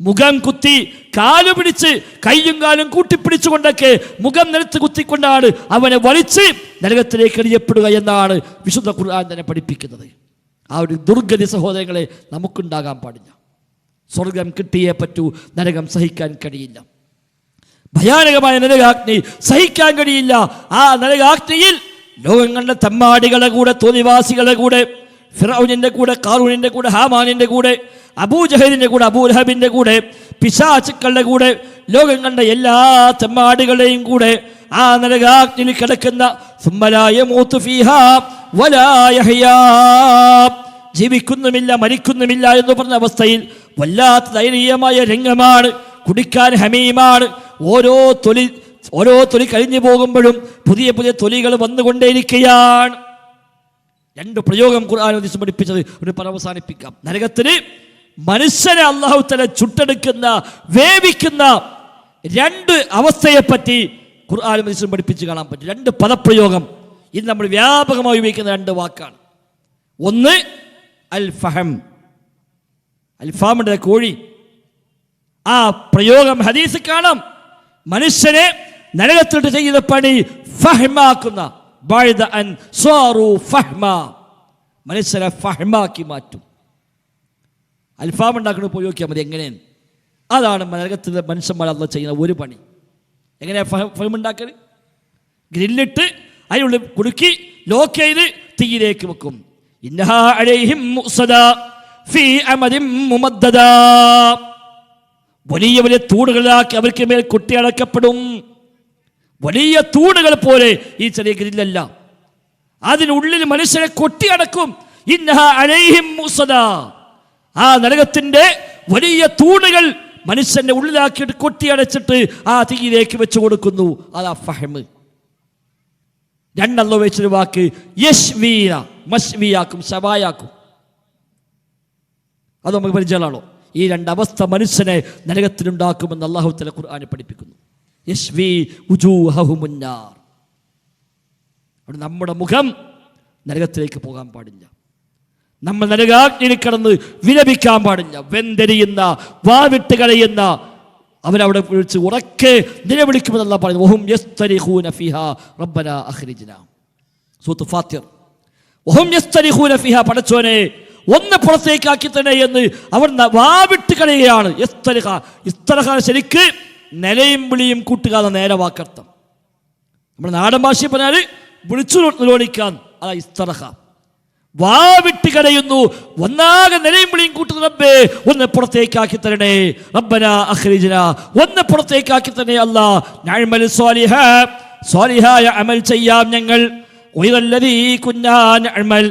മുഖം കുത്തി കാലു പിടിച്ച് കയ്യും കാലും കൂട്ടിപ്പിടിച്ചുകൊണ്ടൊക്കെ മുഖം നിലത്ത് കുത്തിക്കൊണ്ടാണ് അവനെ വലിച്ച് നരകത്തിലേക്ക് എറിയപ്പെടുക എന്നാണ് വിശുദ്ധ ഖുർആൻ തന്നെ പഠിപ്പിക്കുന്നത്. ആ ഒരു ദുർഗതി സഹോദരങ്ങളെ നമുക്കുണ്ടാകാൻ പാടില്ല. സ്വർഗം കിട്ടിയേ പറ്റൂ, നരകം സഹിക്കാൻ കഴിയില്ല. ഭയാനകമായ നരകാഗ്നി സഹിക്കാൻ കഴിയില്ല. ആ നരകാഗ്നിയിൽ ലോകങ്ങളുടെ തെമ്മാടികളുടെ കൂടെ, തോന്നിവാസികളുടെ കൂടെ, ഫിറഔനിന്റെ കൂടെ, ഖാറൂനിന്റെ കൂടെ, ഹാമാനിന്റെ കൂടെ, അബൂജഹലിന്റെ കൂടെ, അബൂലഹബിന്റെ കൂടെ, പിശാചുക്കളുടെ കൂടെ, ലോകം കണ്ട എല്ലാ തെമ്മാടികളുടെയും കൂടെ ആ നരകാഗ്നിയിൽ കിടക്കുന്ന സുമ്മലാ യമൂതു ഫീഹാ വലാ യഹ്യാ, ജീവിക്കുന്നുമില്ല മരിക്കുന്നുമില്ല എന്ന് പറഞ്ഞ അവസ്ഥയിൽ വല്ലാത്ത ദയനീയമായ രംഗമാണ്. കുടിക്കാൻ ഹമീമാണ്. ഓരോ തൊലി കഴിഞ്ഞു പോകുമ്പോഴും പുതിയ പുതിയ തൊലികൾ വന്നുകൊണ്ടേയിരിക്കുകയാണ്. രണ്ട് പ്രയോഗം ഖുർആൻ ഹദീസ് പഠിപ്പിച്ചത് ഒരു അവസാനിപ്പിക്കാം. നരകത്തിന് മനുഷ്യനെ അല്ലാഹു തആല ചുട്ടെടുക്കുന്ന വേവിക്കുന്ന രണ്ട് അവസ്ഥയെപ്പറ്റി ഖുർആൻ ഹദീസ് പഠിപ്പിച്ച് കാണാൻ പറ്റും. രണ്ട് പദപ്രയോഗം ഇന്ന് നമ്മൾ വ്യാപകമായി ഉപയോഗിക്കുന്ന രണ്ട് വാക്കാണ്. ഒന്ന് അൽ ഫഹം, അൽഫാമിന്റെ കോഴി. ആ പ്രയോഗം ഹദീസ് കാണാം. മനുഷ്യനെ നരകത്തിട്ട് ചെയ്യുന്ന പണി ഫഹ്മാക്കുന്ന, മനുഷ്യനെ ഫഹ്മാക്കി മാറ്റും. അൽഫാം ഉണ്ടാക്കുന്നത് പോയി നോക്കിയാൽ മതി എങ്ങനെയാണ്. അതാണ് നരകത്തിലെ മനുഷ്യന്മാർ അല്ലാഹു ചെയ്യുന്ന ഒരു പണി. എങ്ങനെയാണ് ഫഹം ഉണ്ടാക്കൽ? ഗ്രില്ലിട്ട് അതിനുള്ളിൽ കുടുക്കി ലോക്ക് ചെയ്ത് തീയിലേക്ക് വെക്കും. ഇന്നഹാ അലൈഹിം മുഅ്സദാ ഫീ അമദിൻ മുമദ്ദദാ. വലിയ വലിയ തൂണുകളിലാക്കി അവർക്ക് മേൽ കൊട്ടിയടക്കപ്പെടും. വലിയ തൂണുകൾ പോലെ ഈ ചെറിയ ഗ്രില്ലല്ല, അതിനുള്ളിൽ മനുഷ്യനെ കൊട്ടിയടക്കും. ഇന്നഹാ അലൈഹിം മുഅ്സദാ. ആ നരകത്തിന്റെ വലിയ തൂണുകൾ മനുഷ്യന്റെ ഉള്ളിലാക്കിയിട്ട് കൊട്ടിയടച്ചിട്ട് ആ തീയിലേക്ക് വെച്ചു കൊടുക്കുന്നു. അതാ ഫഹ്മ്. രണ്ടല്ലോ വെച്ചൊരു വാക്ക് യശ്വീന, മശ്വിയാക്കും, ശവായാക്കും. അത് നമുക്ക് പരിചയമാണോ? ഈ രണ്ടവസ്ഥ മനുഷ്യനെ നരകത്തിലുണ്ടാക്കുമെന്ന് അല്ലാഹു തആല ഖുർആനിൽ പഠിപ്പിക്കുന്നു. യശ്വി വുജൂഹഹുമുൻ നാർ. അവിടെ നമ്മുടെ മുഖം നരകത്തിലേക്ക് പോകാൻ പാടില്ല. നമ്മൾ നരകാഗ്നിയിൽ കിടന്ന് വിലപിക്കാൻ പാടില്ല. വെന്തെരിയുന്ന, വാവിട്ട് കളയുന്ന അവരവിടെ വിളിച്ച് ഉറക്കെ നിലവിളിക്കുമെന്ന് അല്ലാഹു പറയുന്നു. വഹും യസ്തരിഖൂന ഫീഹാ റബ്ബനാ അഖ്രിജ്നാ. സൂറത്ത് ഫാത്തിർ. വഹും യസ്തരിഖൂന ഫീഹാ, പടച്ചോനെ ഒന്ന് പുറത്തേക്കാക്കി തന്നെ എന്ന് അവർ വാവിട്ട് കളയുകയാണ്. ഇസ്തറഖ ശരിക്ക് നിലയും വിളിയും കൂട്ടുക എന്ന നേരെ വാക്കർത്ഥം. നമ്മുടെ നാടൻ ഭാഷയിൽ പറഞ്ഞാൽ വിളിച്ചു നിലോണിക്കാൻ, അതാ ഇസ്തറഖ. വാവിട്ട് കരയുന്നു, ഒന്നാകെ നിലയും വിളിയും കൂട്ടുന്ന റബ്ബേ ഒന്ന് പുറത്തേക്കാക്കി തരണേ. റബ്ബനാ അഖ്രിജ്നാ, ഒന്ന് പുറത്തേക്കാക്കി തന്നെ അല്ലാ. നഅമൽ സ്വാലിഹായ അമൽ ചെയ്യാം ഞങ്ങൾ. വൈറല്ലദീ കുന്നാ നഅമൽ,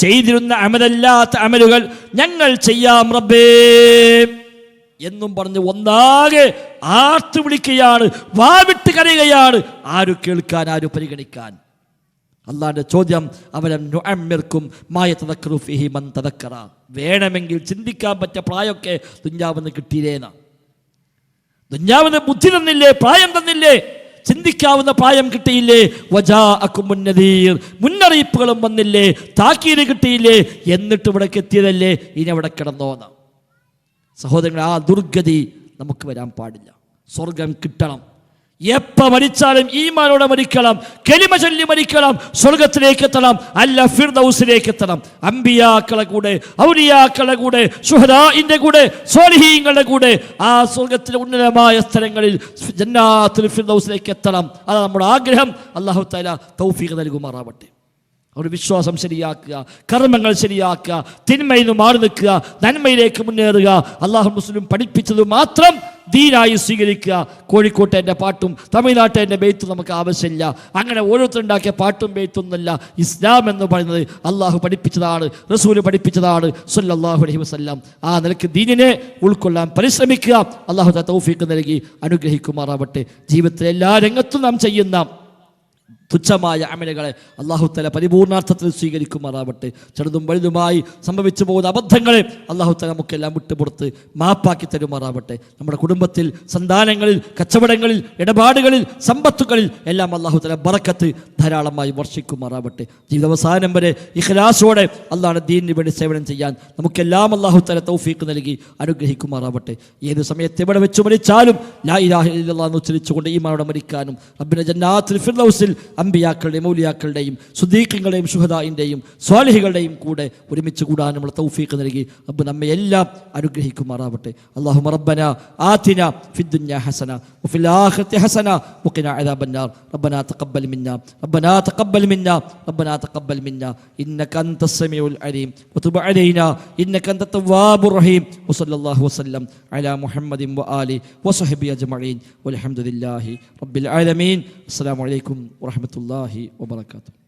ചെയ്തിരുന്ന അമലല്ലാത്ത അമലുകൾ ഞങ്ങൾ ചെയ്യാം റബ്ബേ എന്നും പറഞ്ഞ് ഒന്നാകെ ആർത്തു വിളിക്കുകയാണ്, വാവിട്ട് കരയുകയാണ്. ആര് കേൾക്കാൻ, ആര് പരിഗണിക്കാൻ? അള്ളാന്റെ ചോദ്യം, അവലം നുഅമ്മിർക്കും മാ യതദക്കറു ഫീഹി മൻ തദക്കറ. വേണമെങ്കിൽ ചിന്തിക്കാൻ പറ്റിയ പ്രായമൊക്കെ ദുന്യാവെന്ന് കിട്ടിയില്ലേന. ദുന്യാവെന്ന് ബുദ്ധി തന്നില്ലേ, പ്രായം തന്നില്ലേ, ചിന്തിക്കാവുന്ന പ്രായം കിട്ടിയില്ലേ? വജാഅകുമുൻ നദീർ, മുന്നറിയിപ്പുകളും വന്നില്ലേ, താക്കീത് കിട്ടിയില്ലേ? എന്നിട്ട് ഇവിടേക്ക് എത്തിയതല്ലേ, ഇനി അവിടെ കിടന്നോന്ന. സഹോദരങ്ങൾ, ആ ദുർഗതി നമുക്ക് വരാൻ പാടില്ല. സ്വർഗം കിട്ടണം. എപ്പ മരിച്ചാലും ഈമാനോടെ മരിക്കണം, കലിമ ചൊല്ലി മരിക്കണം, സ്വർഗത്തിലേക്ക് എത്തണം, അല്ല ഫിർദൗസിലേക്ക് എത്തണം. അംബിയാക്കളെ കൂടെ, ഔലിയാക്കളെ കൂടെ, ശുഹദാഇന്റെ കൂടെ, സ്വാലിഹീങ്ങളുടെ കൂടെ ആ സ്വർഗത്തിലെ ഉന്നതമായ സ്ഥലങ്ങളിൽ ജന്നാത്തുൽ ഫിർദൗസിലേക്ക് എത്തണം. അതാണ് നമ്മുടെ ആഗ്രഹം. അല്ലാഹു തആല തൗഫീഖ് നൽകുമാറാവട്ടെ. ഒരു വിശ്വാസം ശരിയാക്കുക, കർമ്മങ്ങൾ ശരിയാക്കുക, തിന്മയിൽ നിന്ന് മാറി നിൽക്കുക, നന്മയിലേക്ക് മുന്നേറുക. അല്ലാഹു മുസ്ലിം പഠിപ്പിച്ചത് മാത്രം ദീനായി സ്വീകരിക്കുക. കോഴിക്കോട്ടെ എൻ്റെ പാട്ടും തമിഴ്നാട്ടെ എൻ്റെ ബെയ്ത്തും നമുക്ക് ആവശ്യമില്ല. അങ്ങനെ ഓരോരുത്തരുണ്ടാക്കിയ പാട്ടും ബെയ്ത്തൊന്നുമല്ല. ഇസ്ലാം എന്ന് പറയുന്നത് അള്ളാഹു പഠിപ്പിച്ചതാണ്, റസൂല് പഠിപ്പിച്ചതാണ് സ്വല്ലല്ലാഹു അലൈഹി വസല്ലം. ആ നിലയ്ക്ക് ദീനിനെ ഉൾക്കൊള്ളാൻ പരിശ്രമിക്കുക. അള്ളാഹു തൗഫീഖ് നൽകി അനുഗ്രഹിക്കുമാറാവട്ടെ. ജീവിതത്തിലെ എല്ലാ രംഗത്തും നാം ചെയ്യുന്ന തുച്ഛമായ അമലുകളെ അല്ലാഹു തആല പരിപൂർണാർത്ഥത്തിൽ സ്വീകരിക്കുമാറാവട്ടെ. ചെറുതും വലുതുമായി സംഭവിച്ചു പോകുന്ന അബദ്ധങ്ങളെ അല്ലാഹു തആല നമുക്കെല്ലാം വിട്ടുപുറത്ത് മാപ്പാക്കി തരുമാറാവട്ടെ. നമ്മുടെ കുടുംബത്തിൽ, സന്താനങ്ങളിൽ, കച്ചവടങ്ങളിൽ, ഇടപാടുകളിൽ, സമ്പത്തുകളിൽ എല്ലാം അല്ലാഹു തആല ബറക്കത്ത് ധാരാളമായി വർഷിക്കുമാറാവട്ടെ. ജീവിതാവസാനം വരെ ഇഖ്ലാസോടെ അല്ലാഹുവിന്റെ ദീനിന് വേണ്ടി സേവനം ചെയ്യാൻ നമുക്കെല്ലാം അല്ലാഹു തആല തൗഫീഖ് നൽകി അനുഗ്രഹിക്കുമാറാവട്ടെ. ഏത് സമയത്ത് എവിടെ വെച്ച് മരിച്ചാലും ലാ ഇലാഹ ഇല്ലല്ലാഹ് എന്ന് ഉച്ചരിച്ചുകൊണ്ട് ഈമാനോടെ മരിക്കാനും റബ്ബിന്റെ ജന്നാത്തുൽ ഫിർദൗസിൽ അമ്പിയാക്കളുടെയും ഔലിയാക്കളുടെയും സുദീഖുകളുടെയും ശുഹദാഇന്റെയും സ്വാലിഹികളുടെയും കൂടെ ഒരുമിച്ച് കൂടാനുള്ള തൗഫീഖ് നൽകി റബ്ബ് നമ്മെ എല്ലാം അനുഗ്രഹിക്കുമാറാവട്ടെ. അല്ലാഹുമ്മ റബ്ബനാ ആതിനാ ഫിദ്ദുനിയാ ഹസന വഫിൽ ആഖിറതി ഹസന വഖിനാ അദാബന്നാർ. റബ്ബനാ തഖബ്ബൽ മിന്നാ റബ്ബനാ തഖബ്ബൽ മിന്നാ റബ്ബനാ തഖബ്ബൽ മിന്നാ ഇന്നക അൻതസ് സമീഉൽ അലീം വതുബ് അലൈനാ ഇന്നക അൻതത് തവ്വാബുർ റഹീം. വസല്ലല്ലാഹു വസല്ലം അലാ മുഹമ്മദിൻ വആലിഹി വസഹ്ബിഹി അജ്മഈൻ വൽഹംദുലില്ലാഹി റബ്ബിൽ ആലമീൻ. അസ്സലാമു അലൈക്കും വറഹ്മത്തുള്ളാഹി വബറകാതുഹു.